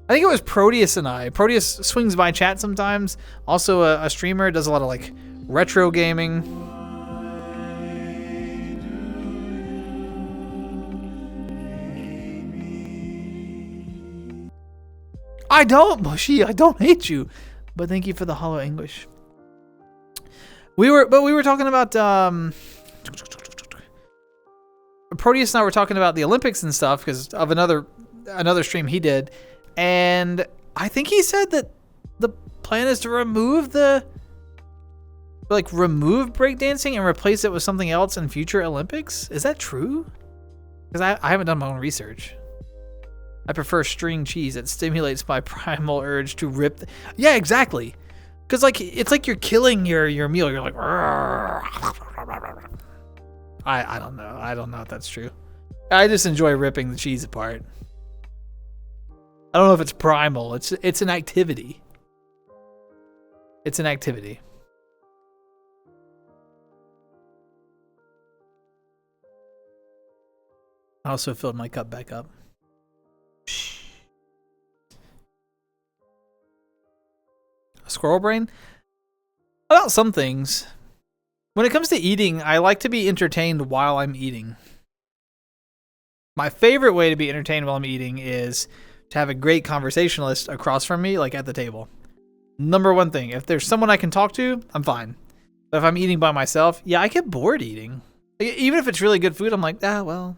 think it was Proteus and I. Proteus swings by chat sometimes. Also a streamer, does a lot of like retro gaming. I don't, Mushy. I don't hate you. But thank you for the hollow English. We were talking about Proteus and I were talking about the Olympics and stuff because of another stream he did, and I think he said that the plan is to remove breakdancing and replace it with something else in future Olympics. Is that true? Because I haven't done my own research. I prefer string cheese. It stimulates my primal urge to rip. Yeah, exactly. Because like it's like you're killing your meal. You're like, I don't know. I don't know if that's true. I just enjoy ripping the cheese apart. I don't know if it's primal. It's an activity. It's an activity. I also filled my cup back up. Squirrel brain? About some things. When it comes to eating, I like to be entertained while I'm eating. My favorite way to be entertained while I'm eating is to have a great conversationalist across from me, like at the table. Number one thing, if there's someone I can talk to, I'm fine. But if I'm eating by myself, yeah, I get bored eating. Even if it's really good food, I'm like, well,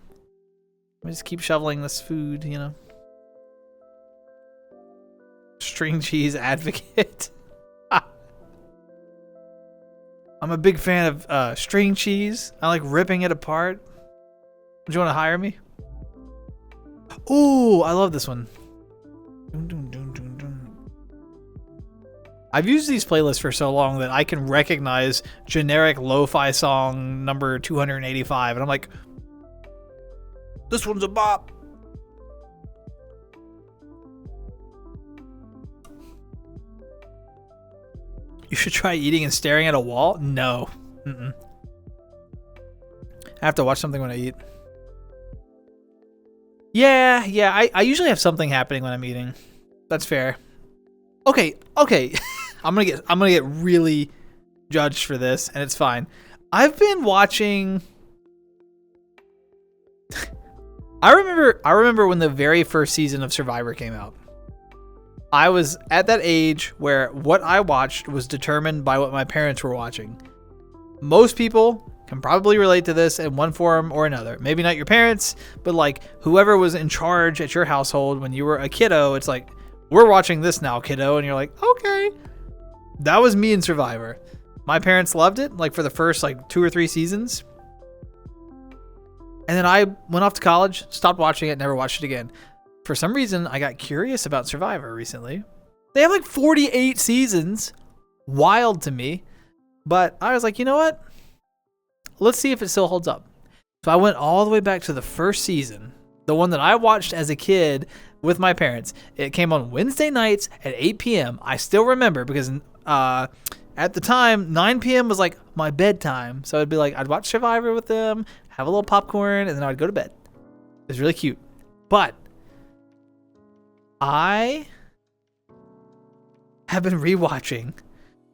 let me just keep shoveling this food, you know. String cheese advocate. I'm a big fan of string cheese. I like ripping it apart. Do you want to hire me? Ooh, I love this one. I've used these playlists for so long that I can recognize generic lo-fi song number 285, and I'm like, this one's a bop. You should try eating and staring at a wall? No. I have to watch something when I eat. Yeah. I usually have something happening when I'm eating. That's fair. Okay. I'm gonna get really judged for this, and it's fine. I've been watching. I remember when the very first season of Survivor came out. I was at that age where what I watched was determined by what my parents were watching. Most people can probably relate to this in one form or another. Maybe not your parents, but like whoever was in charge at your household when you were a kiddo, it's like, we're watching this now, kiddo. And you're like, okay. That was me in Survivor. My parents loved it, like for the first like 2 or 3 seasons. And then I went off to college, stopped watching it, never watched it again. For some reason, I got curious about Survivor recently. They have like 48 seasons. Wild to me. But I was like, you know what? Let's see if it still holds up. So I went all the way back to the first season. The one that I watched as a kid with my parents. It came on Wednesday nights at 8 p.m. I still remember because at the time, 9 p.m. was like my bedtime. So it'd be like, I'd watch Survivor with them, have a little popcorn, and then I'd go to bed. It was really cute. But I have been rewatching,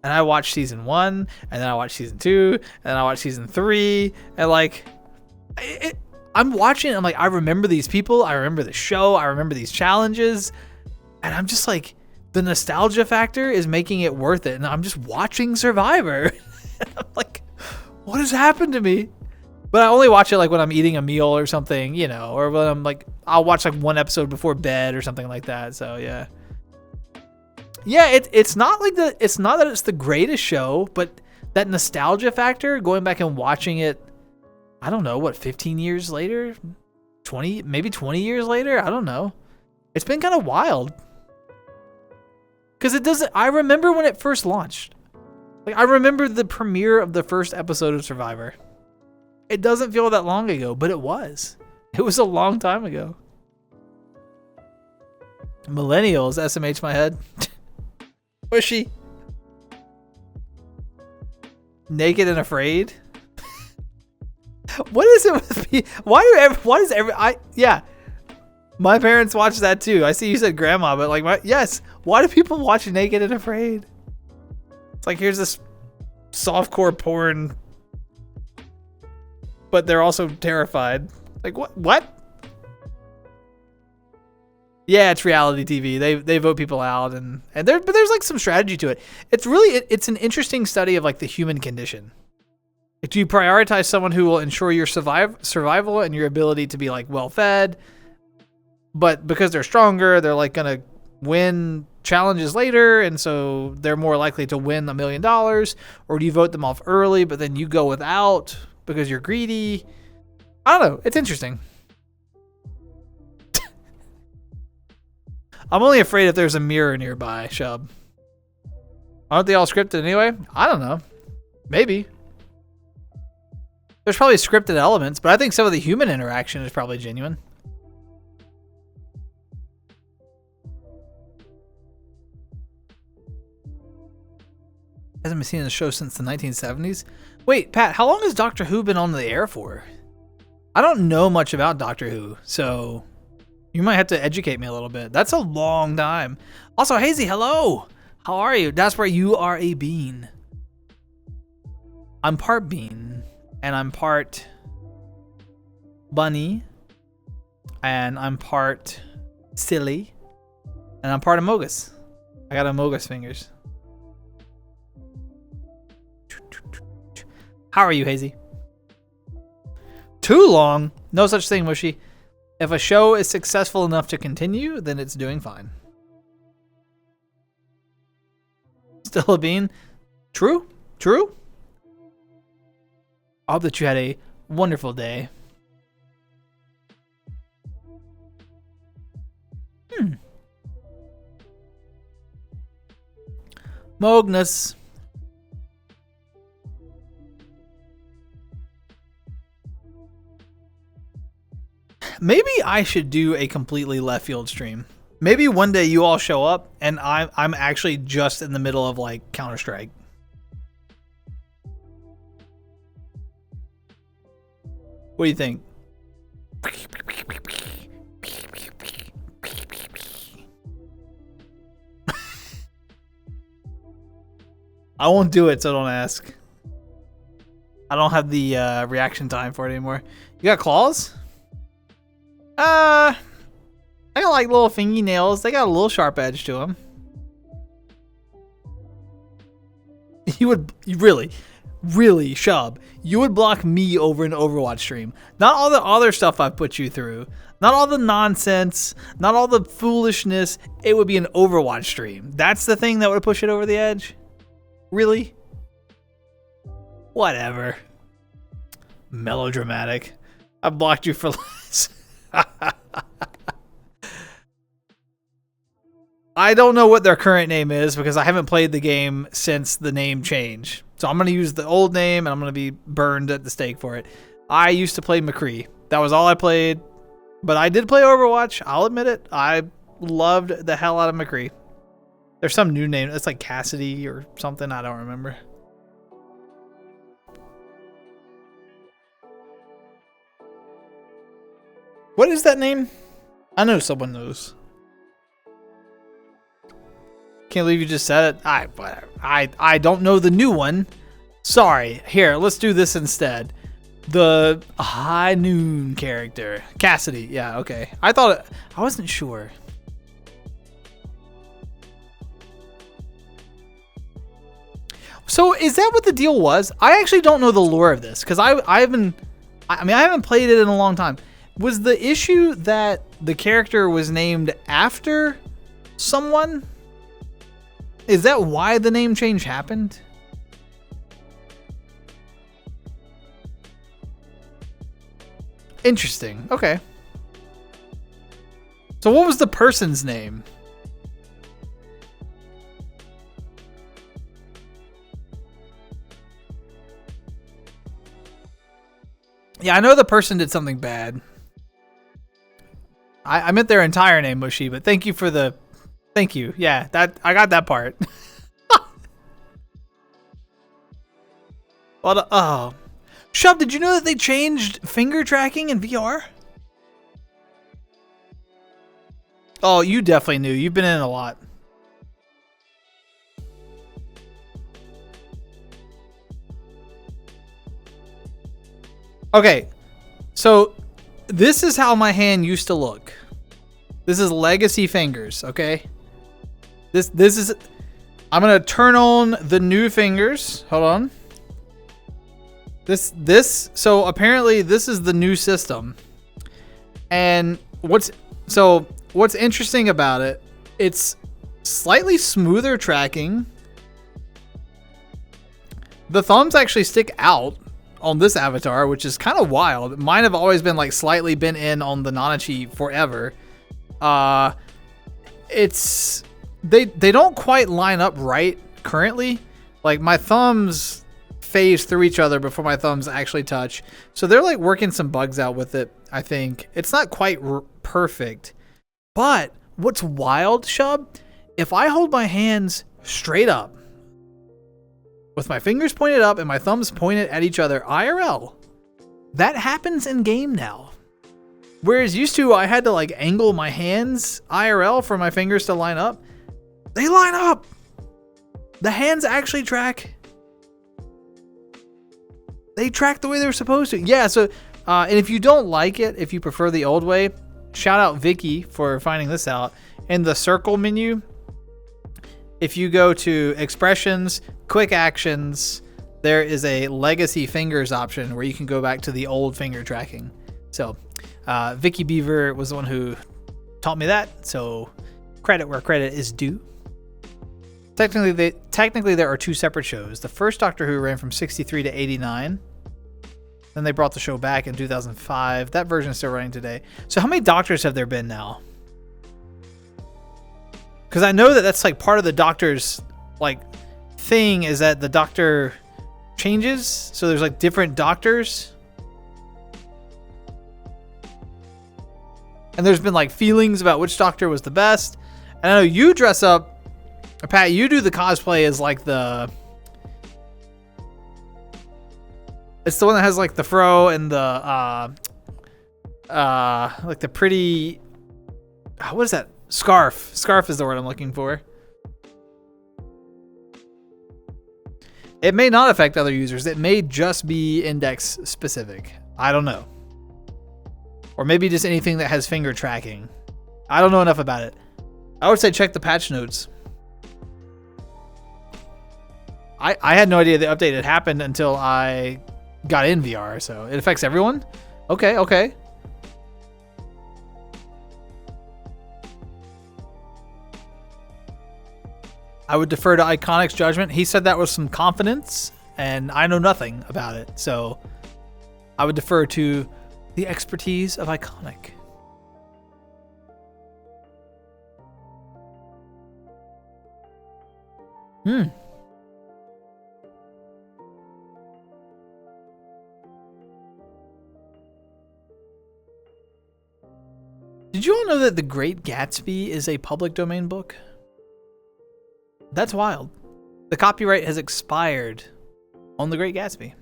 and I watched season 1, and then I watched season 2, and then I watched season 3, and like, I'm watching it, I'm like, I remember these people, I remember the show, I remember these challenges, and I'm just like, the nostalgia factor is making it worth it, and I'm just watching Survivor. I'm like, what has happened to me? But I only watch it like when I'm eating a meal or something, you know, or when I'm like, I'll watch like one episode before bed or something like that. So yeah. Yeah, it's not like it's not that it's the greatest show, but that nostalgia factor, going back and watching it, I don't know, what, 15 years later? 20, maybe 20 years later? I don't know. It's been kind of wild. Because it doesn't, I remember when it first launched. Like, I remember the premiere of the first episode of Survivor. It doesn't feel that long ago, but it was. It was a long time ago. Millennials, SMH my head. Pushy. Naked and Afraid. What is it with me? Yeah. My parents watch that too. I see you said grandma, but like, yes. Why do people watch Naked and Afraid? It's like, here's this softcore porn, but they're also terrified. Like, what? Yeah, it's reality TV. They vote people out, but there's like some strategy to it. It's really it's an interesting study of like the human condition. Like, do you prioritize someone who will ensure your survival and your ability to be like well fed, but because they're stronger, they're like gonna win challenges later, and so they're more likely to win $1 million? Or do you vote them off early, but then you go without because you're greedy? I don't know. It's interesting. I'm only afraid if there's a mirror nearby, Shub. Aren't they all scripted anyway? I don't know. Maybe. There's probably scripted elements, but I think some of the human interaction is probably genuine. Hasn't been seen in the show since the 1970s. Wait, Pat, how long has Doctor Who been on the air for? I don't know much about Doctor Who, so you might have to educate me a little bit. That's a long time. Also, Hazy, hello. How are you? Daspra, you are a bean. I'm part bean, and I'm part bunny, and I'm part silly, and I'm part Amogus. I got Amogus fingers. How are you, Hazy? Too long? No such thing, Mushy. If a show is successful enough to continue, then it's doing fine. Still a bean? True? True? I hope that you had a wonderful day. Mognus. Maybe I should do a completely left field stream. Maybe one day you all show up and I'm actually just in the middle of like Counter-Strike. What do you think? I won't do it, so don't ask. I don't have the reaction time for it anymore. You got claws? I got like little fingernails. They got a little sharp edge to them. You really, Shub, you would block me over an Overwatch stream. Not all the other stuff I've put you through. Not all the nonsense. Not all the foolishness. It would be an Overwatch stream. That's the thing that would push it over the edge? Really? Whatever. Melodramatic. I blocked you for less. I don't know what their current name is because I haven't played the game since the name change. So I'm going to use the old name and I'm going to be burned at the stake for it. I used to play McCree. That was all I played. But I did play Overwatch. I'll admit it. I loved the hell out of McCree. There's some new name. It's like Cassidy or something. I don't remember. What is that name? I know someone knows. Can't believe you just said it. I don't know the new one. Sorry. Here, let's do this instead. The High Noon character. Cassidy. Yeah, okay. I wasn't sure. So is that what the deal was? I actually don't know the lore of this because I've been I mean, I haven't played it in a long time. Was the issue that the character was named after someone? Is that why the name change happened? Interesting. Okay. So what was the person's name? Yeah, I know the person did something bad. I meant their entire name, Mushy, but thank you for the... Thank you. Yeah, that I got that part. Well, oh. Shub, did you know that they changed finger tracking in VR? Oh, you definitely knew. You've been in a lot. Okay, so this is how my hand used to look. This is legacy fingers, okay? This is... I'm gonna turn on the new fingers. Hold on. So apparently this is the new system. And what's interesting about it, it's slightly smoother tracking. The thumbs actually stick out on this avatar, which is kind of wild. Mine have always been like slightly bent in on the Nanachi forever. They don't quite line up right currently. Like my thumbs phase through each other before my thumbs actually touch. So they're like working some bugs out with it, I think. It's not quite perfect. But what's wild, Shub, if I hold my hands straight up with my fingers pointed up and my thumbs pointed at each other IRL, that happens in game now. Whereas used to I had to like angle my hands IRL for my fingers to line up. They line up. The hands actually track. They track the way they're supposed to. Yeah, so and if you don't like it, if you prefer the old way, shout out Vicky for finding this out. In the circle menu, if you go to expressions, quick actions, there is a legacy fingers option where you can go back to the old finger tracking. So Vicky Beaver was the one who taught me that. So credit where credit is due. Technically there are two separate shows. The first Doctor Who ran from 63 to 89. Then they brought the show back in 2005. That version is still running today. So how many Doctors have there been now? Because I know that that's like part of the Doctor's like thing is that the Doctor changes. So there's like different Doctors. And there's been like feelings about which Doctor was the best. And I know you dress up, Pat, you do the cosplay as like the... It's the one that has like the fro and the like the pretty... What is that? Scarf. Scarf is the word I'm looking for. It may not affect other users. It may just be index specific. I don't know. Or maybe just anything that has finger tracking. I don't know enough about it. I would say check the patch notes. I had no idea the update had happened until I got in VR, so it affects everyone? Okay. I would defer to Iconic's judgment. He said that with some confidence, and I know nothing about it, so I would defer to the expertise of Iconic. Did you all know that The Great Gatsby is a public domain book? That's wild. The copyright has expired on The Great Gatsby.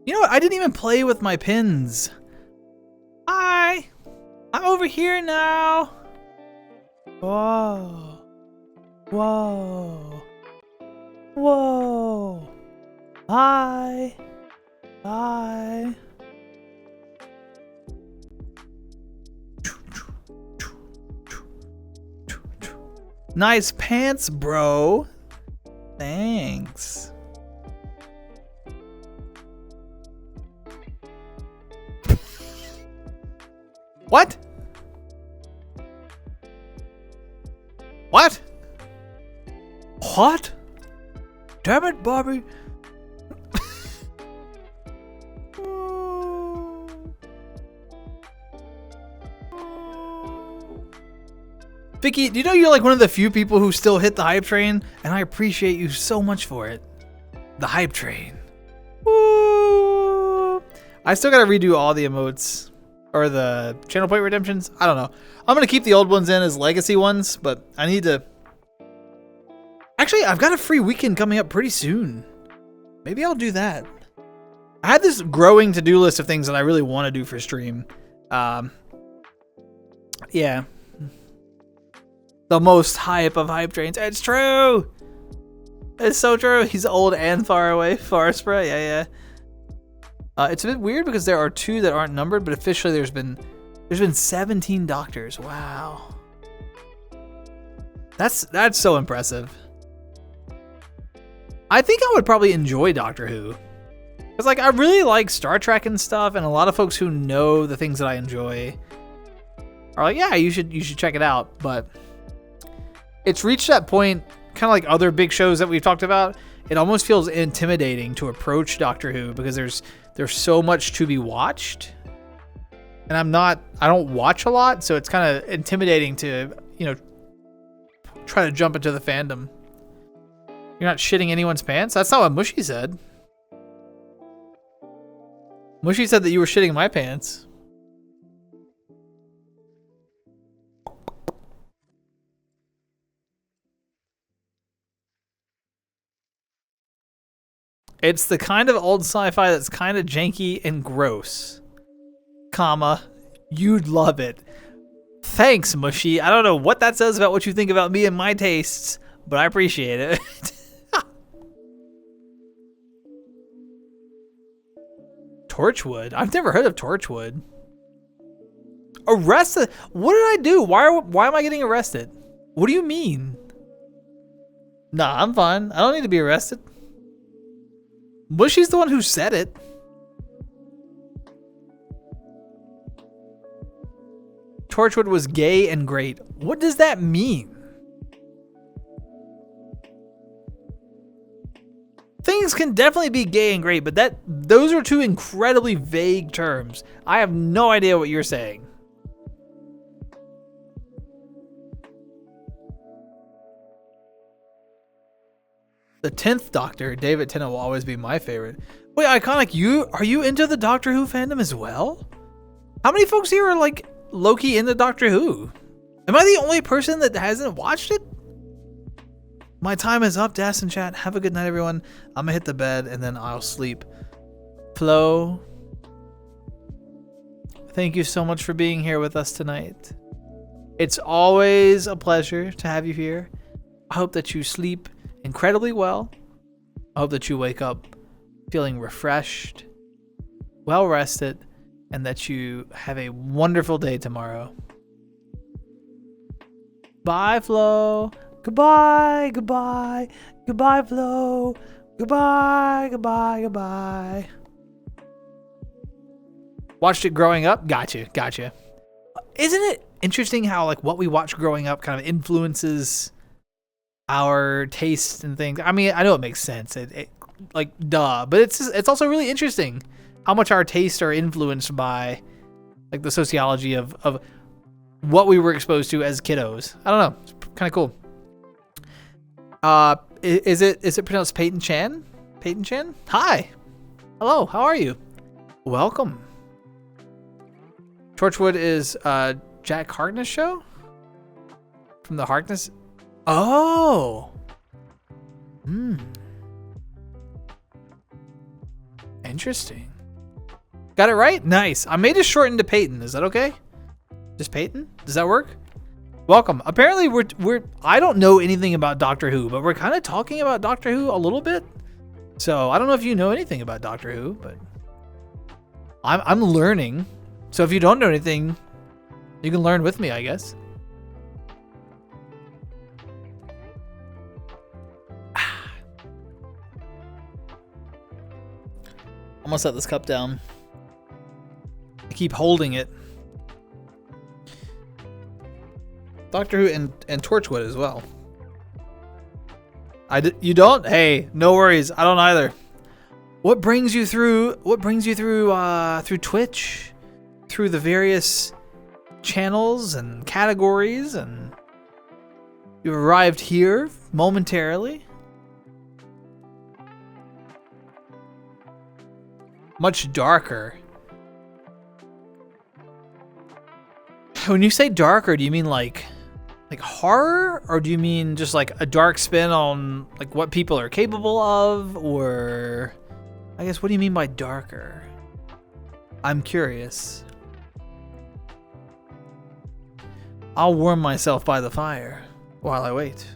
You know what? I didn't even play with my pins. Hi! I'm over here now. Whoa. Whoa. Whoa. Hi. Hi. Nice pants, bro. Thanks. What? What? What? Damn it, Bobby. Vicky, do you know you're like one of the few people who still hit the hype train? And I appreciate you so much for it. The hype train. Woo! I still gotta redo all the emotes. Or the channel point redemptions. I don't know. I'm gonna keep the old ones in as legacy ones, but I need to... Actually, I've got a free weekend coming up pretty soon. Maybe I'll do that. I had this growing to-do list of things that I really want to do for stream. Yeah. The most hype of hype trains. It's true. It's so true. He's old and far away. Farspra. Yeah. It's a bit weird because there are 2 that aren't numbered, but officially there's been 17 doctors. Wow. That's so impressive. I think I would probably enjoy Doctor Who. Because like I really like Star Trek and stuff, and a lot of folks who know the things that I enjoy are like, yeah, you should check it out. But it's reached that point, kind of like other big shows that we've talked about. It almost feels intimidating to approach Doctor Who because there's so much to be watched, and I don't watch a lot, so it's kind of intimidating to, you know, try to jump into the fandom. You're not shitting anyone's pants? That's not what Mushy said. Mushy said that you were shitting my pants. It's the kind of old sci-fi that's kind of janky and gross. Comma, you'd love it. Thanks, Mushy. I don't know what that says about what you think about me and my tastes, but I appreciate it. Torchwood? I've never heard of Torchwood. Arrested? What did I do? Why am I getting arrested? What do you mean? Nah, I'm fine. I don't need to be arrested. Mushy's the one who said it. Torchwood was gay and great. What does that mean? Things can definitely be gay and great, but those are 2 incredibly vague terms. I have no idea what you're saying. The 10th Doctor, David Tennant, will always be my favorite. Wait, Iconic, are you into the Doctor Who fandom as well? How many folks here are like low-key into Doctor Who? Am I the only person that hasn't watched it? My time is up, Das and chat. Have a good night, everyone. I'm gonna hit the bed and then I'll sleep. Flo, thank you so much for being here with us tonight. It's always a pleasure to have you here. I hope that you sleep incredibly well. I hope that you wake up feeling refreshed, well rested, and that you have a wonderful day tomorrow. Bye, Flo. Goodbye, goodbye, goodbye, Flo. Goodbye, goodbye, goodbye. Watched it growing up? Gotcha. Isn't it interesting how like what we watch growing up kind of influences our tastes and things? I mean, I know it makes sense. It like duh, but it's also really interesting how much our tastes are influenced by like the sociology of what we were exposed to as kiddos. I don't know. It's kind of cool. Is it pronounced Peyton Chan? Peyton Chan? Hi. Hello. How are you? Welcome. Torchwood is Jack Harkness show from the Harkness. Oh. Interesting. Got it right? Nice. I made it shortened to Peyton. Is that okay? Just Peyton? Does that work? Welcome. Apparently we're I don't know anything about Doctor Who, but we're kind of talking about Doctor Who a little bit. So I don't know if you know anything about Doctor Who, but I'm learning. So if you don't know anything, you can learn with me, I guess. gonna set this cup down. I keep holding it. Doctor Who and Torchwood as well. You don't? Hey, no worries. I don't either. What brings you through? What brings you through Twitch, through the various channels and categories, and you arrived here momentarily. Much darker. When you say darker, do you mean like horror, or do you mean just like a dark spin on like what people are capable of, or I guess what do you mean by darker? I'm curious. I'll warm myself by the fire while I wait.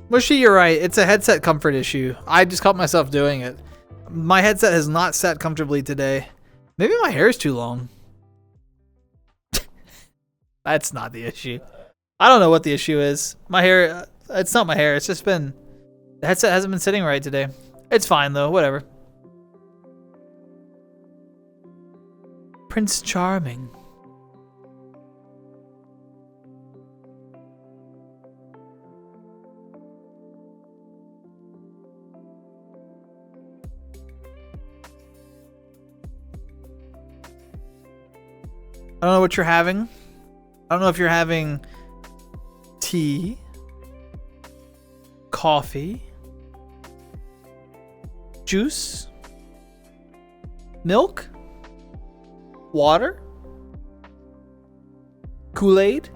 Mushy, you're right. It's a headset comfort issue. I just caught myself doing it. My headset has not sat comfortably today. Maybe my hair is too long. That's not the issue. I don't know what the issue is. My hair, it's not my hair. It's just been, the headset hasn't been sitting right today. It's fine though, whatever. Prince Charming. I don't know what you're having. I don't know if you're having tea, coffee, juice, milk, water, Kool-Aid,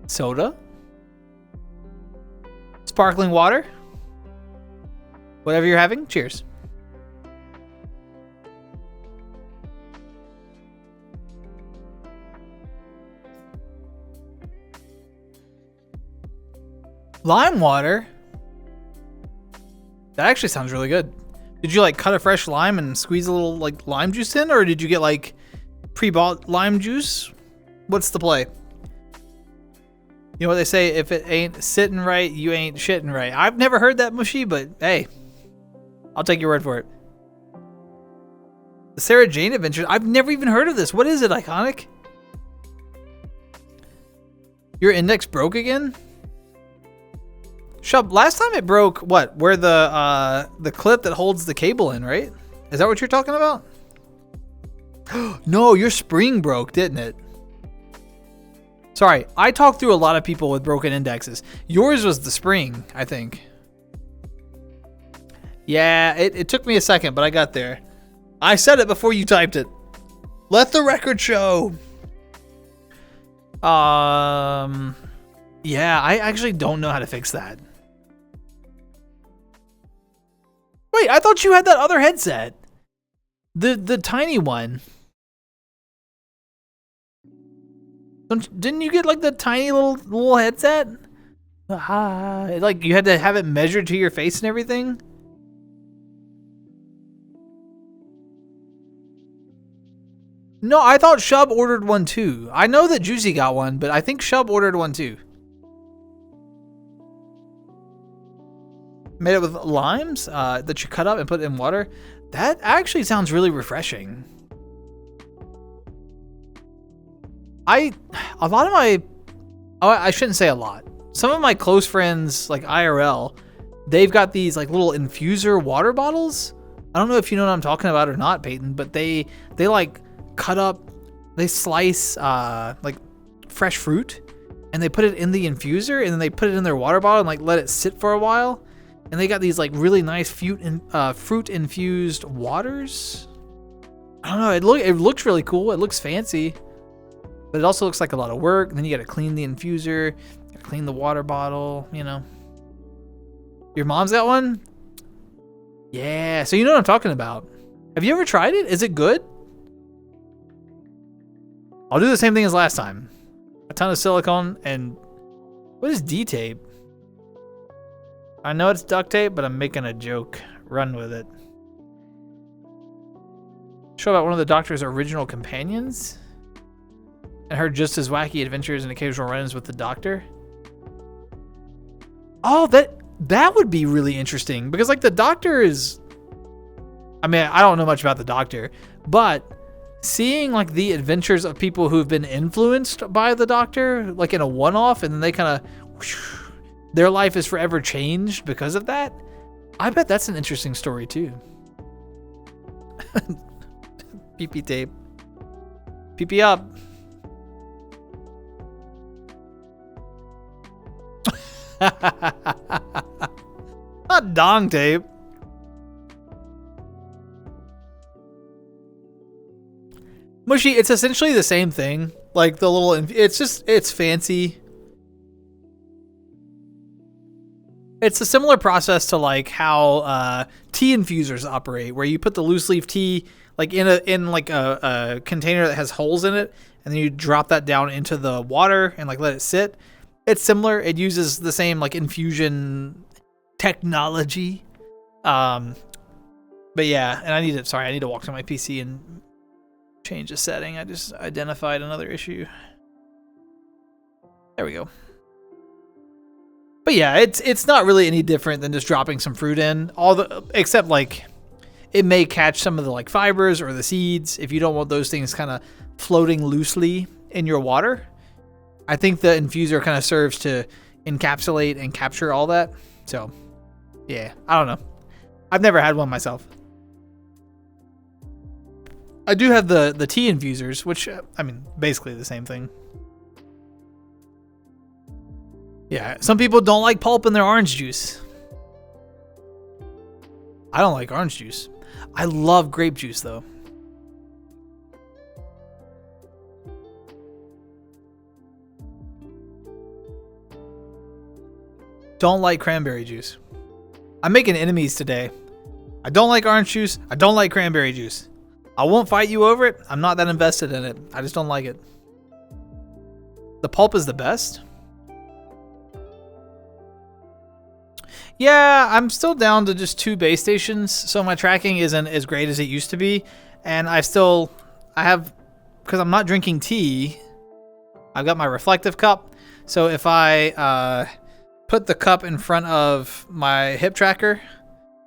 soda, sparkling water. Whatever you're having, cheers. Lime water? That actually sounds really good. Did you like cut a fresh lime and squeeze a little like lime juice in, or did you get like pre-bought lime juice? What's the play? You know what they say, if it ain't sitting right, you ain't shitting right. I've never heard that, Mushy, but hey, I'll take your word for it. The Sarah Jane Adventures. I've never even heard of this. What is it, Iconic? Your index broke again? Shub, last time it broke, what? Where the clip that holds the cable in, right? Is that what you're talking about? No, your spring broke, didn't it? Sorry, I talked through a lot of people with broken indexes. Yours was the spring, I think. Yeah, it took me a second, but I got there. I said it before you typed it. Let the record show. Yeah, I actually don't know how to fix that. Wait, I thought you had that other headset. The tiny one. Didn't you get like the tiny little headset? Like you had to have it measured to your face and everything? No, I thought Shub ordered one too. I know that Juicy got one, but I think Shub ordered one too. Made it with limes that you cut up and put in water. That actually sounds really refreshing. I shouldn't say a lot. Some of my close friends, like IRL, they've got these like little infuser water bottles. I don't know if you know what I'm talking about or not, Peyton, but they like cut up, they slice like fresh fruit and they put it in the infuser and then they put it in their water bottle and like let it sit for a while. And they got these like really nice fruit infused waters. I don't know. It looks really cool. It looks fancy, but it also looks like a lot of work. And then you got to clean the infuser, clean the water bottle. You know. Your mom's got one. Yeah. So you know what I'm talking about. Have you ever tried it? Is it good? I'll do the same thing as last time. A ton of silicone and what is D-tape? I know it's duct tape, but I'm making a joke. Run with it. Show about one of the Doctor's original companions and her just as wacky adventures and occasional run-ins with the Doctor. Oh, that would be really interesting because like the Doctor is, I mean, I don't know much about the Doctor, but seeing like the adventures of people who've been influenced by the Doctor, like in a one-off, and then they kind of, their life is forever changed because of that. I bet that's an interesting story too. PP tape. PP up. Not dong tape. Mushy, it's essentially the same thing. Like the little, it's fancy. It's a similar process to like how tea infusers operate, where you put the loose leaf tea like in a container that has holes in it, and then you drop that down into the water and like let it sit. It's similar. It uses the same like infusion technology. But yeah, and I need to walk to my PC and change the setting. I just identified another issue. There we go. But yeah, it's not really any different than just dropping some fruit in. Except like it may catch some of the like fibers or the seeds if you don't want those things kind of floating loosely in your water. I think the infuser kind of serves to encapsulate and capture all that. So yeah, I don't know. I've never had one myself. I do have the tea infusers, which I mean, basically the same thing. Yeah, some people don't like pulp in their orange juice. I don't like orange juice. I love grape juice, though. Don't like cranberry juice. I'm making enemies today. I don't like orange juice. I don't like cranberry juice. I won't fight you over it. I'm not that invested in it. I just don't like it. The pulp is the best. Yeah, I'm still down to just 2 base stations, so my tracking isn't as great as it used to be. And I have, because I'm not drinking tea, I've got my reflective cup. So if I put the cup in front of my hip tracker,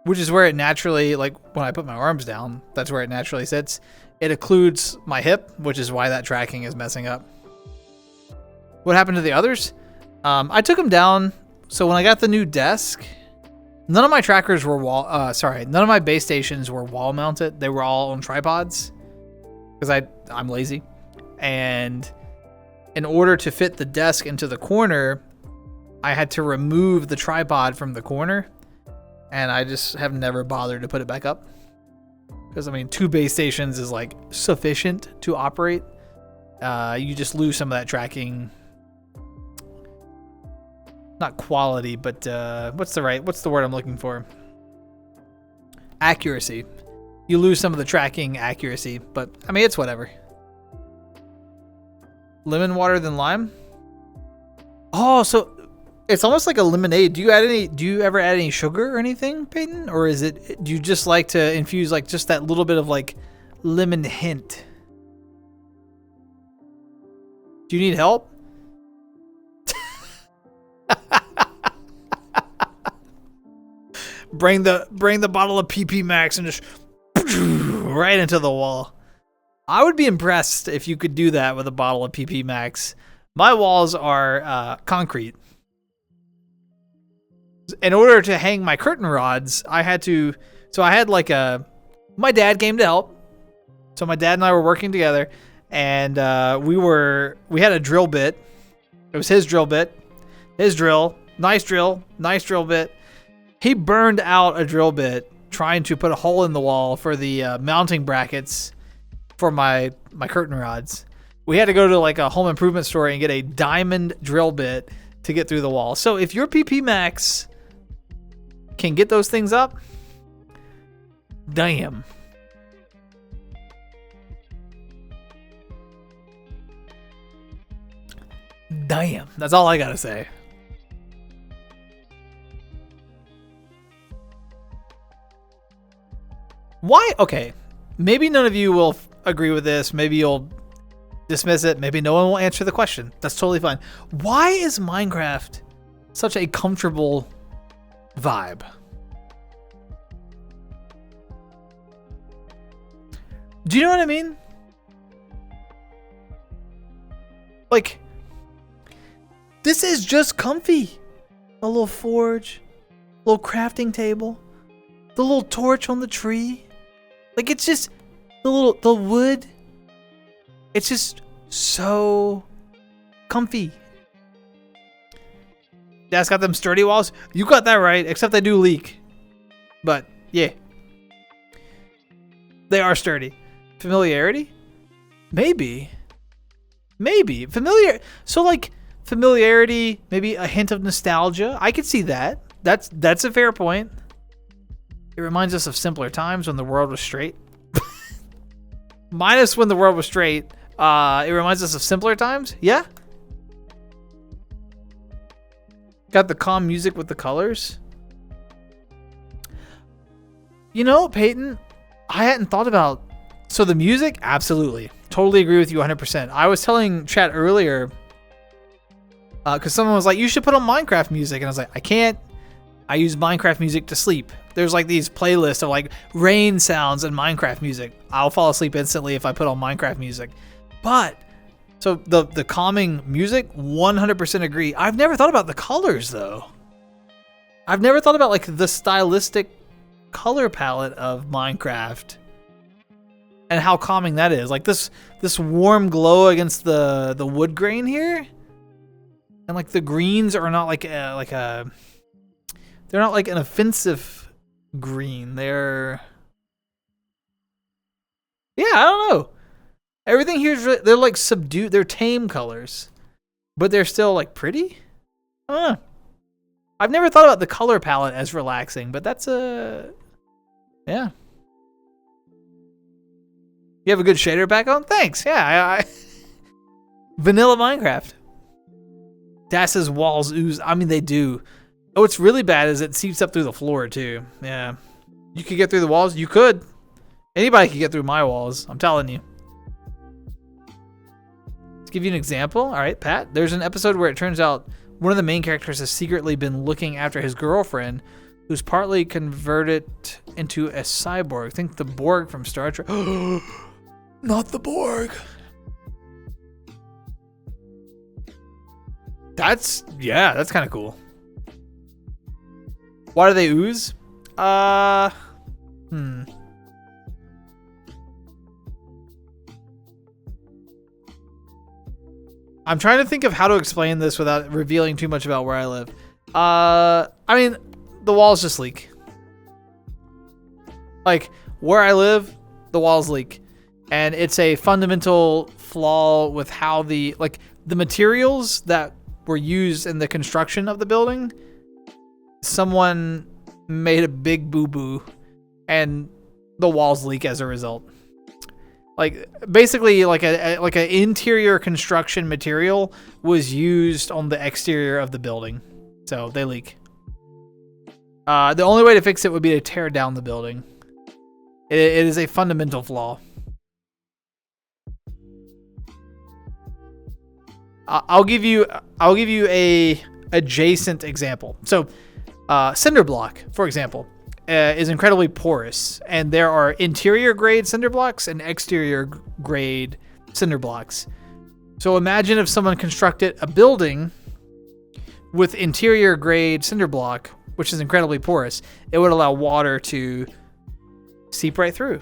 which is where it naturally, like when I put my arms down, that's where it naturally sits. It occludes my hip, which is why that tracking is messing up. What happened to the others? I took them down. So when I got the new desk, none of my trackers were none of my base stations were wall mounted. They were all on tripods because I'm lazy. And in order to fit the desk into the corner, I had to remove the tripod from the corner. And I just have never bothered to put it back up. Because, I mean, 2 base stations is, like, sufficient to operate. You just lose some of that tracking. Not quality, but what's the word I'm looking for? Accuracy. You lose some of the tracking accuracy, but, I mean, it's whatever. Lemon water than lime? Oh, so it's almost like a lemonade. Do you ever add any sugar or anything, Peyton? Or do you just like to infuse like just that little bit of like lemon hint? Do you need help? Bring the bottle of PP Max and just right into the wall. I would be impressed if you could do that with a bottle of PP Max. My walls are concrete. In order to hang my curtain rods, my dad came to help. So my dad and I were working together, and we had a drill bit. It was his drill bit, his drill, nice drill bit. He burned out a drill bit trying to put a hole in the wall for the mounting brackets for my curtain rods. We had to go to like a home improvement store and get a diamond drill bit to get through the wall. So if your PP Max can get those things up, damn. Damn. That's all I gotta say. Why? Okay. maybe none of you will agree with this. Maybe you'll dismiss it. Maybe no one will answer the question. That's totally fine. Why is Minecraft such a comfortable vibe? Do you know what I mean? Like, this is just comfy. A little forge, a little crafting table, the little torch on the tree. Like, it's just the wood. It's just so comfy. That's got them sturdy walls. You got that right, except they do leak. But yeah, they are sturdy. Familiarity? Maybe. So like familiarity, maybe a hint of nostalgia. I could see that. That's a fair point. It reminds us of simpler times when the world was straight. Minus when the world was straight. It reminds us of simpler times. Yeah. Got the calm music with the colors. You know, Peyton, I hadn't thought about. So the music, absolutely. Totally agree with you 100%. I was telling chat earlier, because someone was like, you should put on Minecraft music. And I was like, I can't. I use Minecraft music to sleep. There's like these playlists of like rain sounds and Minecraft music. I'll fall asleep instantly if I put on Minecraft music. But, so the calming music, 100% agree. I've never thought about the colors though. I've never thought about like the stylistic color palette of Minecraft. And how calming that is. Like this warm glow against the wood grain here. And like the greens are not they're not like an offensive green. They're, yeah, I don't know. Everything here is they're like subdued. They're tame colors, but they're still like pretty. I don't know. I've never thought about the color palette as relaxing, but that's yeah. You have a good shader pack on? Thanks. Yeah, Vanilla Minecraft. Das's walls ooze. I mean, they do. Oh, what's really bad is it seeps up through the floor, too. Yeah. You could get through the walls? You could. Anybody could get through my walls. I'm telling you. Let's give you an example. All right, Pat. There's an episode where it turns out one of the main characters has secretly been looking after his girlfriend, who's partly converted into a cyborg. Think the Borg from Star Trek. Not the Borg. That's kind of cool. Why do they ooze? I'm trying to think of how to explain this without revealing too much about where I live. I mean, the walls just leak. Like, where I live, the walls leak. And it's a fundamental flaw with how the materials that were used in the construction of the building, someone made a big boo-boo and the walls leak as a result. Like, basically, like an interior construction material was used on the exterior of the building. So they leak. The only way to fix it would be to tear down the building. It is a fundamental flaw. I'll give you a adjacent example. So, cinder block, for example, is incredibly porous, and there are interior grade cinder blocks and exterior grade cinder blocks. So imagine if someone constructed a building with interior grade cinder block, which is incredibly porous. It would allow water to seep right through.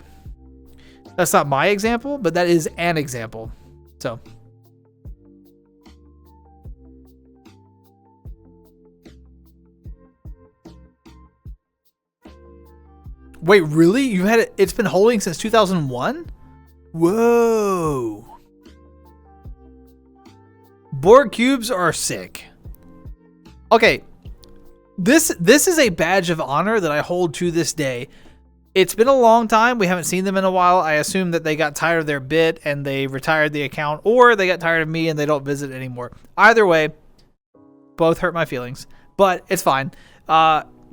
That's not my example, but that is an example. So. Wait, really? You had it? It's been holding since 2001? Whoa. Borg cubes are sick. Okay. This is a badge of honor that I hold to this day. It's been a long time. We haven't seen them in a while. I assume that they got tired of their bit and they retired the account, or they got tired of me and they don't visit anymore. Either way, both hurt my feelings, but it's fine.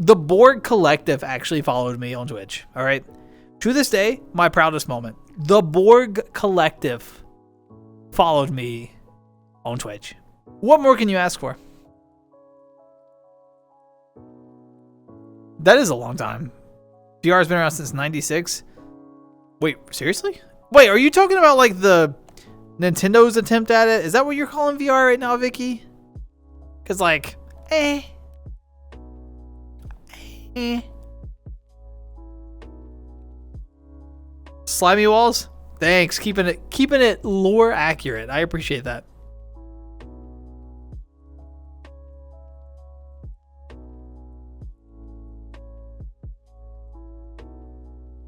The Borg Collective actually followed me on Twitch. All right. To this day, my proudest moment. The Borg Collective followed me on Twitch. What more can you ask for? That is a long time. VR has been around since 96. Wait, seriously? Wait, are you talking about like the Nintendo's attempt at it? Is that what you're calling VR right now, Vicky? Because like, Slimy walls? Thanks, keeping it lore accurate. I appreciate that.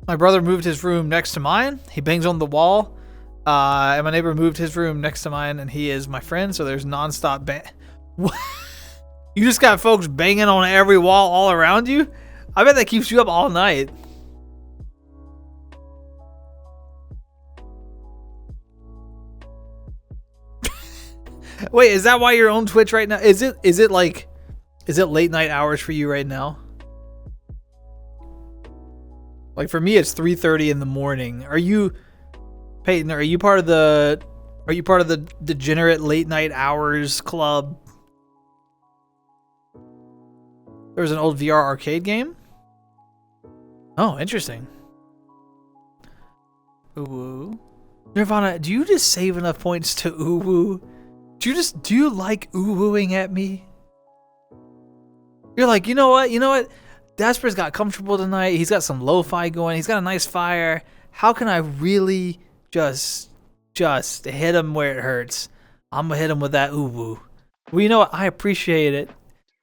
My brother moved his room next to mine. He bangs on the wall. And my neighbor moved his room next to mine, and he is my friend, so there's nonstop What? You just got folks banging on every wall all around you? I bet that keeps you up all night. Wait, is that why you're on Twitch right now? Is it late night hours for you right now? Like for me, it's 3:30 in the morning. Are you, Peyton? Are you part of the degenerate late night hours club? There was an old VR arcade game. Oh, interesting. Ooh, Nirvana, do you just save enough points to ooh? Do you like ooh-wooing at me? You're like, you know what? Daspra's got comfortable tonight. He's got some lo-fi going. He's got a nice fire. How can I really just hit him where it hurts? I'm gonna hit him with that ooh-woo. Well, you know what? I appreciate it.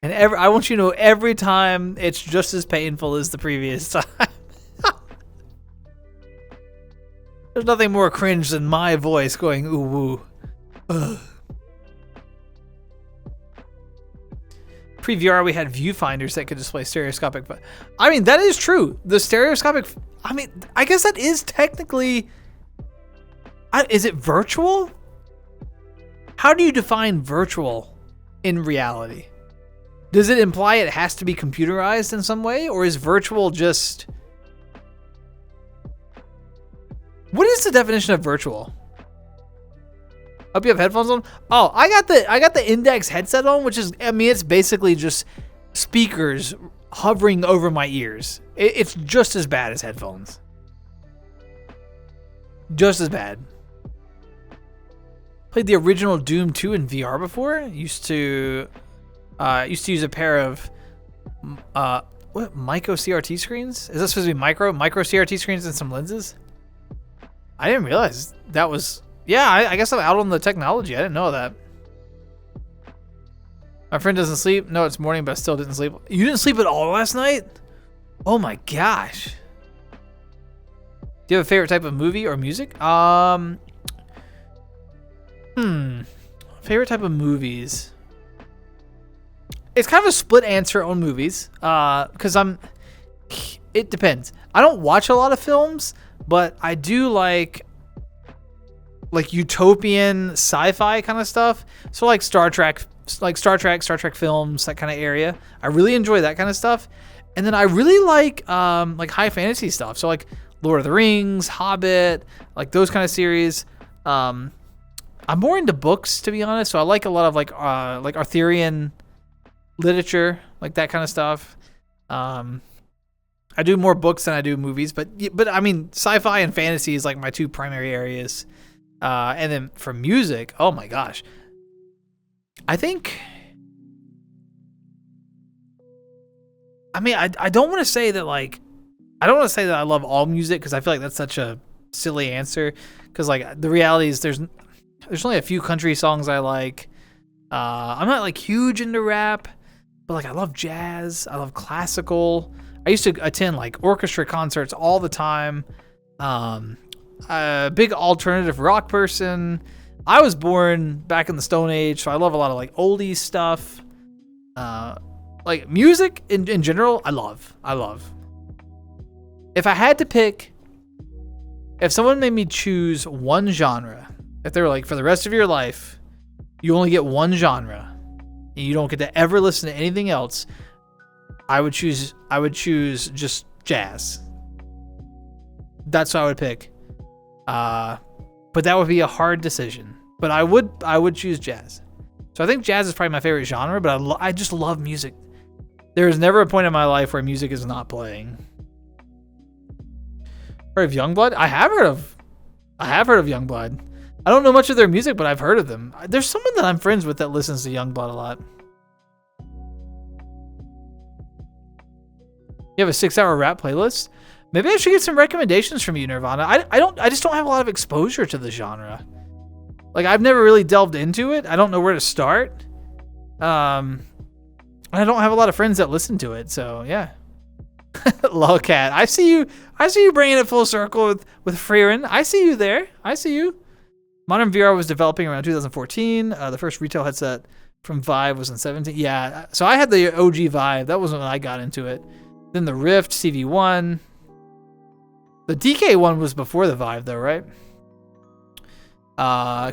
And I want you to know every time it's just as painful as the previous time. There's nothing more cringe than my voice going ooh-woo. Ugh. Pre-VR, we had viewfinders that could display stereoscopic. But I mean, that is true. The stereoscopic. I mean, I guess that is technically. Is it virtual? How do you define virtual in reality? Does it imply it has to be computerized in some way, or is virtual just? What is the definition of virtual? Hope you have headphones on. Oh, I got the Index headset on, which is, I mean, it's basically just speakers hovering over my ears. It's just as bad as headphones. Just as bad. Played the original Doom 2 in VR before. Used to use a pair of what micro CRT screens? Is that supposed to be micro CRT screens and some lenses? I didn't realize that was. Yeah, I guess I'm out on the technology. I didn't know that. My friend doesn't sleep. No, it's morning, but I still didn't sleep. You didn't sleep at all last night? Oh my gosh. Do you have a favorite type of movie or music? Favorite type of movies. It's kind of a split answer on movies. Because it depends. I don't watch a lot of films, but I do like utopian sci-fi kind of stuff. So like Star Trek films, that kind of area. I really enjoy that kind of stuff. And then I really like high fantasy stuff. So like Lord of the Rings, Hobbit, like those kind of series. I'm more into books, to be honest. So I like a lot of like Arthurian literature, like that kind of stuff. I do more books than I do movies, but I mean, sci-fi and fantasy is like my two primary areas. And then for music, oh my gosh, I think. I mean, I don't want to say that I love all music, because I feel like that's such a silly answer. Because like the reality is there's only a few country songs I like. I'm not like huge into rap, but like I love jazz. I love classical. I used to attend like orchestra concerts all the time. A big alternative rock person. I was born back in the Stone Age, so I love a lot of like oldies stuff. Like music in general, I love. If I had to pick, if someone made me choose one genre, if they were like, for the rest of your life, you only get one genre, and you don't get to ever listen to anything else, I would choose just jazz. that's what I would pick. But that would be a hard decision. But I would choose jazz. So I think jazz is probably my favorite genre, but I just love music. There is never a point in my life where music is not playing. Heard of Youngblood? I have heard of Youngblood. I don't know much of their music, but I've heard of them. There's someone that I'm friends with that listens to Youngblood a lot. You have a 6-hour rap playlist? Maybe I should get some recommendations from you, Nirvana. I just don't have a lot of exposure to the genre. Like, I've never really delved into it. I don't know where to start. I don't have a lot of friends that listen to it, so yeah. Lolcat. I see you bringing it full circle with Freerin. I see you there. I see you. Modern VR was developing around 2014. The first retail headset from Vive was in 2017. Yeah, so I had the OG Vive. That was when I got into it. Then the Rift, CV1. The DK one was before the Vive, though, right?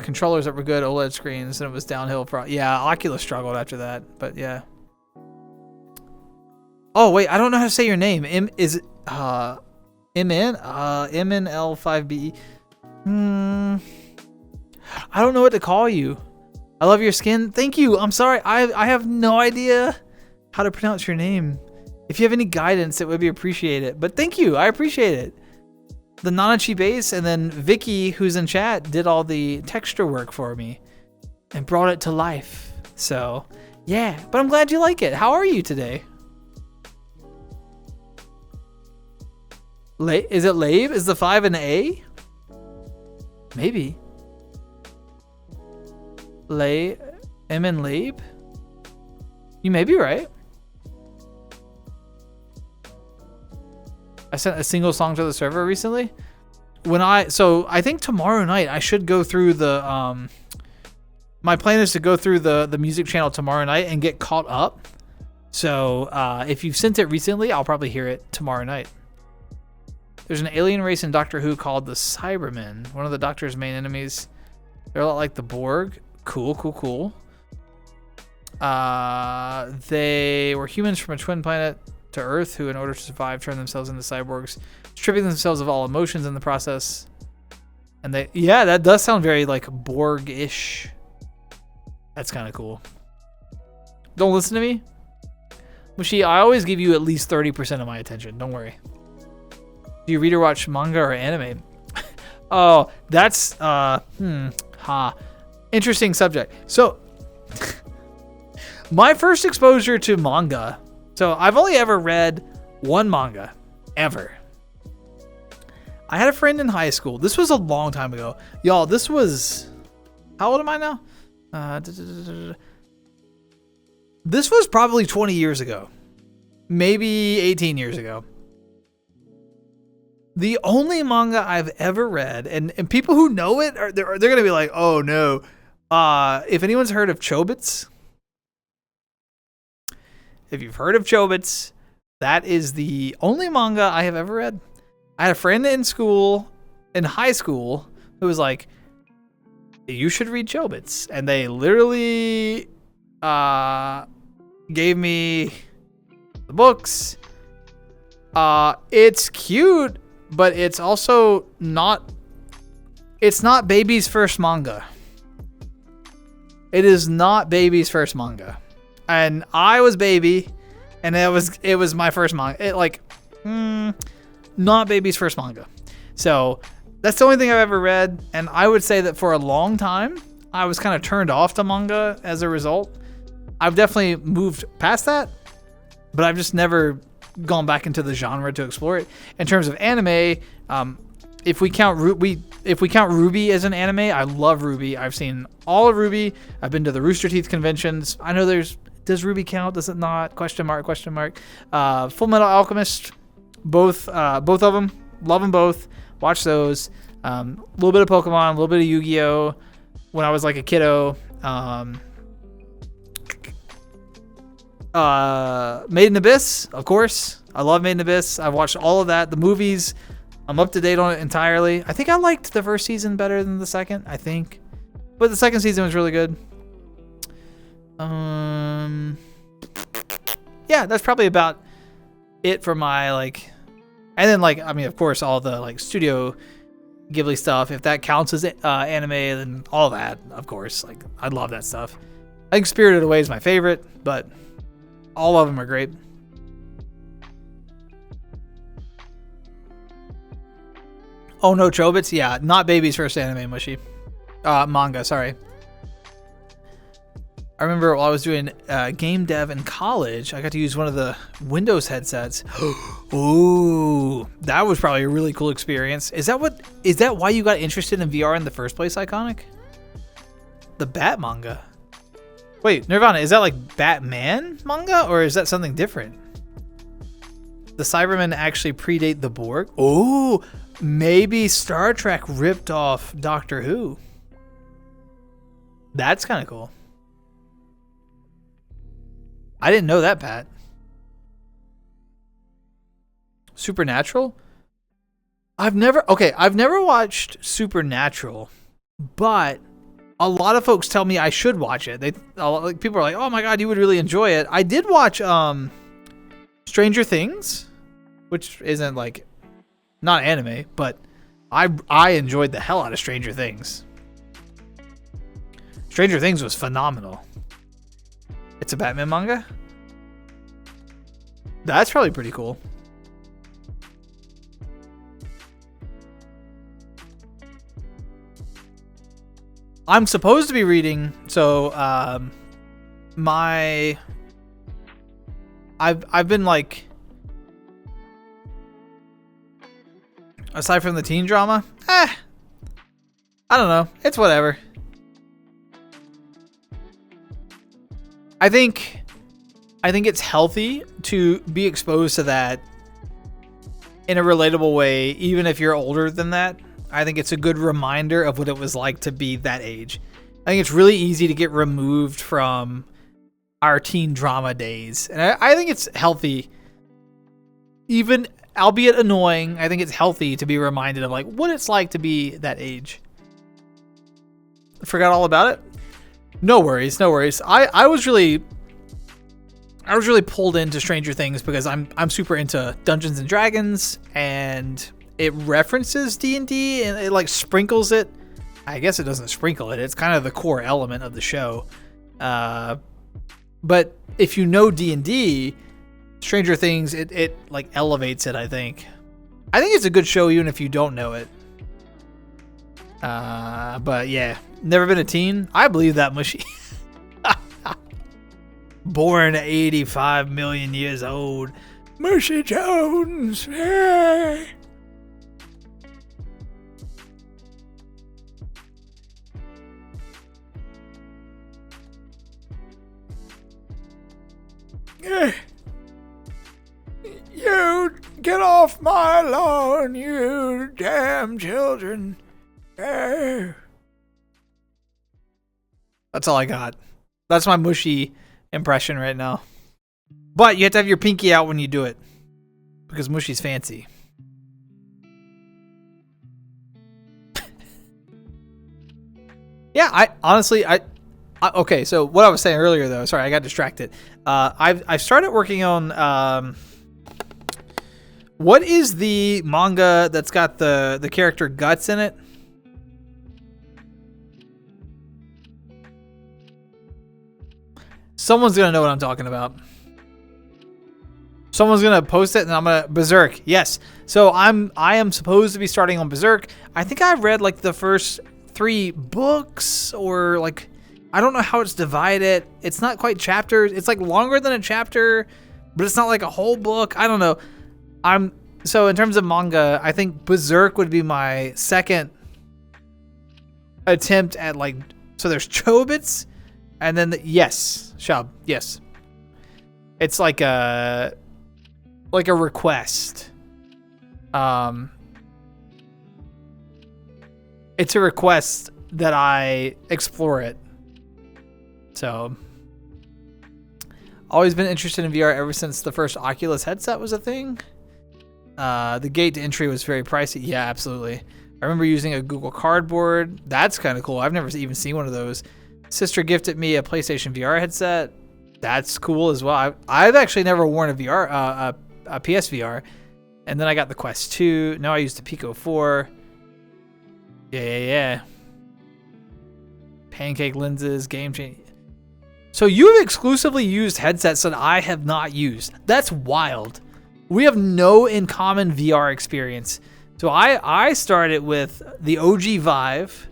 Controllers that were good, OLED screens, and it was downhill. Yeah, Oculus struggled after that, but yeah. Oh wait, I don't know how to say your name. Is it MN? MNL5BE. I don't know what to call you. I love your skin. Thank you. I'm sorry. I have no idea how to pronounce your name. If you have any guidance, it would be appreciated. But thank you. I appreciate it. The Nanachi base, and then Vicky, who's in chat, did all the texture work for me and brought it to life. So, yeah. But I'm glad you like it. How are you today? Is it Labe? Is the 5 an A? Maybe. M and Labe? You may be right. I sent a single song to the server recently. So I think tomorrow night I should go through the my plan is to go through the music channel tomorrow night and get caught up. So if you've sent it recently, I'll probably hear it tomorrow night. There's an alien race in Doctor Who called the Cybermen. One of the Doctor's main enemies. They're a lot like the Borg. Cool. They were humans from a twin planet to Earth who, in order to survive, turned themselves into cyborgs, stripping themselves of all emotions in the process. And that does sound very like Borg-ish. That's kind of cool. Don't listen to me. Mushi, I always give you at least 30% of my attention. Don't worry. Do you read or watch manga or anime? Oh, that's interesting subject. So my first exposure to manga. So I've only ever read one manga ever. I had a friend in high school. This was a long time ago. Y'all, this was, how old am I now? This was probably 20 years ago. Maybe 18 years ago. The only manga I've ever read, and people who know it, they're going to be like, oh no. If anyone's heard of Chobits, if you've heard of Chobits, that is the only manga I have ever read. I had a friend in high school, who was like, you should read Chobits. And they literally gave me the books. It's cute, but it's also not baby's first manga. It is not baby's first manga. And I was baby, and it was my first manga. Not baby's first manga. So that's the only thing I've ever read, and I would say that for a long time, I was kind of turned off to manga as a result. I've definitely moved past that, but I've just never gone back into the genre to explore it. In terms of anime, if we count Ruby as an anime, I love Ruby. I've seen all of Ruby. I've been to the Rooster Teeth conventions. I know does Ruby count? Does it not? Question mark. Full Metal Alchemist, both of them. Love them both. Watch those. A little bit of Pokemon, a little bit of Yu-Gi-Oh! When I was like a kiddo. Made in Abyss, of course. I love Made in Abyss. I've watched all of that. The movies, I'm up to date on it entirely. I think I liked the first season better than the second, I think. But the second season was really good. Yeah, that's probably about it for my And then, like, I mean, of course, all the, like, Studio Ghibli stuff, if that counts as anime, then all that, of course. Like, I love that stuff. I think Spirited Away is my favorite, but all of them are great. Oh no, Chobits? Yeah, not Baby's first anime, Mushy. Manga, sorry. I remember while I was doing game dev in college, I got to use one of the Windows headsets. Ooh, that was probably a really cool experience. Is that why you got interested in VR in the first place, Iconic? The Bat manga. Wait, Nirvana, is that like Batman manga or is that something different? The Cybermen actually predate the Borg? Oh, maybe Star Trek ripped off Doctor Who. That's kind of cool. I didn't know that, Pat. Supernatural? I've never watched Supernatural, but a lot of folks tell me I should watch it. People are like, "Oh my god, you would really enjoy it." I did watch Stranger Things, which isn't like not anime, but I enjoyed the hell out of Stranger Things. Stranger Things was phenomenal. It's a Batman manga? That's probably pretty cool. I'm supposed to be reading, so I've been like, aside from the teen drama, I don't know. It's whatever. I think it's healthy to be exposed to that in a relatable way, even if you're older than that. I think it's a good reminder of what it was like to be that age. I think it's really easy to get removed from our teen drama days. And I think it's healthy, even albeit annoying, I think it's healthy to be reminded of like what it's like to be that age. Forgot all about it? No worries. I was really pulled into Stranger Things because I'm super into Dungeons and Dragons, and it references D&D and it like sprinkles it. I guess it doesn't sprinkle it. It's kind of the core element of the show. But if you know D&D, Stranger Things, it like elevates it, I think. I think it's a good show even if you don't know it. But yeah, never been a teen. I believe that, Mushy. Born 85 million years old. Mushy Jones. Hey. You get off my lawn, you damn children. That's all I got. That's my Mushy impression right now. But you have to have your pinky out when you do it, because Mushy's fancy. Yeah, I honestly, okay, so what I was saying earlier though, sorry, I got distracted. I've started working on what is the manga that's got the character Guts in it? Someone's gonna know what I'm talking about. Someone's gonna post it, and I'm gonna Berserk. Yes. So I am supposed to be starting on Berserk. I think I've read like the first 3 books, or like I don't know how it's divided. It's not quite chapters. It's like longer than a chapter, but it's not like a whole book. I don't know. So in terms of manga, I think Berserk would be my second attempt at like. So there's Chobits. And then Shub, yes. It's like a request. It's a request that I explore it. So, always been interested in VR ever since the first Oculus headset was a thing. The gate to entry was very pricey. Yeah, absolutely. I remember using a Google Cardboard. That's kind of cool. I've never even seen one of those. Sister gifted me a PlayStation VR headset. That's cool as well. I've actually never worn a PSVR. And then I got the Quest 2. Now I use the Pico 4. Yeah. Pancake lenses, game change. So you have exclusively used headsets that I have not used. That's wild. We have no in common VR experience. So I started with the OG Vive.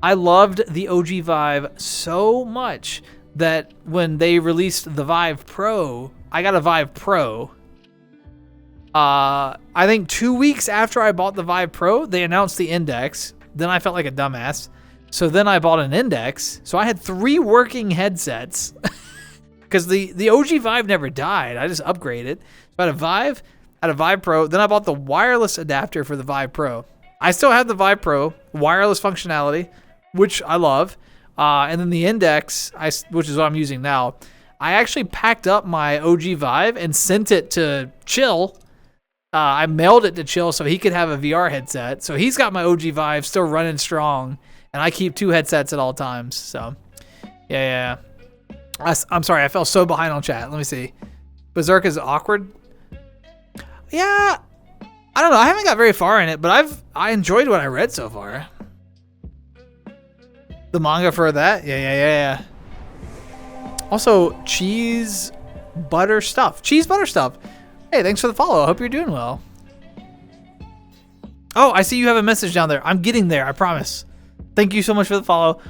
I loved the OG Vive so much that when they released the Vive Pro, I got a Vive Pro. I think 2 weeks after I bought the Vive Pro, they announced the Index. Then I felt like a dumbass. So then I bought an Index. So I had 3 working headsets because the OG Vive never died. I just upgraded. So I had a Vive, had a Vive Pro. Then I bought the wireless adapter for the Vive Pro. I still have the Vive Pro, wireless functionality, which I love. And then the Index, which is what I'm using now. I actually packed up my OG Vive and sent it to Chill. I mailed it to Chill so he could have a VR headset. So he's got my OG Vive still running strong. And I keep 2 headsets at all times. So, yeah. I'm sorry. I fell so behind on chat. Let me see. Berserk is awkward. Yeah. I don't know. I haven't got very far in it, but I enjoyed what I read so far. The manga for that? Yeah. Also, cheese butter stuff. Cheese butter stuff. Hey, thanks for the follow. I hope you're doing well. Oh, I see you have a message down there. I'm getting there. I promise. Thank you so much for the follow.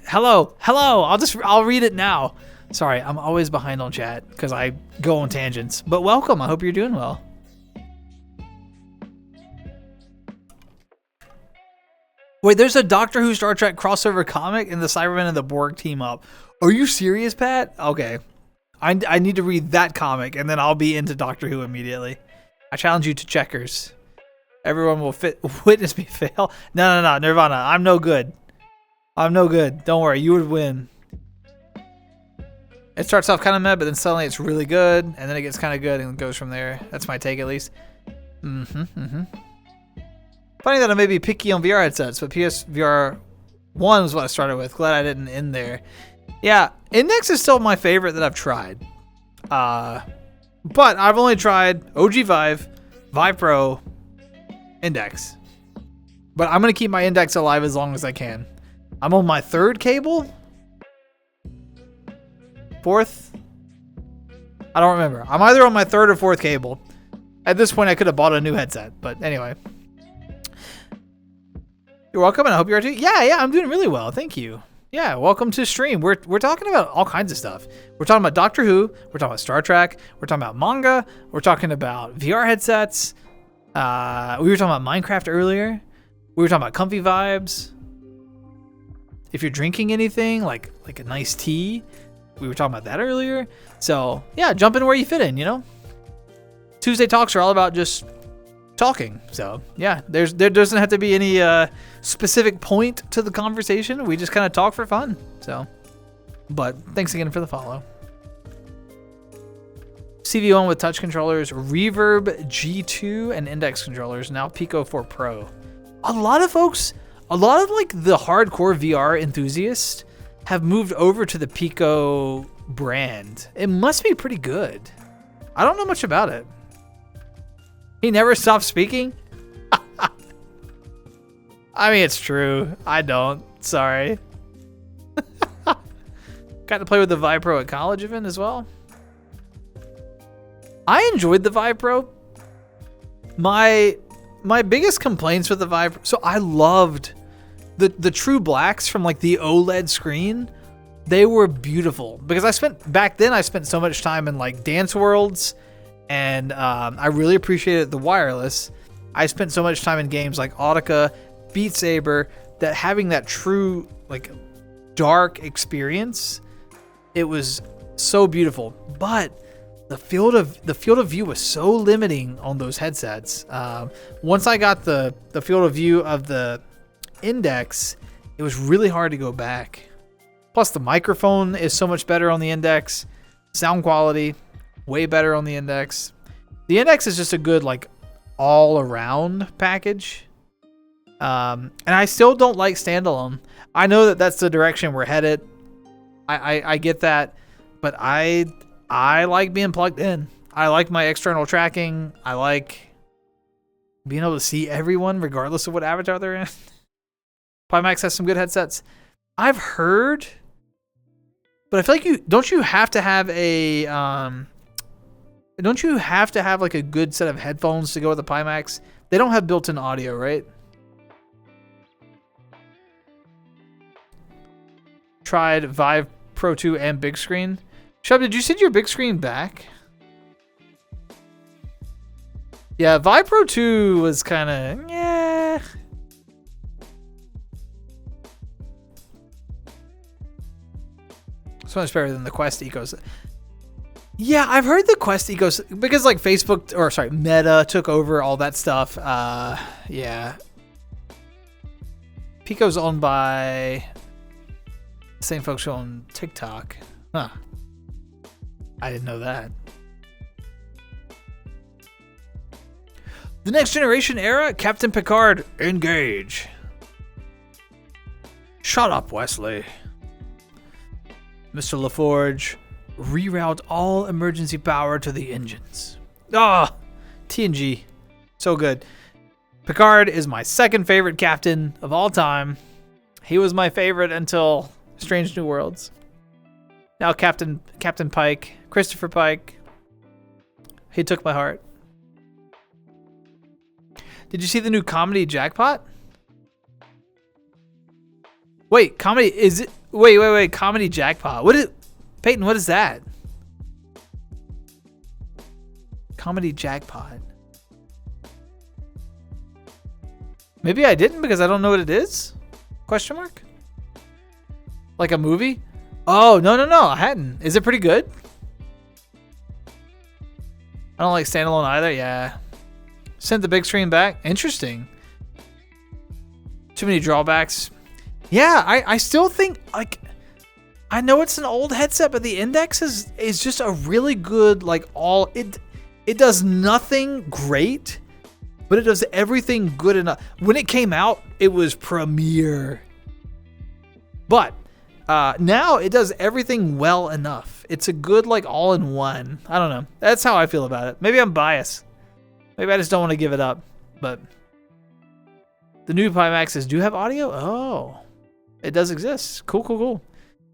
Hello. I'll read it now. Sorry, I'm always behind on chat because I go on tangents. But welcome. I hope you're doing well. Wait, there's a Doctor Who Star Trek crossover comic and the Cybermen and the Borg team up. Are you serious, Pat? Okay. I need to read that comic and then I'll be into Doctor Who immediately. I challenge you to checkers. Everyone will witness me fail. No, Nirvana. I'm no good. Don't worry. You would win. It starts off kind of meh, but then suddenly it's really good, and then it gets kind of good and goes from there. That's my take, at least. Funny that I may be picky on VR headsets, but PSVR 1 was what I started with. Glad I didn't end there. Yeah, Index is still my favorite that I've tried. But I've only tried OG Vive, Vive Pro, Index. But I'm going to keep my Index alive as long as I can. I'm on my 3rd cable? 4th? I don't remember. I'm either on my 3rd or 4th cable. At this point, I could have bought a new headset. But anyway. You're welcome, and I hope you are too. Yeah, I'm doing really well. Thank you. Yeah, welcome to stream. We're talking about all kinds of stuff. We're talking about Doctor Who. We're talking about Star Trek. We're talking about manga. We're talking about VR headsets. We were talking about Minecraft earlier. We were talking about comfy vibes. If you're drinking anything, like a nice tea, we were talking about that earlier. So yeah, jump in where you fit in, you know? Tuesday Talks are all about just talking. So yeah, there doesn't have to be any specific point to the conversation. We just kind of talk for fun. So, but thanks again for the follow. CV1 with touch controllers, Reverb G2, and index controllers. Now Pico 4 Pro. A lot of like the hardcore VR enthusiasts have moved over to the Pico brand. It must be pretty good. I don't know much about it. He never stopped speaking? I mean, it's true. I don't. Sorry. Got to play with the Vive Pro at college event as well. I enjoyed the Vive Pro. My biggest complaints with the Vive Pro, so I loved the true blacks from like the OLED screen. They were beautiful because I spent so much time in like dance worlds, and I really appreciated the wireless. I spent so much time in games like Audica, Beat Saber, that having that true like dark experience, it was so beautiful. But the field of view was so limiting on those headsets. Once I got the field of view of the Index, it was really hard to go back. Plus the microphone is so much better on the Index. Sound quality, way better on the Index. The Index is just a good like all around package. And I still don't like standalone. I know that that's the direction we're headed. I get that, but I like being plugged in. I like my external tracking. I like being able to see everyone regardless of what avatar they're in. Pimax has some good headsets. I've heard, but I feel like don't you have to have like a good set of headphones to go with the Pimax? They don't have built-in audio, right? Tried Vive Pro 2 and big screen. Shub, did you send your big screen back? Yeah, Vive Pro 2 was kind of, yeah. It's much better than the Quest Ecos. Yeah, I've heard the Quest Ecos, because like Meta took over all that stuff. Yeah. Pico's owned by the same folks who own TikTok. Huh. I didn't know that. The Next Generation era, Captain Picard, engage. Shut up, Wesley. Mr. LaForge, reroute all emergency power to the engines. Ah, TNG. So good. Picard is my second favorite captain of all time. He was my favorite until Strange New Worlds. Now Captain Pike, Christopher Pike. He took my heart. Did you see the new comedy jackpot? Wait, comedy is it? Wait, comedy jackpot. What is Peyton, what is that? Comedy jackpot. Maybe I didn't because I don't know what it is? Question mark? Like a movie? Oh, no, I hadn't. Is it pretty good? I don't like standalone either. Yeah. Sent the big screen back. Interesting. Too many drawbacks. Yeah, I still think, like, I know it's an old headset, but the Index is just a really good, like, it does nothing great, but it does everything good enough. When it came out, it was premier. But now it does everything well enough. It's a good, like, all-in-one. I don't know. That's how I feel about it. Maybe I'm biased. Maybe I just don't want to give it up. But the new Pimaxes do have audio? Oh. It does exist. Cool.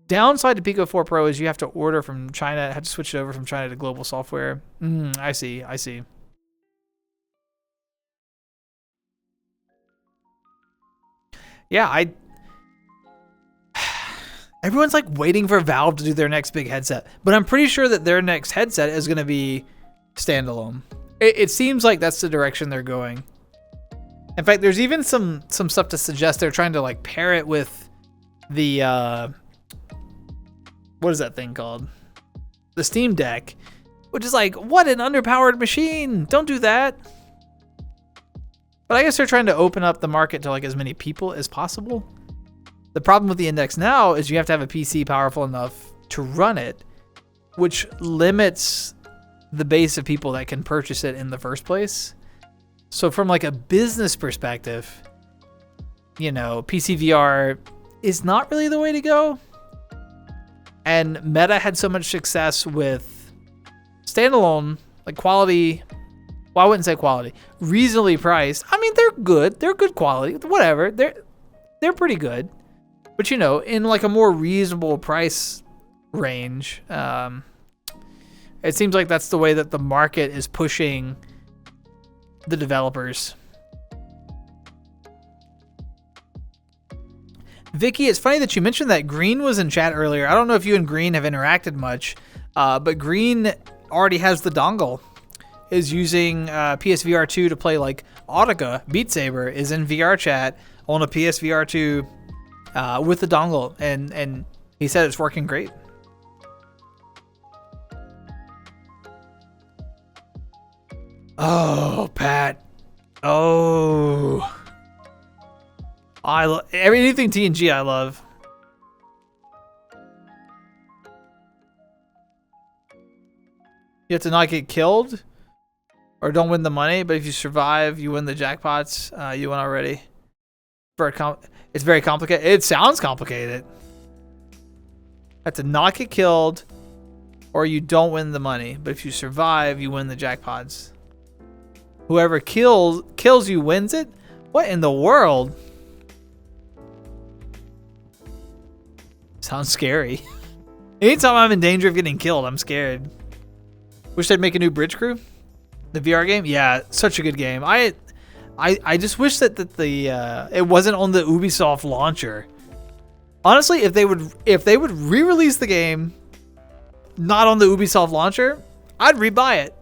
Downside to Pico 4 Pro is you have to order from China. I had to switch it over from China to global software. I see. Yeah, everyone's like waiting for Valve to do their next big headset, but I'm pretty sure that their next headset is going to be standalone. It seems like that's the direction they're going. In fact, there's even some stuff to suggest they're trying to like pair it with the what is that thing called? The Steam Deck, which is like, what an underpowered machine. Don't do that. But I guess they're trying to open up the market to like as many people as possible. The problem with the Index now is you have to have a PC powerful enough to run it, which limits the base of people that can purchase it in the first place. So from like a business perspective, you know, PC VR is not really the way to go. And Meta had so much success with standalone, like quality. Well, I wouldn't say quality. Reasonably priced. I mean, they're good. They're good quality. Whatever. They're pretty good. But you know, in like a more reasonable price range, it seems like that's the way that the market is pushing the developers. Vicky, it's funny that you mentioned that. Green was in chat earlier. I don't know if you and Green have interacted much, but Green already has the dongle. Is using PSVR 2 to play like Audica. Beat Saber is in VR chat on a PSVR 2 with the dongle, and he said it's working great. Oh, Pat. Oh. I love anything TNG. I love. You have to not get killed or don't win the money, but if you survive, you win the jackpots. You win already. It's very complicated. It sounds complicated. You have to not get killed or you don't win the money, but if you survive, you win the jackpots. Whoever kills you wins it? What in the world? Sounds scary. Anytime I'm in danger of getting killed, I'm scared. Wish they'd make a new Bridge Crew. The VR game? Yeah, such a good game. I just wish that it wasn't on the Ubisoft launcher. Honestly, if they would re-release the game not on the Ubisoft launcher, I'd rebuy it.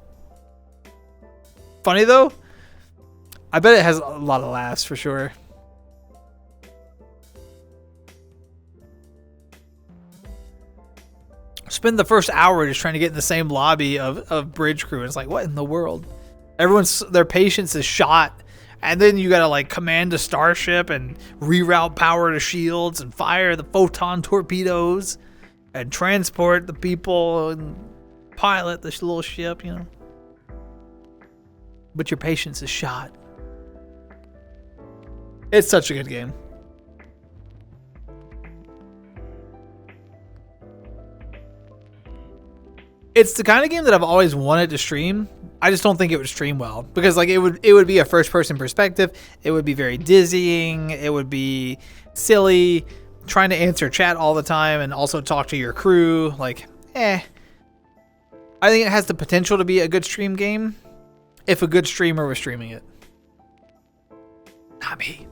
Funny though, I bet it has a lot of laughs for sure. Spend the first hour just trying to get in the same lobby of Bridge Crew. And it's like, what in the world? Their patience is shot. And then you gotta like command a starship and reroute power to shields and fire the photon torpedoes and transport the people and pilot this little ship, you know. But your patience is shot. It's such a good game. It's the kind of game that I've always wanted to stream. I just don't think it would stream well because like it would be a first person perspective. It would be very dizzying. It would be silly trying to answer chat all the time and also talk to your crew. Like, I think it has the potential to be a good stream game if a good streamer was streaming it. Not me.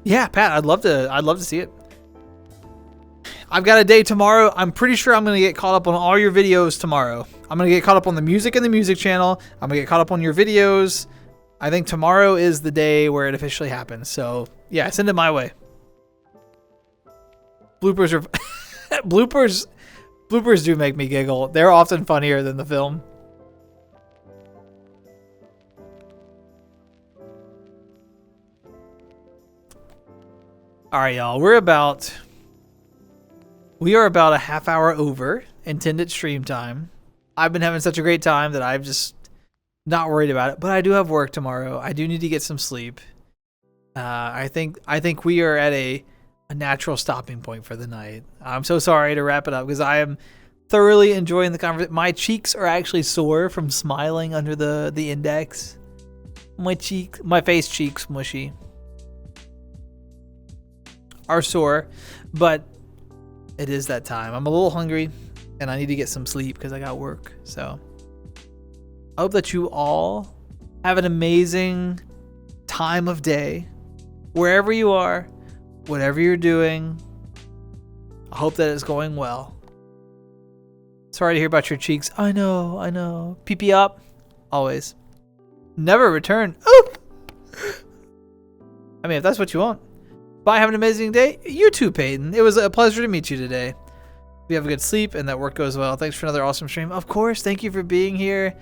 Yeah, Pat, I'd love to see it. I've got a day tomorrow. I'm pretty sure I'm going to get caught up on all your videos tomorrow. I'm going to get caught up on the music in the music channel. I'm going to get caught up on your videos. I think tomorrow is the day where it officially happens. So, yeah, send it my way. Bloopers are bloopers do make me giggle. They're often funnier than the film. All right, y'all. We are about a half hour over intended stream time. I've been having such a great time that I'm just not worried about it. But I do have work tomorrow. I do need to get some sleep. I think we are at a natural stopping point for the night. I'm so sorry to wrap it up because I am thoroughly enjoying the conversation. My cheeks are actually sore from smiling under the index. My face cheeks mushy are sore, but it is that time. I'm a little hungry and I need to get some sleep because I got work. So I hope that you all have an amazing time of day wherever you are, whatever you're doing. I hope that it's going well. Sorry to hear about your cheeks. I know. Pee up. Always. Never return. Oh! I mean, if that's what you want. Bye, have an amazing day. You too, Peyton. It was a pleasure to meet you today. We have a good sleep and that work goes well. Thanks for another awesome stream. Of course, thank you for being here.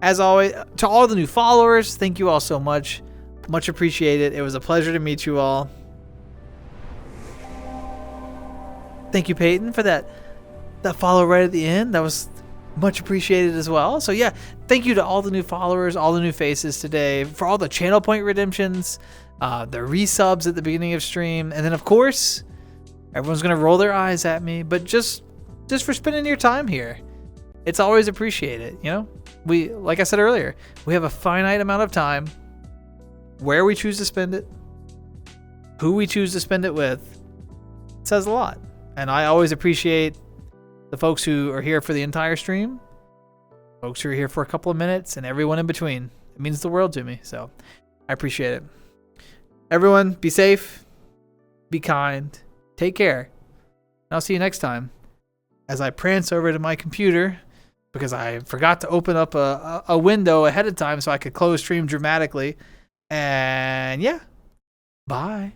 As always, to all the new followers, thank you all so much. Much appreciated. It was a pleasure to meet you all. Thank you, Peyton, for that follow right at the end. That was much appreciated as well. So yeah, thank you to all the new followers, all the new faces today, for all the channel point redemptions, the resubs at the beginning of stream, and then of course everyone's gonna roll their eyes at me, but just for spending your time here. It's always appreciated, you know. We, like I said earlier, we have a finite amount of time. Where we choose to spend it, who we choose to spend it with, it says a lot. And I always appreciate the folks who are here for the entire stream, folks who are here for a couple of minutes, and everyone in between. It means the world to me, so I appreciate it. Everyone, be safe, be kind, take care, and I'll see you next time as I prance over to my computer because I forgot to open up a window ahead of time so I could close stream dramatically. And yeah, bye.